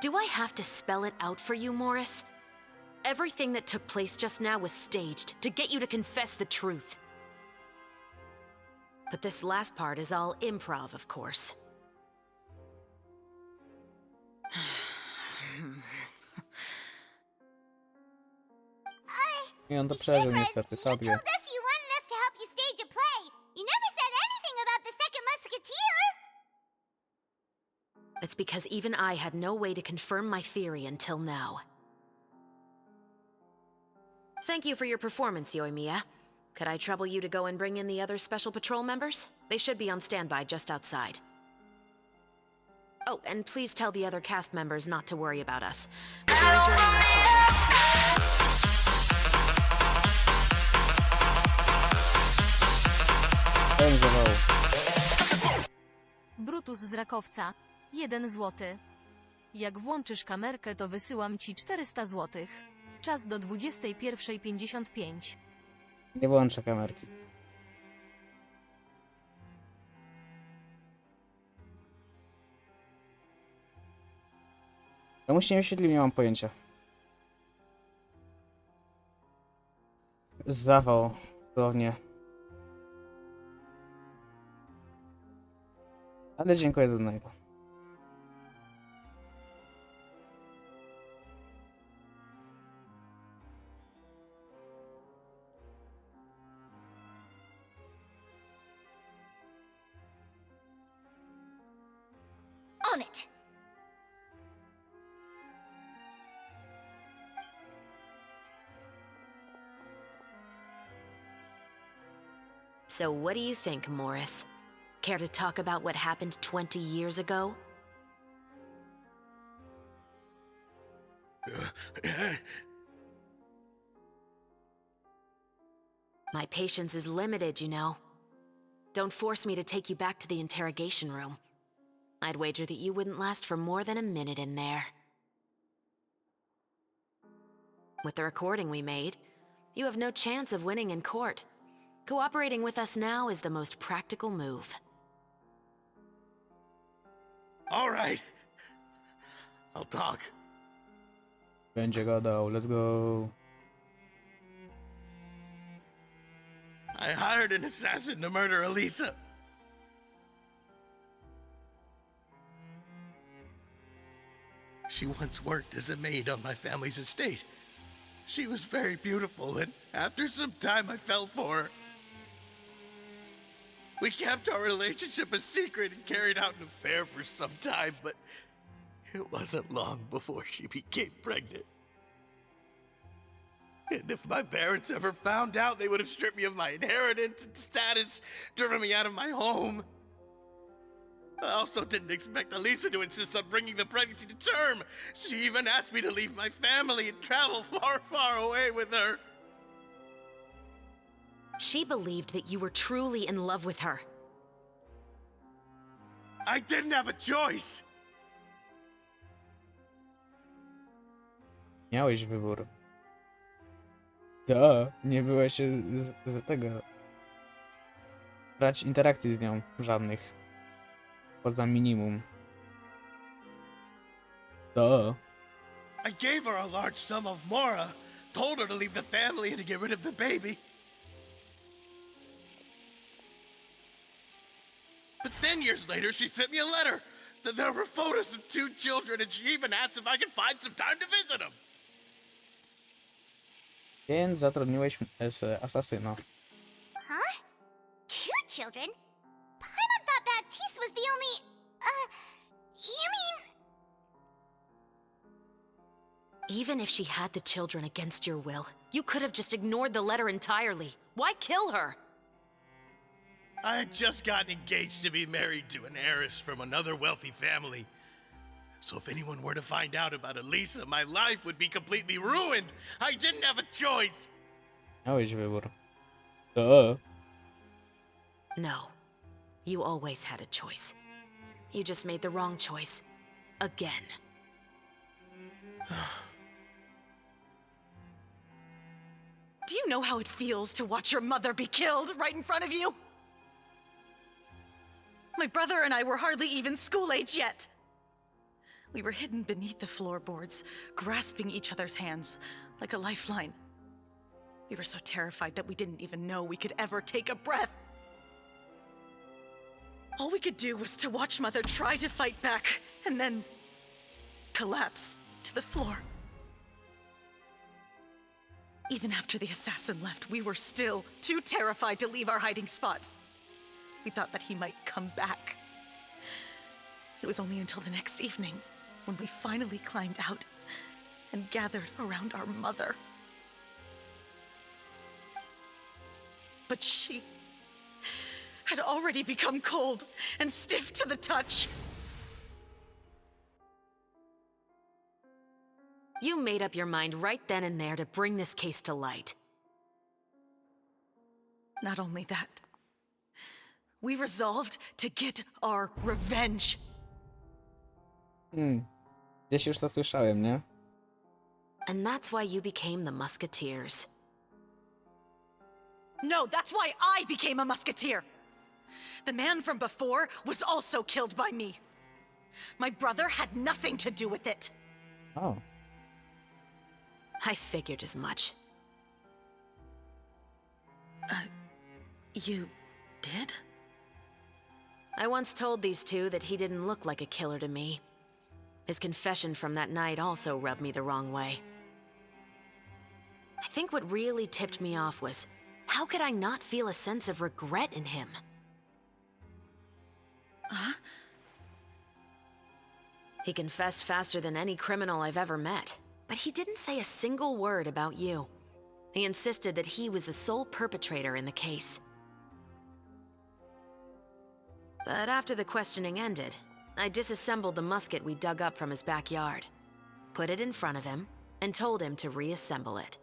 Do I have to spell it out for you, Morris? Everything that took place just now was staged to get you to confess the truth. But this last part is all improv, of course. I on to przeżył niestety, sobie. You wanted us to help you stage a play. You never said anything about the second musketeer. It's because even I had no way to confirm my theory until now. Thank you for your performance, Yoimiya. Could I trouble you to go and bring in the other Special Patrol members? They should be on standby just outside. Oh, and please tell the other cast members not to worry about us. We'll be rejoining them shortly. Brutus z Rakowca. 1 złoty. Jak włączysz kamerkę, to wysyłam ci 400 złotych. Czas do 21:55. Nie włączę kamerki. Czemu się nie wyświetlił? Nie mam pojęcia. Zawał, dosłownie. Ale dziękuję za donata. On it! So what do you think, Morris? Care to talk about what happened 20 years ago? My patience is limited, you know. Don't force me to take you back to the interrogation room. I'd wager that you wouldn't last for more than a minute in there. With the recording we made, you have no chance of winning in court. Cooperating with us now is the most practical move. All right. I'll talk. Będzie gadał, let's go. I hired an assassin to murder Elisa. She once worked as a maid on my family's estate. She was very beautiful, and after some time I fell for her. We kept our relationship a secret and carried out an affair for some time, but it wasn't long before she became pregnant. And if my parents ever found out, they would have stripped me of my inheritance and status, driven me out of my home. I also didn't expect Elisa to insist on bringing the pregnancy to term. She even asked me to leave my family and travel far, far away with her. She believed that you were truly in love with her. I didn't have a choice. Miałeś wybór. Nie byłeś z tego. Brać interakcji z nią żadnych. Poza minimum. I gave her a large sum of mora, told her to leave the family and to get rid of the baby. But then years later, she sent me a letter. There were photos of 2 children, and she even asked if I could find some time to visit them. Więc zatrudniłeś asasyna. Huh? 2 children? Paimon thought Baptiste was the only... you mean... Even if she had the children against your will, you could have just ignored the letter entirely. Why kill her? I had just gotten engaged to be married to an heiress from another wealthy family. So if anyone were to find out about Elisa, my life would be completely ruined. I didn't have a choice. Miałeś wybór. No. You always had a choice. You just made the wrong choice. Again. Do you know how it feels to watch your mother be killed right in front of you? My brother and I were hardly even school age yet. We were hidden beneath the floorboards, grasping each other's hands like a lifeline. We were so terrified that we didn't even know we could ever take a breath. All we could do was to watch Mother try to fight back, and then collapse to the floor. Even after the assassin left, we were still too terrified to leave our hiding spot. We thought that he might come back. It was only until the next evening when we finally climbed out and gathered around our mother. But she had already become cold and stiff to the touch. You made up your mind right then and there to bring this case to light. Not only that, we resolved to get our revenge. Gdzieś już to słyszałem, nie? And that's why you became the Musketeers. No, that's why I became a musketeer. The man from before was also killed by me. My brother had nothing to do with it. Oh. I figured as much. You did? I once told these two that he didn't look like a killer to me. His confession from that night also rubbed me the wrong way. I think what really tipped me off was, how could I not feel a sense of regret in him? Huh? He confessed faster than any criminal I've ever met, but he didn't say a single word about you. He insisted that he was the sole perpetrator in the case. But after the questioning ended, I disassembled the musket we dug up from his backyard, put it in front of him, and told him to reassemble it.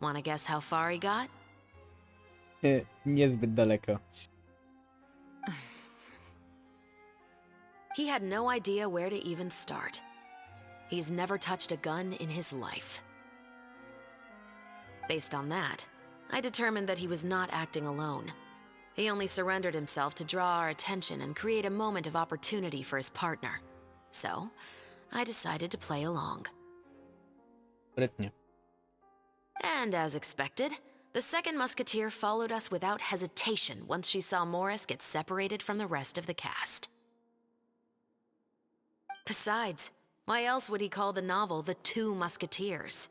Wanna guess how far he got? Niezbyt daleko. He had no idea where to even start. He's never touched a gun in his life. Based on that, I determined that he was not acting alone. He only surrendered himself to draw our attention and create a moment of opportunity for his partner. So, I decided to play along. Sprytnie. And as expected, the second musketeer followed us without hesitation once she saw Morris get separated from the rest of the cast. Besides, why else would he call the novel The Two Musketeers?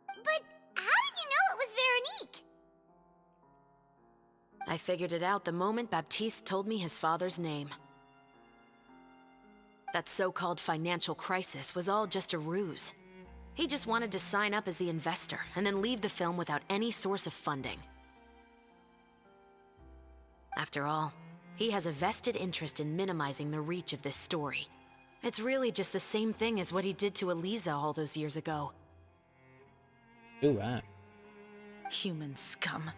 But how did you know it was Veronique? I figured it out the moment Baptiste told me his father's name. That so-called financial crisis was all just a ruse. He just wanted to sign up as the investor and then leave the film without any source of funding. After all, he has a vested interest in minimizing the reach of this story. It's really just the same thing as what he did to Eliza all those years ago. Ooh, wow. Human scum.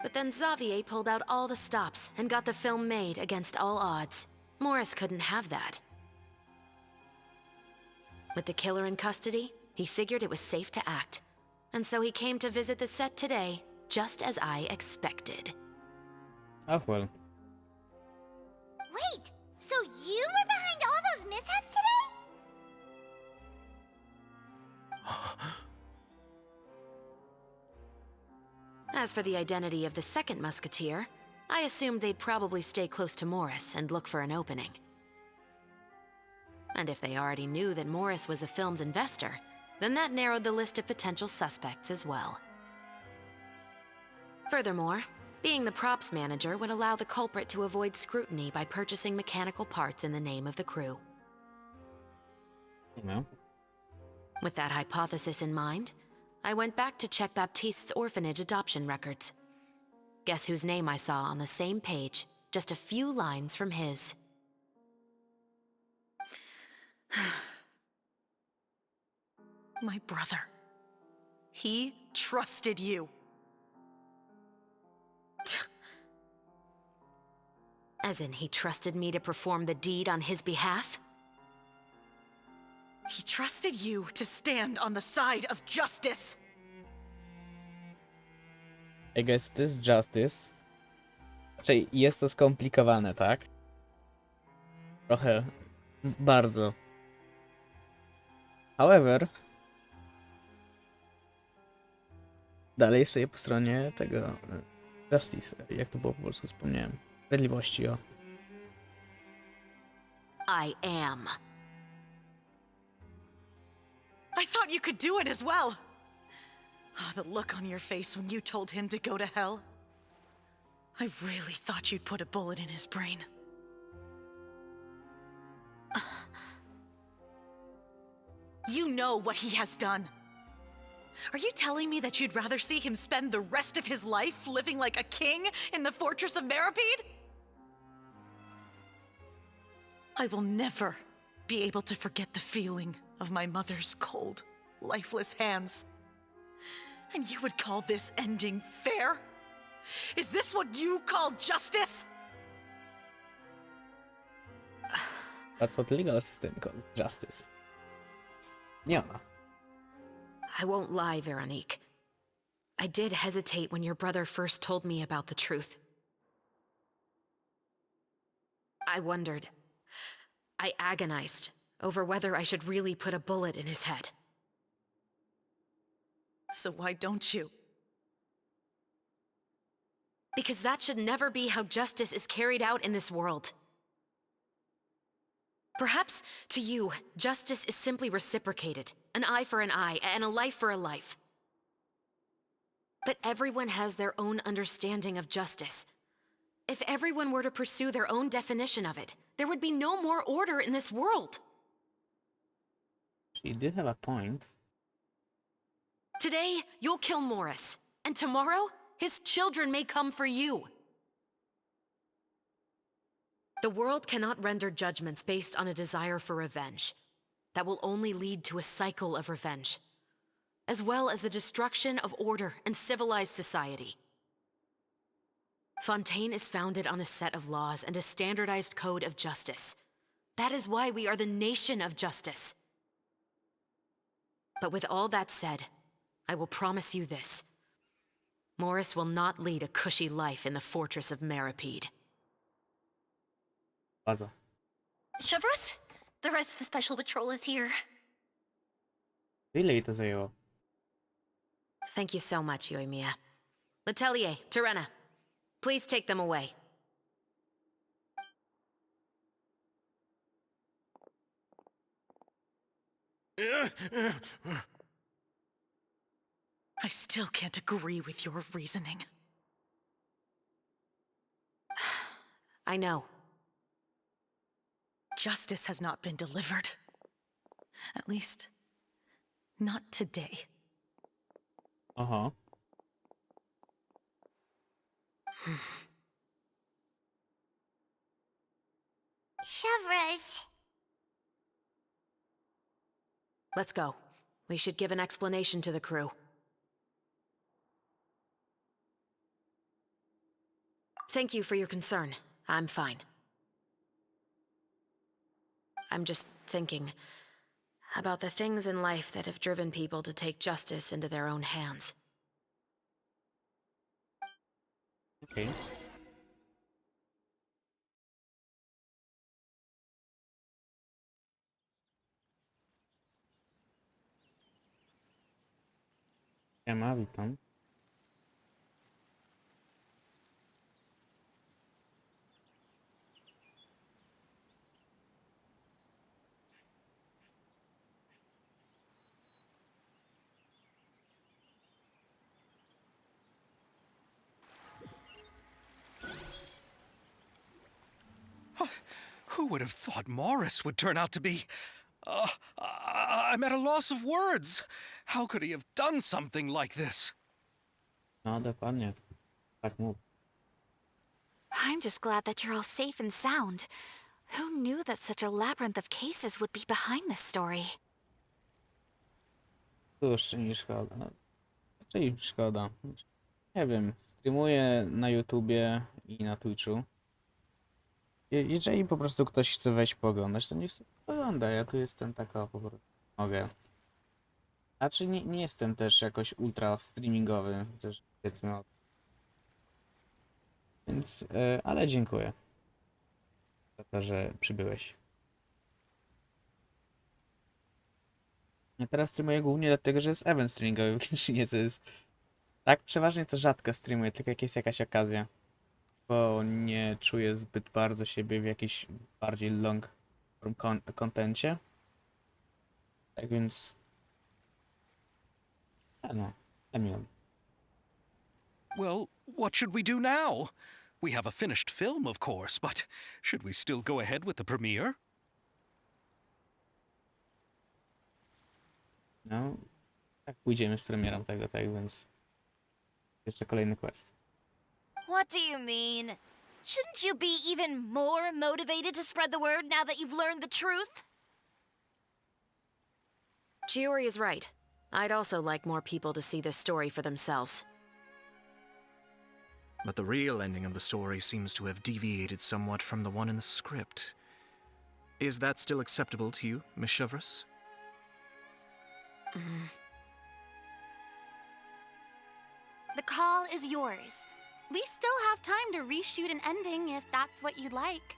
But then Xavier pulled out all the stops and got the film made against all odds. Morris couldn't have that. With the killer in custody, he figured it was safe to act. And so he came to visit the set today, just as I expected. Oh, well. Wait, so you were behind all those mishaps today? As for the identity of the second musketeer, I assumed they'd probably stay close to Morris and look for an opening. And if they already knew that Morris was the film's investor, then that narrowed the list of potential suspects as well. Furthermore, being the props manager would allow the culprit to avoid scrutiny by purchasing mechanical parts in the name of the crew. No. With that hypothesis in mind, I went back to check Baptiste's orphanage adoption records. Guess whose name I saw on the same page, just a few lines from his. My brother. He trusted you. As in, he trusted me to perform the deed on his behalf? He trusted you to stand on the side of justice. I guess to jest justice. Znaczy, jest to skomplikowane, tak? Trochę. Bardzo. However, dalej sobie po stronie tego Justice, jak to było po polsku, wspomniałem. Sprawiedliwości, o. I am. I thought you could do it as well. Oh, the look on your face when you told him to go to hell. I really thought you'd put a bullet in his brain. You know what he has done. Are you telling me that you'd rather see him spend the rest of his life living like a king in the fortress of Meripede? I will never be able to forget the feeling of my mother's cold, lifeless hands. And you would call this ending fair? Is this what you call justice? That's what legal system calls justice. Nie ona. I won't lie, Veronique. I did hesitate when your brother first told me about the truth. I wondered. I agonized over whether I should really put a bullet in his head. So why don't you? Because that should never be how justice is carried out in this world. Perhaps, to you, justice is simply reciprocated. An eye for an eye, and a life for a life. But everyone has their own understanding of justice. If everyone were to pursue their own definition of it, there would be no more order in this world. She did have a point. Today, you'll kill Morris, and tomorrow, his children may come for you. The world cannot render judgments based on a desire for revenge. That will only lead to a cycle of revenge, as well as the destruction of order and civilized society. Fontaine is founded on a set of laws and a standardized code of justice. That is why we are the nation of justice. But with all that said, I will promise you this. Morris will not lead a cushy life in the fortress of Meripede. Baza. Chevros, the rest of the special patrol is here. Ile jej to zajęło? Thank you so much, Yoimiya. Letelier, Terena, please take them away. I still can't agree with your reasoning. I know. Justice has not been delivered. At least, not today. Uh-huh. Chevros. Let's go. We should give an explanation to the crew. Thank you for your concern. I'm fine. I'm just thinking about the things in life that have driven people to take justice into their own hands. Okay. Siema, witam. Who would have thought Morris would turn out to be... I'm at a loss of words. How could he have done something like this? No, dokładnie. Tak mów. I'm just glad that you're all safe and sound. Who knew that such a labyrinth of cases would be behind this story? Cóż, nie szkoda. Czyli szkoda. Nie wiem, streamuję na YouTubie i na Twitchu. Jeżeli po prostu ktoś chce wejść pooglądać, to niech sobie ogląda. Ja tu jestem taka po prostu. Mogę. A czy nie jestem też jakoś ultra streamingowy, też powiedzmy o. Więc, ale dziękuję za to, że przybyłeś. Ja teraz streamuję głównie dlatego, że jest event streamingowy, czy nie, co jest... Tak, przeważnie to rzadko streamuję, tylko jak jest jakaś okazja. Bo nie czuję zbyt bardzo siebie w jakiejś bardziej long form contencie. Tak więc... No, Emil. Well, what should we do now? We have a finished film, of course, but should we still go ahead with the premiere? No, tak pójdziemy z premierą tego, tak więc... Jeszcze kolejny quest. What do you mean? Shouldn't you be even more motivated to spread the word now that you've learned the truth? Chiori is right. I'd also like more people to see this story for themselves. But the real ending of the story seems to have deviated somewhat from the one in the script. Is that still acceptable to you, Miss Chevreuse? The call is yours. We still have time to reshoot an ending if that's what you'd like.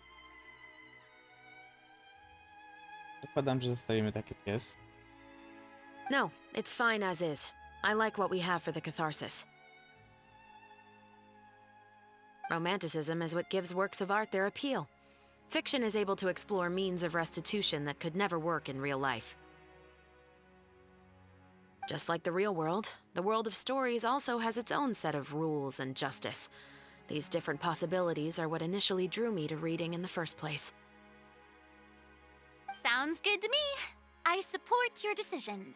Zakładam, że zostawimy tak jak jest. No, it's fine as is. I like what we have for the catharsis. Romanticism is what gives works of art their appeal. Fiction is able to explore means of restitution that could never work in real life. Just like the real world, the world of stories also has its own set of rules and justice. These different possibilities are what initially drew me to reading in the first place. Sounds good to me. I support your decision.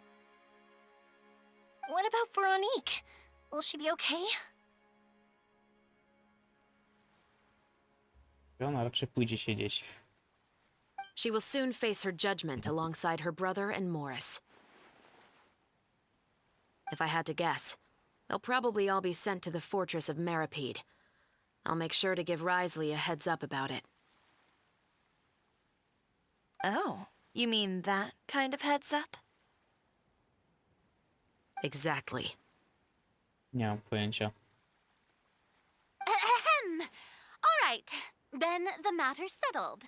What about Veronique? Will she be okay? Ona raczej pójdzie siedzieć. She will soon face her judgment alongside her brother and Morris. If I had to guess, they'll probably all be sent to the fortress of Meripede. I'll make sure to give Risley a heads up about it. Oh, you mean that kind of heads up? Exactly. Nie mam pojęcia. Ahem. All right, then the matter's settled.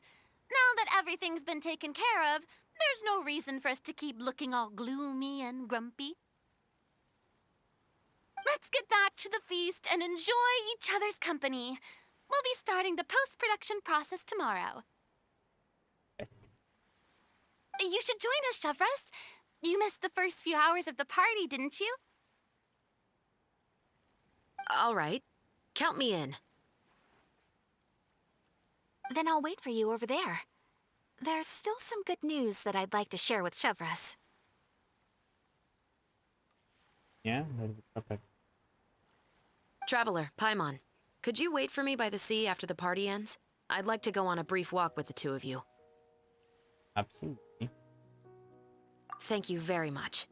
Now that everything's been taken care of, there's no reason for us to keep looking all gloomy and grumpy. Let's get back to the feast and enjoy each other's company. We'll be starting the post-production process tomorrow. You should join us, Chevreuse. You missed the first few hours of the party, didn't you? All right. Count me in. Then I'll wait for you over there. There's still some good news that I'd like to share with Chevreuse. Nie? Perfect. Traveler, Paimon, could you wait for me by the sea after the party ends? I'd like to go on a brief walk with the two of you. Absolutely. Thank you very much.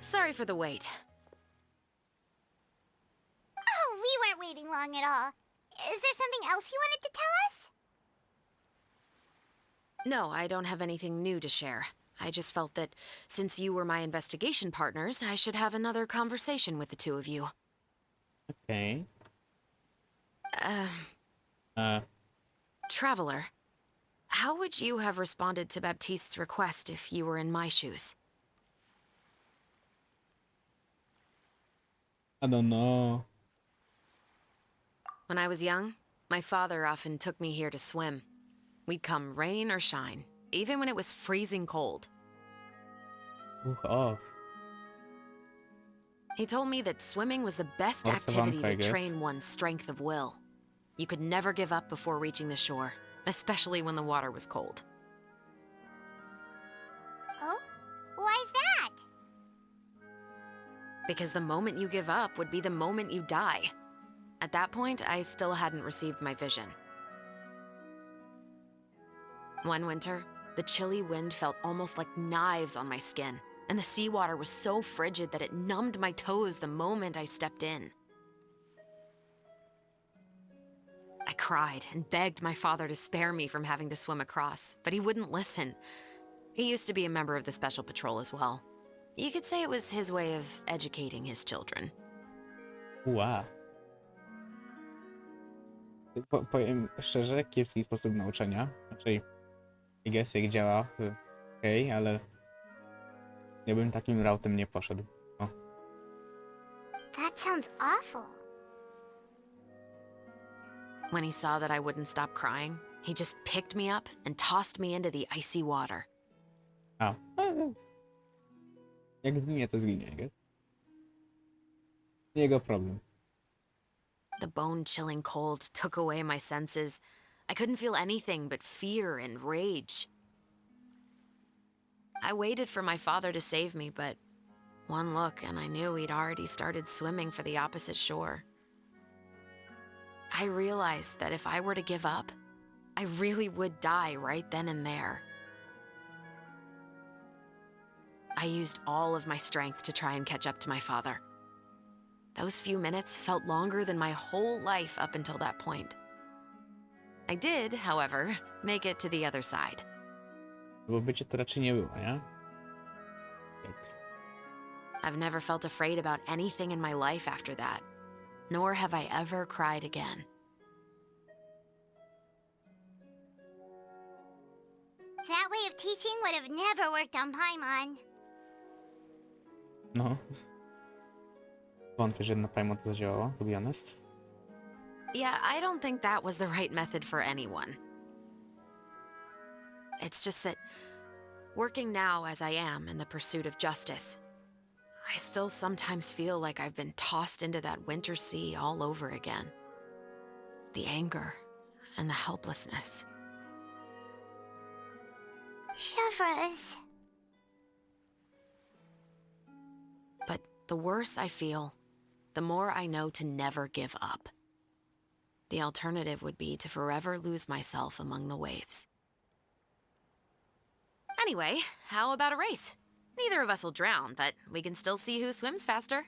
Sorry for the wait. Oh, we weren't waiting long at all. Is there something else you wanted to tell us? No, I don't have anything new to share. I just felt that since you were my investigation partners, I should have another conversation with the two of you. Okay. Traveler, how would you have responded to Baptiste's request if you were in my shoes? I don't know. When I was young, my father often took me here to swim. We'd come rain or shine, even when it was freezing cold. Oh. He told me that swimming was the best Also activity vampire, I to guess. train one's strength of will. You could never give up before reaching the shore, especially when the water was cold. Oh? Why's that? Because the moment you give up would be the moment you die. At that point, I still hadn't received my vision. One winter, the chilly wind felt almost like knives on my skin, and the seawater was so frigid that it numbed my toes the moment I stepped in. I cried and begged my father to spare me from having to swim across, but he wouldn't listen. He used to be a member of the Special Patrol as well. You could say it was his way of educating his children. Wow. Powiem szczerze, kiepski sposób nauczania. Raczej I guess jak działa, okej, ale ja bym takim rautem nie poszedł. O. That sounds awful. When he saw that I wouldn't stop crying, he just picked me up and tossed me into the icy water. A. Jak zginie, to zginie, I guess. Jego problem. The bone-chilling cold took away my senses. I couldn't feel anything but fear and rage. I waited for my father to save me, but one look and I knew he'd already started swimming for the opposite shore. I realized that if I were to give up, I really would die right then and there. I used all of my strength to try and catch up to my father. Those few minutes felt longer than my whole life up until that point. I did, however, make it to the other side. Bo bycie to raczej nie było, nie? Yikes. I've never felt afraid about anything in my life after that, nor have I ever cried again. That way of teaching would have never worked on Paimon. No. Wątpię, że na Paimon to zadziałało, to be honest. Yeah, I don't think that was the right method for anyone. It's just that, working now as I am in the pursuit of justice, I still sometimes feel like I've been tossed into that winter sea all over again. The anger and the helplessness. Chevreuse. But the worse I feel, the more I know to never give up. The alternative would be to forever lose myself among the waves. Anyway, how about a race? Neither of us will drown, but we can still see who swims faster.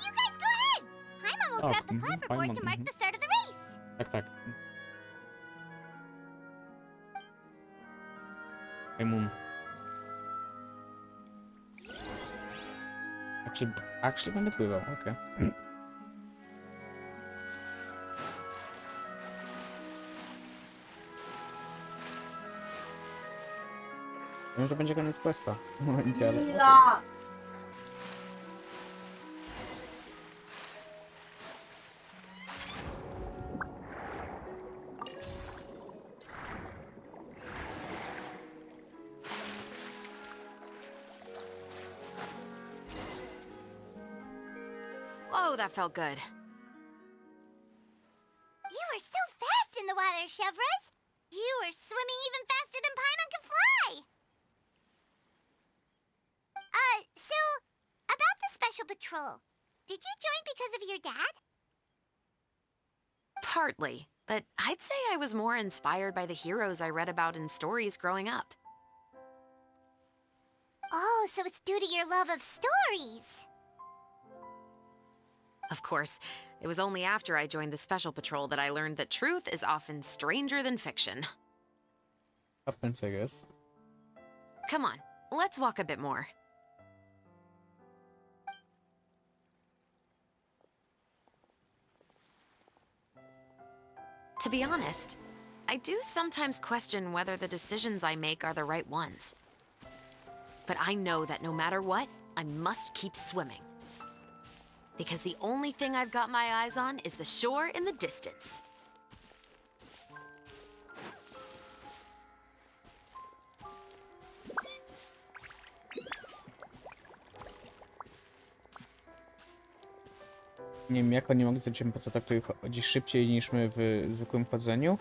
You guys go ahead! Paimon will grab the clapperboard to mark the start of the race. Tak, tak. Paimon. Actually będę pływał, okej. Może to będzie koniec questa. W momencie, ale... Whoa, that felt good. You were so fast in the water, Chevreuse. You were swimming even faster than Paimon can fly. So, about the special patrol, did you join because of your dad? Partly, but I'd say I was more inspired by the heroes I read about in stories growing up. Oh, so it's due to your love of stories. Of course, it was only after I joined the Special Patrol that I learned that truth is often stranger than fiction. Happens, I guess. Come on, let's walk a bit more. To be honest, I do sometimes question whether the decisions I make are the right ones. But I know that no matter what, I must keep swimming. Because the only thing I've got my eyes on is the shore in the distance. Nie wiem, jak oni mogli zrobić NPC-ta, który chodzi szybciej niż my w zwykłym chodzeniu,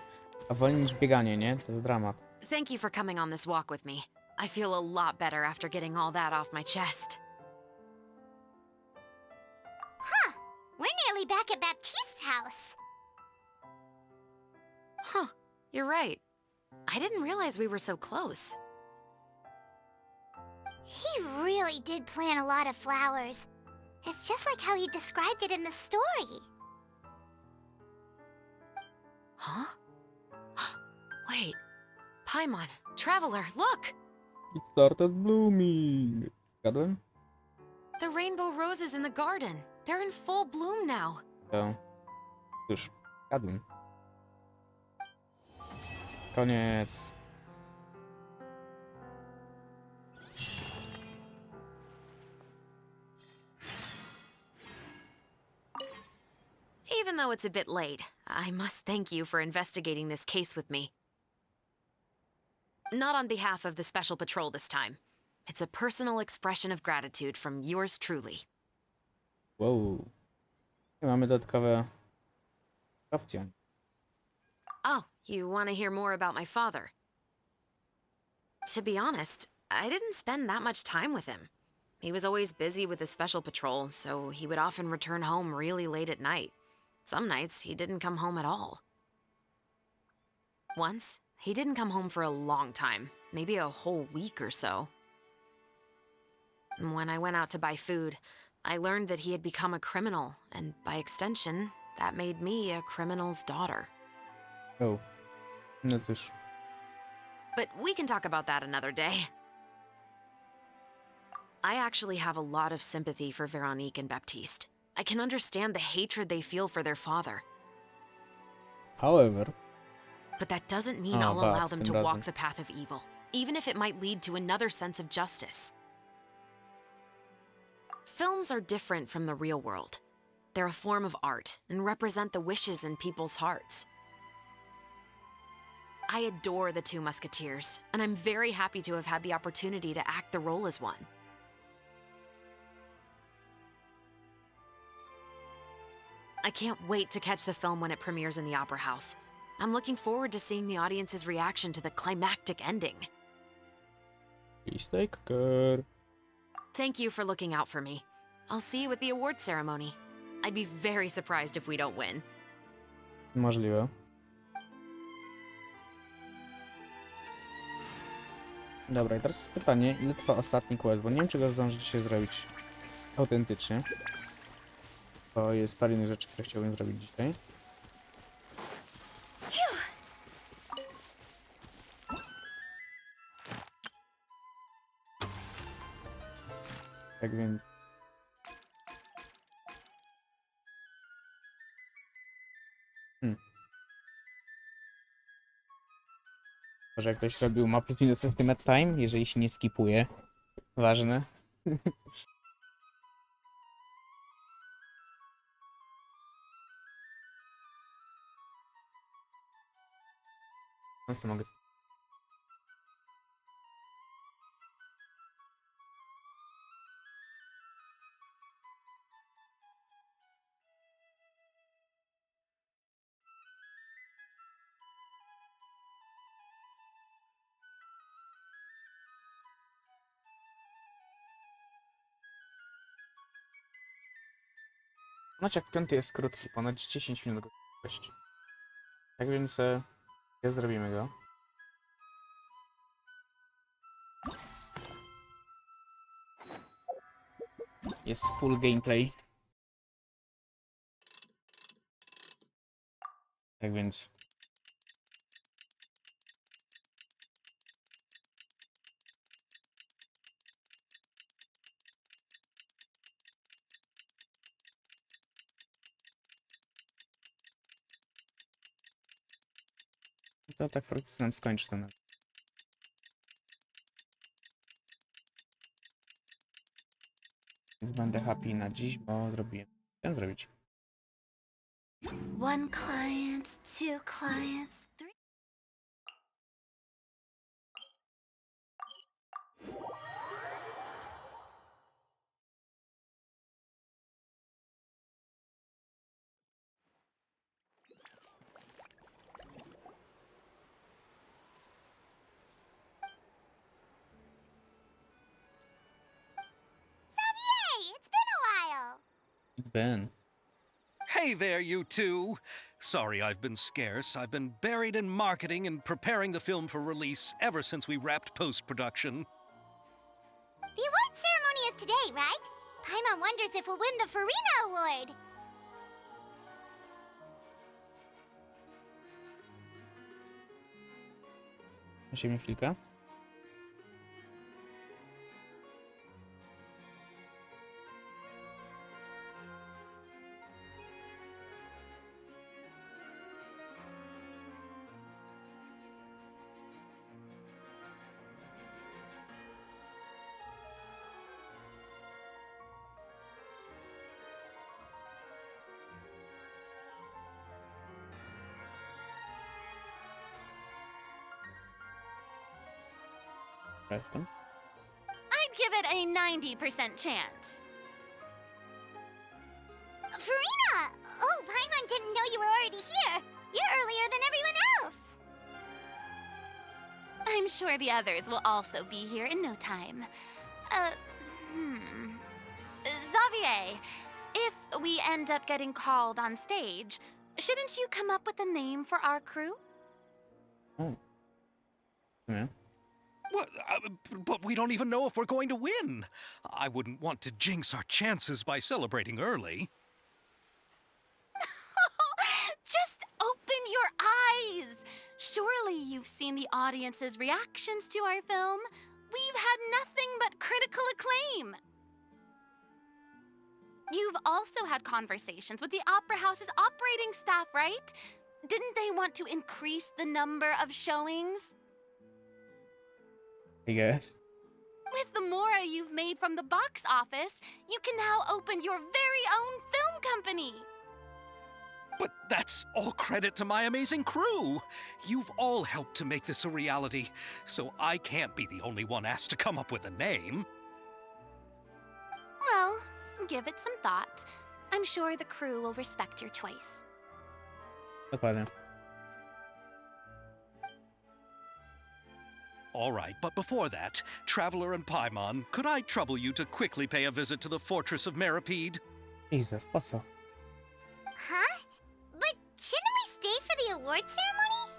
a wolniej niż bieganie, nie? To jest dramat. Thank you for coming on this walk with me. I feel a lot better after getting all that off my chest. Huh. We're nearly back at Baptiste's house. Huh. You're right. I didn't realize we were so close. He really did plant a lot of flowers. It's just like how he described it in the story. Huh? Wait. Paimon, Traveler, look! It started blooming. Zgadłem? The rainbow roses in the garden. They're in full bloom now. To... Cóż, jadłem. Koniec. Even though it's a bit late, I must thank you for investigating this case with me. Not on behalf of the Special Patrol this time. It's a personal expression of gratitude from yours truly. Wow. I mamy dodatkowe opcje. Oh, you want to hear more about my father? To be honest, I didn't spend that much time with him. He was always busy with the Special Patrol, so he would often return home really late at night. Some nights, he didn't come home at all. Once, he didn't come home for a long time, maybe a whole week or so. When I went out to buy food, I learned that he had become a criminal, and by extension, that made me a criminal's daughter. Oh, no cóż. But we can talk about that another day. I actually have a lot of sympathy for Veronique and Baptiste. I can understand the hatred they feel for their father. However... But that doesn't mean I'll allow them to walk the path of evil, even if it might lead to another sense of justice. Films are different from the real world. They're a form of art and represent the wishes in people's hearts. I adore the two Musketeers, and I'm very happy to have had the opportunity to act the role as one. I can't wait to catch the film when it premieres in the Opera House. I'm looking forward to seeing the audience's reaction to the climactic ending. Please take care. Thank you for looking out for me. I'll see you at the award ceremony. I'd be very surprised if we don't win. Możliwe. Dobra, i teraz pytanie, ile trwa ostatni quest, bo nie wiem, czy go zdążę dzisiaj zrobić autentycznie. To jest parę innych rzeczy, które chciałbym zrobić dzisiaj. Tak więc... Może jak ktoś robił mapy minus estimate time, jeżeli się nie skipuje. Ważne. No co mogę... Znaczy jak 5 jest krótki, ponad 10 minut gości. Tak więc zrobimy go. Jest full gameplay. Tak więc... To tak faktycznie nam skończy ten. Więc będę happy na dziś, bo zrobiłem. Chciałem zrobić. One client, two clients, three. Xavier, it's been a while. It's been. Hey there, you two! Sorry I've been scarce. I've been buried in marketing and preparing the film for release ever since we wrapped post-production. The award ceremony is today, right? Paimon wonders if we'll win the Farina Award. Musimy chwilkę. Jestem. I'd give it a 90% chance. Farina! Oh, Paimon didn't know you were already here. You're earlier than everyone else. I'm sure the others will also be here in no time. Xavier, if we end up getting called on stage, shouldn't you come up with a name for our crew? Oh. Yeah. What? But we don't even know if we're going to win. I wouldn't want to jinx our chances by celebrating early. Just open your eyes! Surely you've seen the audience's reactions to our film. We've had nothing but critical acclaim. You've also had conversations with the Opera House's operating staff, right? Didn't they want to increase the number of showings? I guess. With the more you've made from the box office, you can now open your very own film company. But that's all credit to my amazing crew. You've all helped to make this a reality, so I can't be the only one asked to come up with a name. Well, give it some thought. I'm sure the crew will respect your choice. Dokładnie. All right, but before that, Traveler and Paimon, could I trouble you to quickly pay a visit to the Fortress of Meripede? Jesus, po co? Huh? But shouldn't we stay for the award ceremony?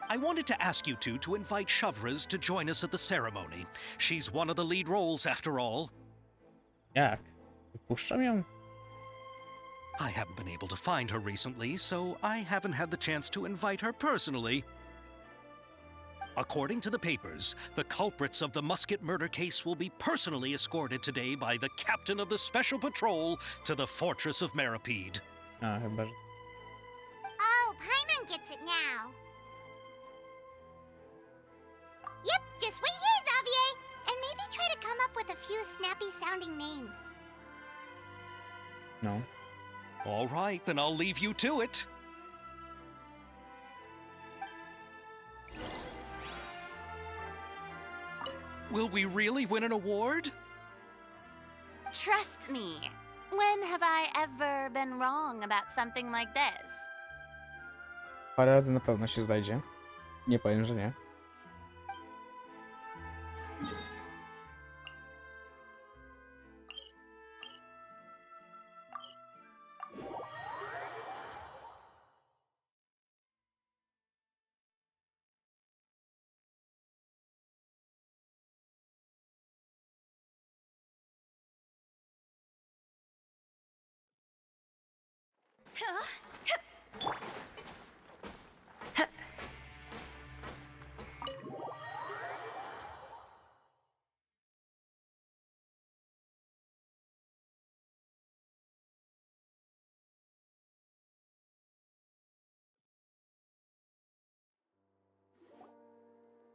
I wanted to ask you two to invite Shavraz to join us at the ceremony. She's one of the lead roles, after all. Jak? Wypuszczam ją? I haven't been able to find her recently, so I haven't had the chance to invite her personally. According to the papers, the culprits of the Musket murder case will be personally escorted today by the captain of the Special Patrol to the Fortress of Meripede. A, chyba, że... Oh, Paimon gets it now. Yep, just wait here, Xavier, and maybe try to come up with a few snappy-sounding names. No. All right, then I'll leave you to it. Will we really win an award? Trust me. When have I ever been wrong about something like this? Parę razy na pewno się znajdzie. Nie powiem, że nie.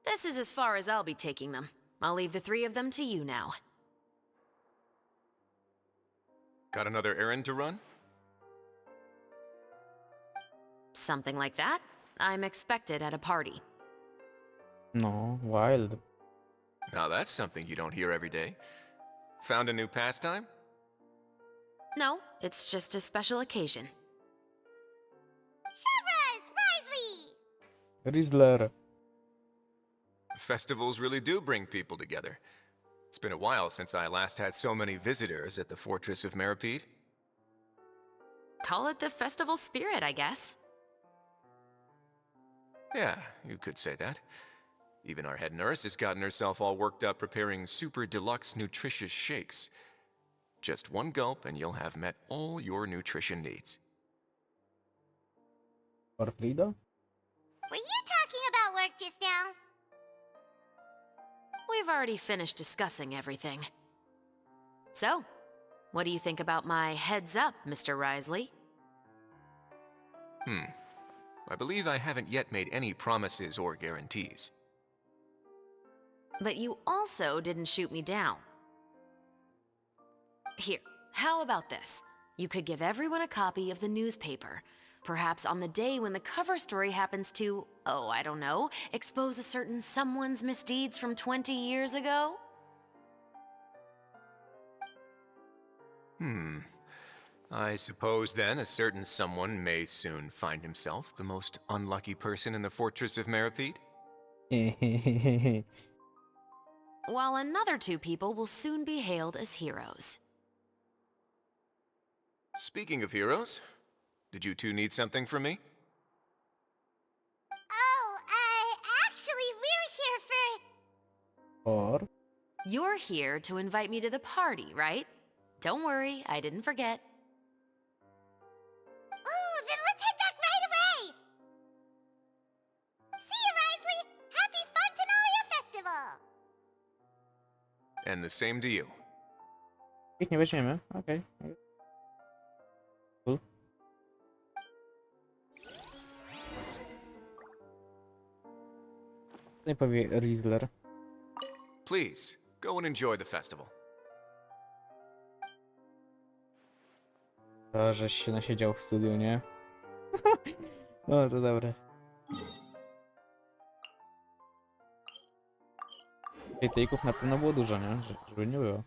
This is as far as I'll be taking them. I'll leave the three of them to you now. Got another errand to run? Something like that. I'm expected at a party. No, wild. Now that's something you don't hear every day. Found a new pastime? No, it's just a special occasion. Shavraz! Risley! Rizzler. Festivals really do bring people together. It's been a while since I last had so many visitors at the Fortress of Meripede. Call it the festival spirit, I guess. Yeah, you could say that. Even our head nurse has gotten herself all worked up preparing super deluxe nutritious shakes. Just one gulp and you'll have met all your nutrition needs. Orfrido? Were you talking about work just now? We've already finished discussing everything. So, what do you think about my heads up, Mr. Risley? I believe I haven't yet made any promises or guarantees. But you also didn't shoot me down. Here, how about this? You could give everyone a copy of the newspaper. Perhaps on the day when the cover story happens to, oh, I don't know, expose a certain someone's misdeeds from 20 years ago? I suppose then a certain someone may soon find himself the most unlucky person in the Fortress of Meripede? While another 2 people will soon be hailed as heroes. Speaking of heroes, did you two need something from me? Oh, actually, we're here for... Or... You're here to invite me to the party, right? Don't worry, I didn't forget. Ooh, then let's head back right away! See you, Risley! Happy Fontanalia Festival! And the same to you. Ich nie weźmiemy, okej. Cool. Nie powie Rizzler. Please, go and enjoy the festival. To, żeś się nasiedział w studiu, nie? No, to dobre. Krytyków na pewno było dużo, nie? Żeby nie było.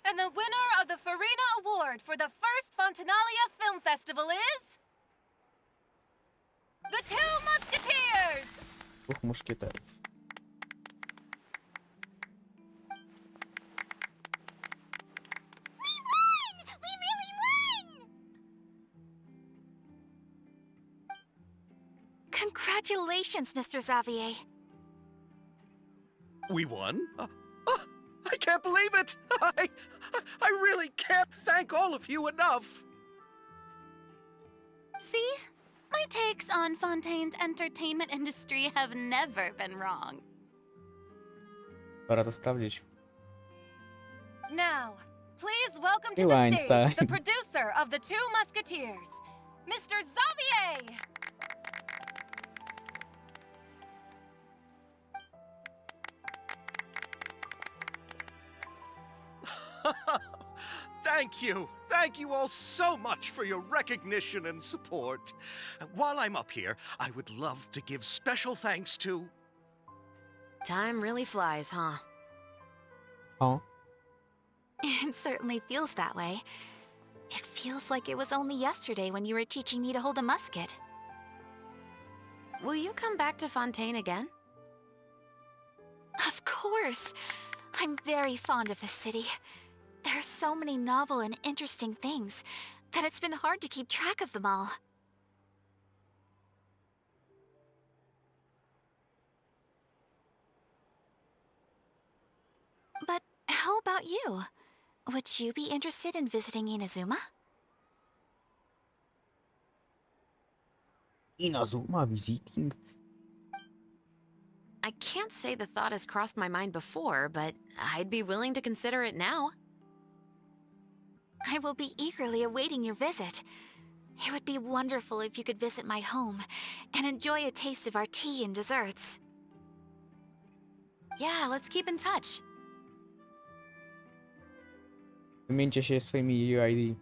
And the winner of the Farina Award for the first Fontanalia Film Festival is... The Two Musketeers! 2 muszkieterów. We really won! Congratulations, Mr. Xavier. We won? I can't believe it! I really can't thank all of you enough! See? My takes on Fontaine's entertainment industry have never been wrong. Pora to sprawdzić. Now, please welcome to Hey, the stage Einstein. the producer of the Two Musketeers, Mr. Xavier! Thank you! Thank you all so much for your recognition and support. While I'm up here, I would love to give special thanks to... Time really flies, huh? Oh. It certainly feels that way. It feels like it was only yesterday when you were teaching me to hold a musket. Will you come back to Fontaine again? Of course! I'm very fond of this city. There are so many novel and interesting things that it's been hard to keep track of them all. But how about you? Would you be interested in visiting Inazuma? Inazuma visiting? I can't say the thought has crossed my mind before, but I'd be willing to consider it now. I will be eagerly awaiting your visit. It would be wonderful if you could visit my home and enjoy a taste of our tea and desserts. Yeah, let's keep in touch. Wymieńcie się swoimi UID.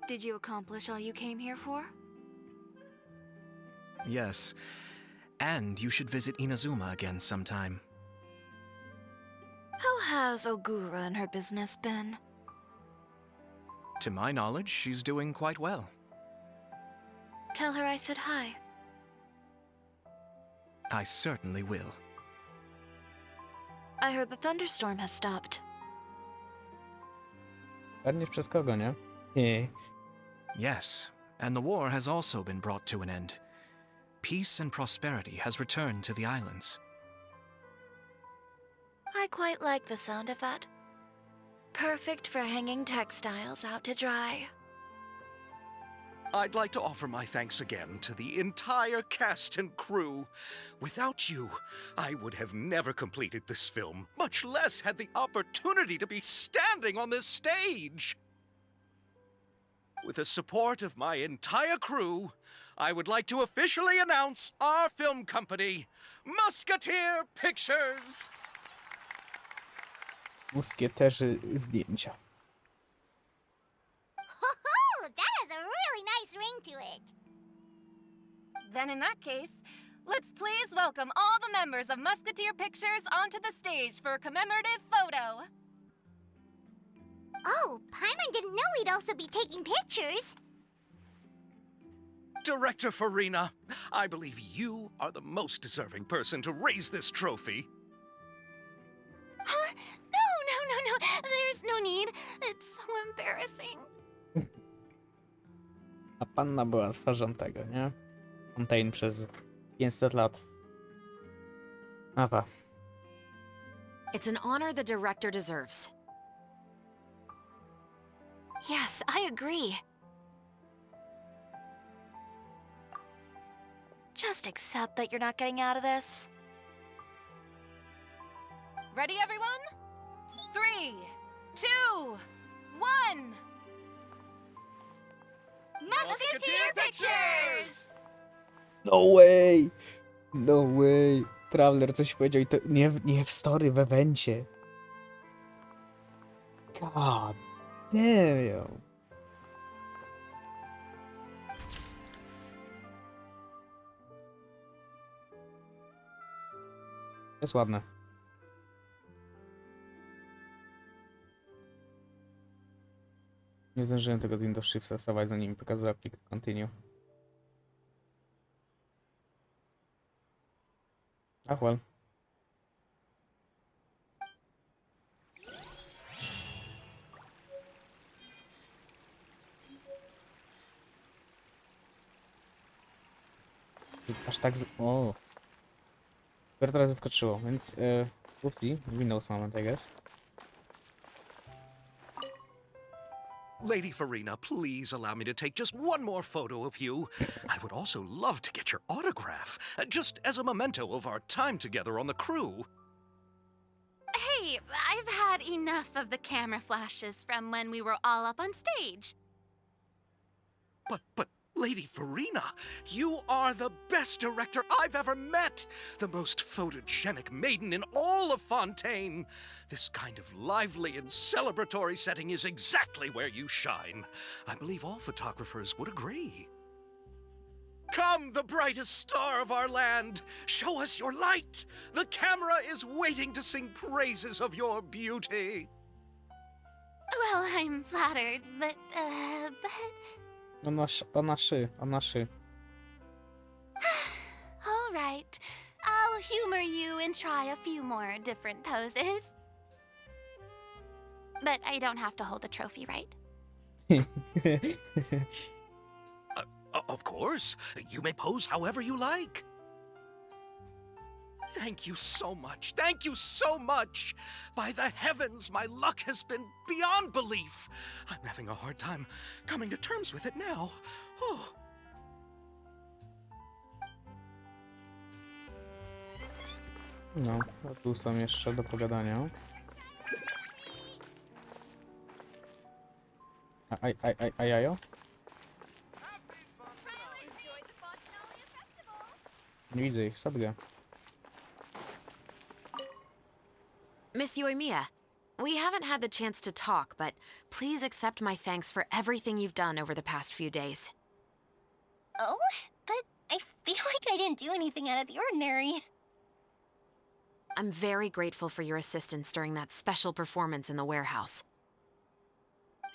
Did you accomplish all you came here for? Yes. And you should visit Inazuma again sometime. How has Ogura and her business been? To my knowledge, she's doing quite well. Tell her I said hi. I certainly will. I heard the thunderstorm has stopped. Garniesz przez kogo, nie? Nie. Yes, and the war has also been brought to an end. Peace and prosperity has returned to the islands. I quite like the sound of that. Perfect for hanging textiles out to dry. I'd like to offer my thanks again to the entire cast and crew. Without you, I would have never completed this film, much less had the opportunity to be standing on this stage. With the support of my entire crew, I would like to officially announce our film company, Musketeer Pictures. Muskieterzy zdjęcia. Ho-ho! That has a really nice ring to it. Then in that case, let's please welcome all the members of Musketeer Pictures onto the stage for a commemorative photo. Oh, Paimon didn't know we'd also be taking pictures. Director Farina, I believe you are the most deserving person to raise this trophy. Huh? No. There's no need. It's so embarrassing. A panna była twarzą tego, nie? Fontaine przez 500 lat. Apa. It's an honor the director deserves. Yes, I agree. Just accept that you're not getting out of this. Ready, everyone? 3, 2, 1. Musketeer Pictures! No way! No way! Traveler coś powiedział i to nie w story, w evencie. God damn. To jest ładne. Nie zdążyłem tego z Windows Shift stosować, zanim pokazał plik continue. Ach well. Aż tak o. Dopiero teraz wyskoczyło, więc upsi, Windows moment, I guess. Lady Farina, please allow me to take just one more photo of you. I would also love to get your autograph, just as a memento of our time together on the crew. Hey, I've had enough of the camera flashes from when we were all up on stage. But, Lady Farina, you are the best director I've ever met! The most photogenic maiden in all of Fontaine! This kind of lively and celebratory setting is exactly where you shine. I believe all photographers would agree. Come, the brightest star of our land! Show us your light! The camera is waiting to sing praises of your beauty! Well, I'm flattered, but... Ona szy. All right. I'll humor you and try a few more different poses. But I don't have to hold the trophy, right? Of course. You may pose however you like. Thank you so much. Thank you so much. By the heavens, my luck has been beyond belief. I'm having a hard time coming to terms with it now. Oh. No, tu są jeszcze do pogadania. A jajo? Nie widzę ich, sobie. Miss Yoimiya, we haven't had the chance to talk, but please accept my thanks for everything you've done over the past few days. Oh, but I feel like I didn't do anything out of the ordinary. I'm very grateful for your assistance during that special performance in the warehouse.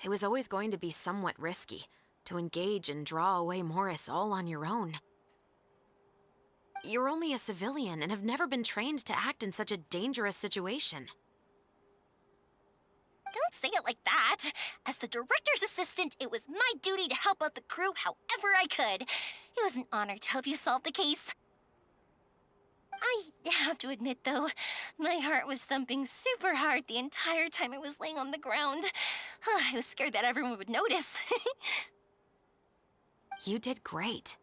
It was always going to be somewhat risky, to engage and draw away Morris all on your own. You're only a civilian and have never been trained to act in such a dangerous situation. Don't say it like that. As the director's assistant, it was my duty to help out the crew however I could. It was an honor to help you solve the case. I have to admit, though, my heart was thumping super hard the entire time I was laying on the ground. I was scared that everyone would notice. You did great.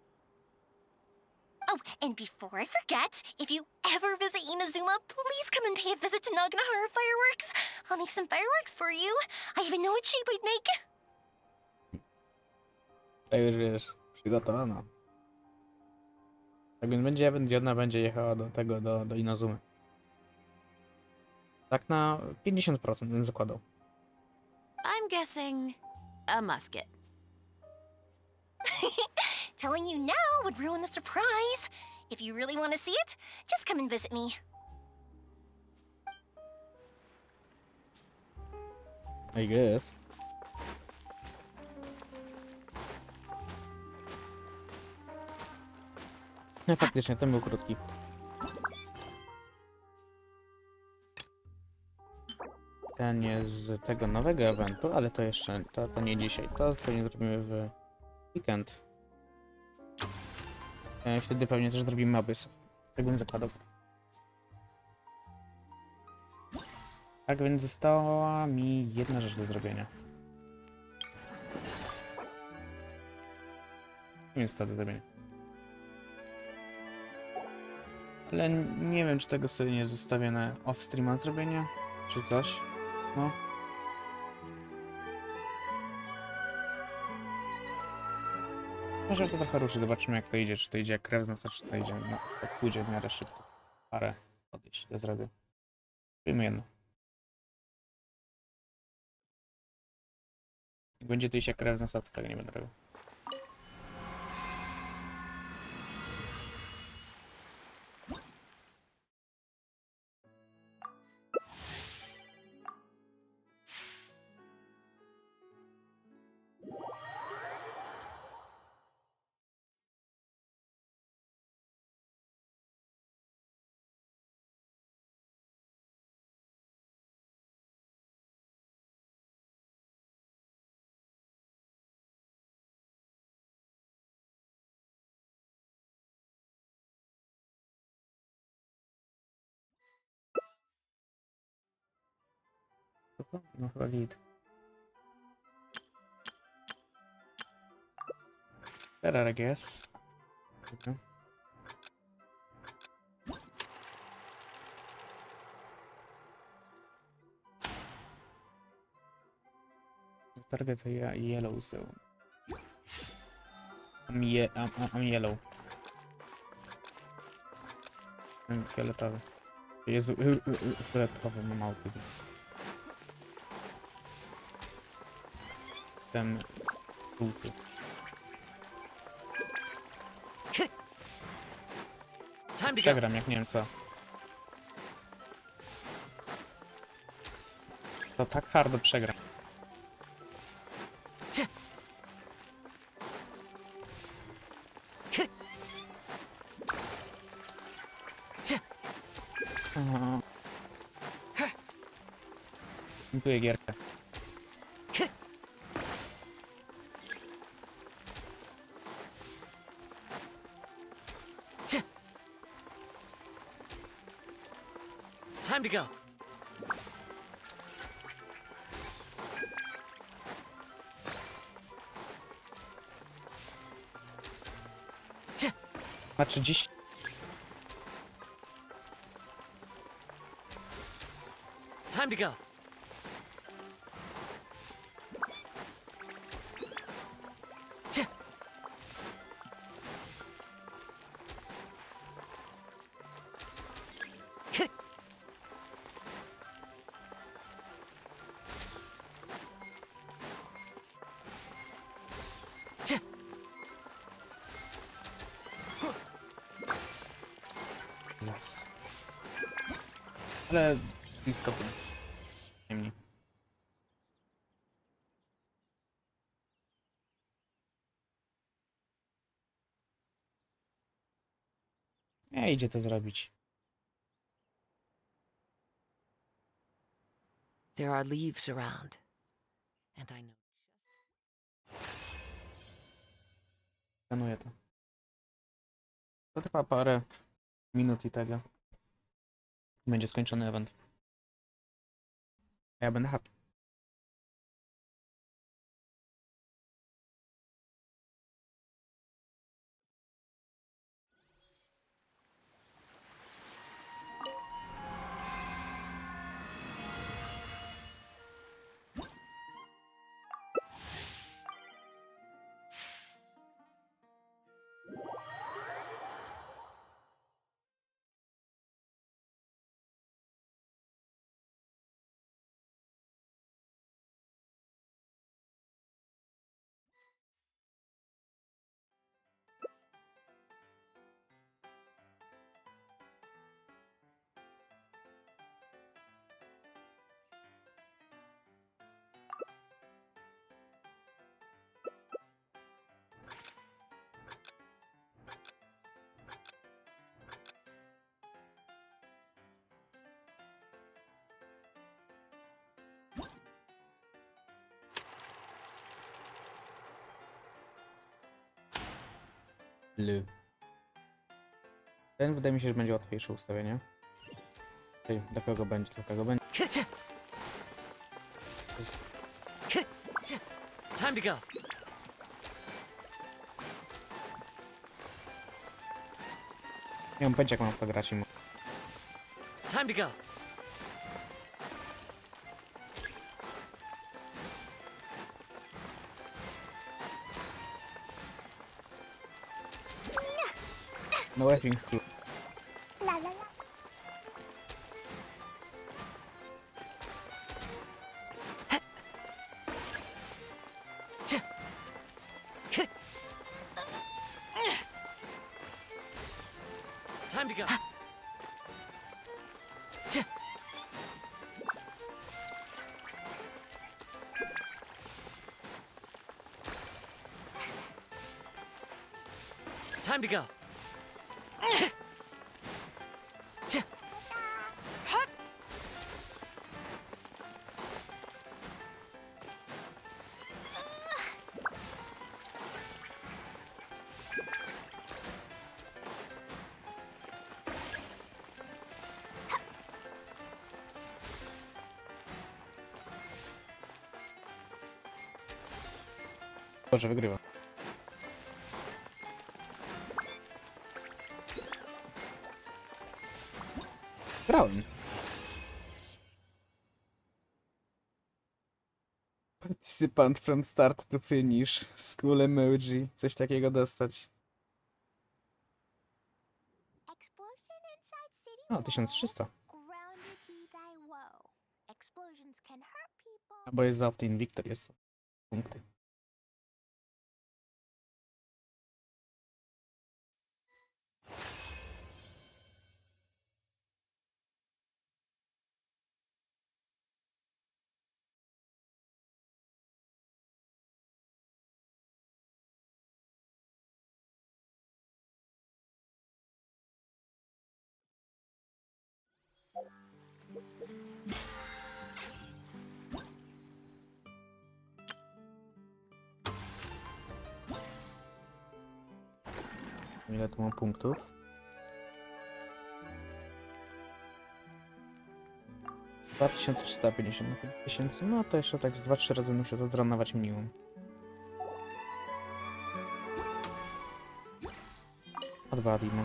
Oh, and before I forget, if you ever visit Inazuma, please come and pay a visit to Naganohara Fireworks. I'll make some fireworks for you. I even know what shape we'd make. To już wiesz, przygotowana. Tak więc będzie event, gdzie ona będzie jechała do tego, do Inozumy. Tak na 50% bym zakładał. I'm guessing a musket. Telling you now would ruin the surprise. If you really want to see it, just come and visit me. I guess. No faktycznie, ten był krótki. Ten jest z tego nowego eventu, ale to jeszcze, to nie dzisiaj. To pewnie zrobimy w weekend. Wtedy pewnie też zrobimy abys. Tak bym zakładał. Tak więc została mi jedna rzecz do zrobienia. Więc to do zrobienia. Ale nie wiem, czy tego sobie nie zostawię na off-streama zrobienia, czy coś. No. Może to trochę ruszy, zobaczymy jak to idzie, czy to idzie jak krew z nosa, czy to idzie, no, tak pójdzie w miarę szybko. Parę odejść, to zrobię. Robimy jedno. Jak będzie to iść jak krew z nosa, to tego nie będę robił. No chyba git. Better, I guess. Okay. Target yellow zone. I'm yellow. I'm fioletowy. Jezu, fioletowy, mam autyzm. Ten żółty. Przegram jak nie wiem co. To tak hardo przegram. Aha. Dziękuję gierkę. Time to go. Na 30. Time to go. Yes. Ale blisko było. Niemniej. Nie idzie to zrobić. There are leaves around, and I know. Planuję to. To trwa parę minut i tego. Będzie skończony event. A ja będę happy. Blue. Ten wydaje mi się, że będzie łatwiejsze ustawienie. Ty, dla kogo będzie, dla kogo będzie. Time to go. Nie mam pojęcia, jak mam w to grać i Time to go. no effing clue. La la la. Time to go. Time to go. Boże, wygrywa. Grałem. Participant from start to finish. School emoji. Coś takiego dostać. Explosion inside city O, 1300. grounded be thy woe. Explosions can hurt people. Albo jest za Optin Victor, jest punkty. Ile tu mam punktów? Dwa 2350 na 5000, no to jeszcze tak z 2-3 razy muszę to zranować minimum. A 2 Adimo.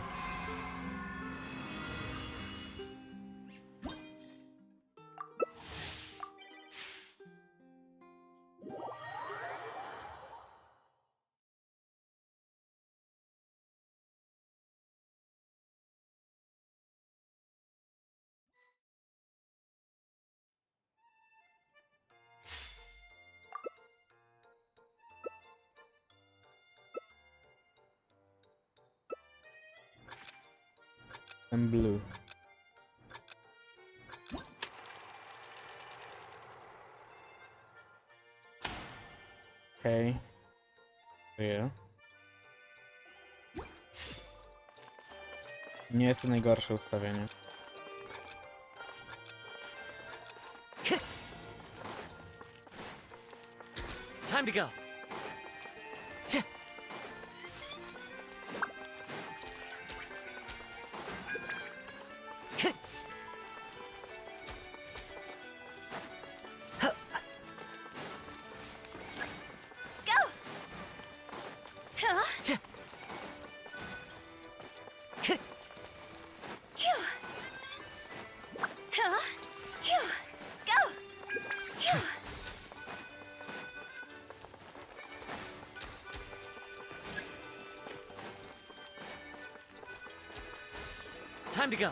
And blue. Okay. Yeah. Nie jest to najgorsze ustawienie. Time to go. Time to go.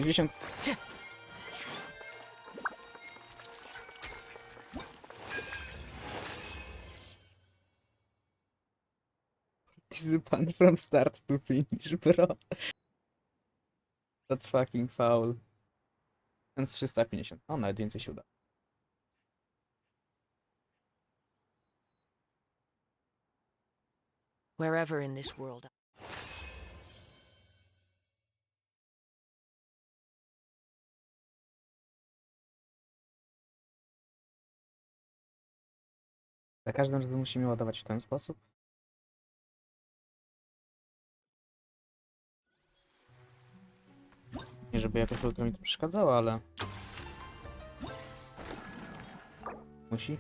60. Pan from start to finish, bro. That's fucking foul. Ten 350. No, nawet więcej się uda. Wherever in this world. Za każdym razem musimy ładować w ten sposób. Nie żeby jakoś ultra mi to przeszkadzało, ale... Musi.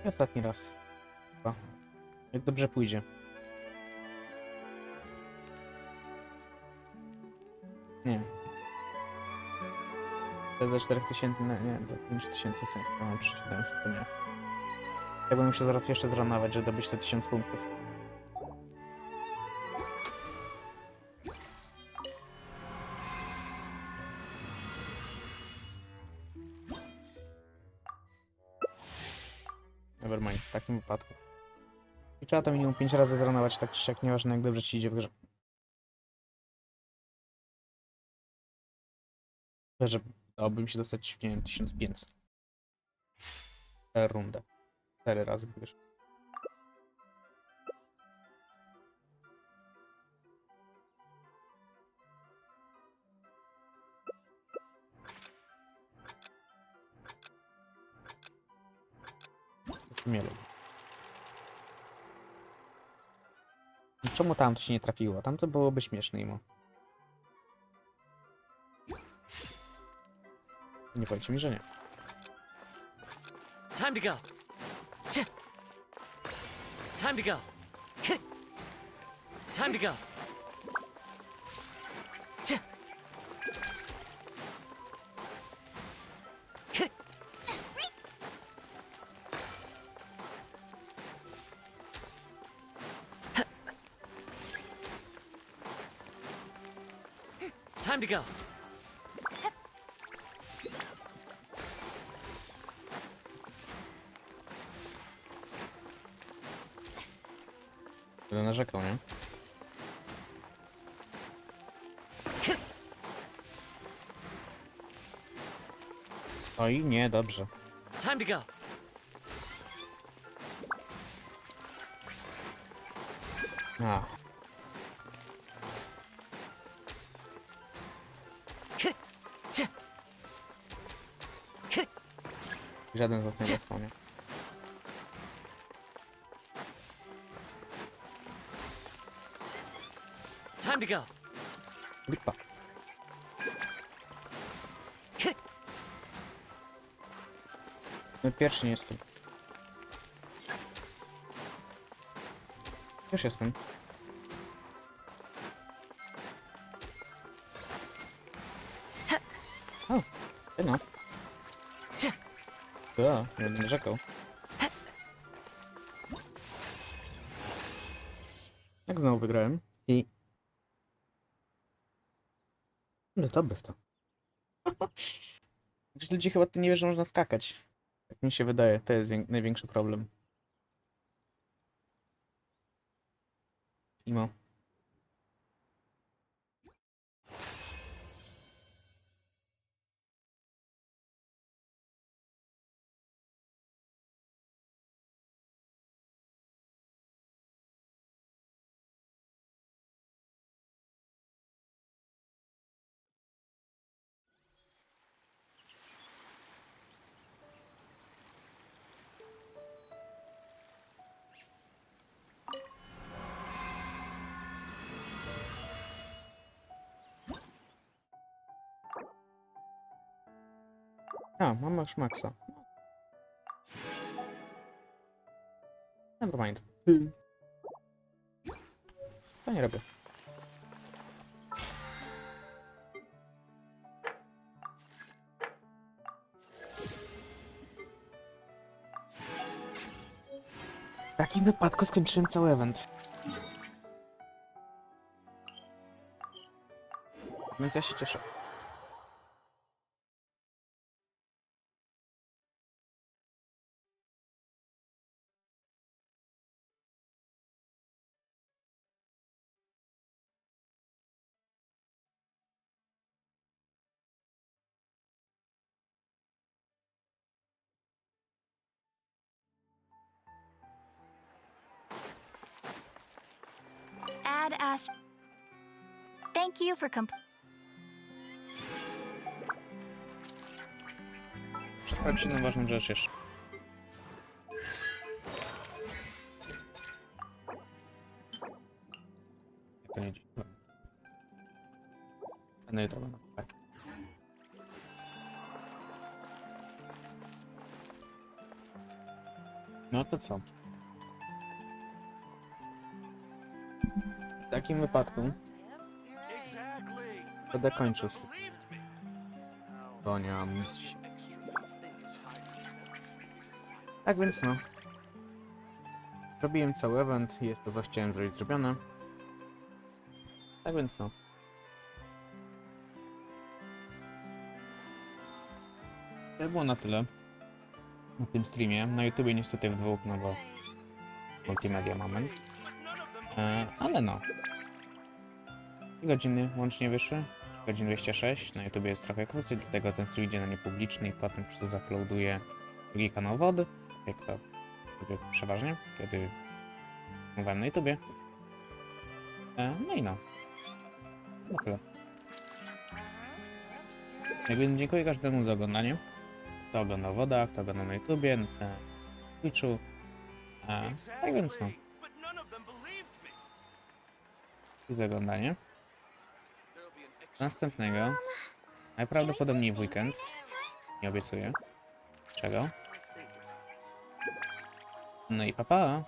I ostatni raz. Chyba. Jak dobrze pójdzie. Nie. To za 4000, nie, do 5000 sęk. Mam 3700, to nie. Ja bym musiał zaraz jeszcze zranować, żeby dobyć te 1000 punktów. Nevermind, w takim wypadku. I trzeba to minimum 5 razy zranować, tak czy siak, nieważne jak dobrze ci idzie w grze. Że dałoby mi się dostać, nie wiem, 1500. Per rundę. 4 razy wiesz. Mielu. Czemu tam to się nie trafiło? Tam to byłoby śmieszne, Imo. Nie powiedzcie mi, że nie. Time to go. Time to go. Time to go. Time to go. Będę narzekał, nie? Oj, nie, dobrze. Time to go. A. Żaden z nas nie dostał, nie? Time to go. Lipa. No pierwszy nie jestem. Już jestem. O, no. Ja, nie będę narzekał. Jak znowu wygrałem i... No dobry w to. Ludzie chyba tu nie wierzą, że można skakać. Tak mi się wydaje, to jest największy problem. Imo. A, mam już maksa. Nevermind. To nie robię. W takim wypadku skończyłem cały event. Więc ja się cieszę. Ad Ast. Thank you for Muszę sprawdzić jedną ważną rzecz jeszcze. To nie dziś. No i to będę. Tak. No to co? W takim wypadku będę kończył. Bo nie mam nic dzisiaj. Tak więc no. Robiłem cały event, jest to co chciałem zrobić zrobione. Tak więc no. To było na tyle na tym streamie. Na YouTubie niestety w dwóch, no bo multimedia moment. Ale no. 3 godziny łącznie wyszły. 3 godziny 26. Na YouTubie jest trochę krócej, dlatego ten stream idzie na niepubliczny i potem po prostu zaploaduję drugi kanał VOD. Jak to robię przeważnie, kiedy mówiłem na YouTubie. No i no. Na tyle. Tak więc dziękuję każdemu za oglądanie. Kto oglądał VODa, kto oglądał na YouTubie, na Twitchu. Tak więc no. I za oglądanie. Następnego. Najprawdopodobniej w weekend. Nie obiecuję. Czego? No i pa pa!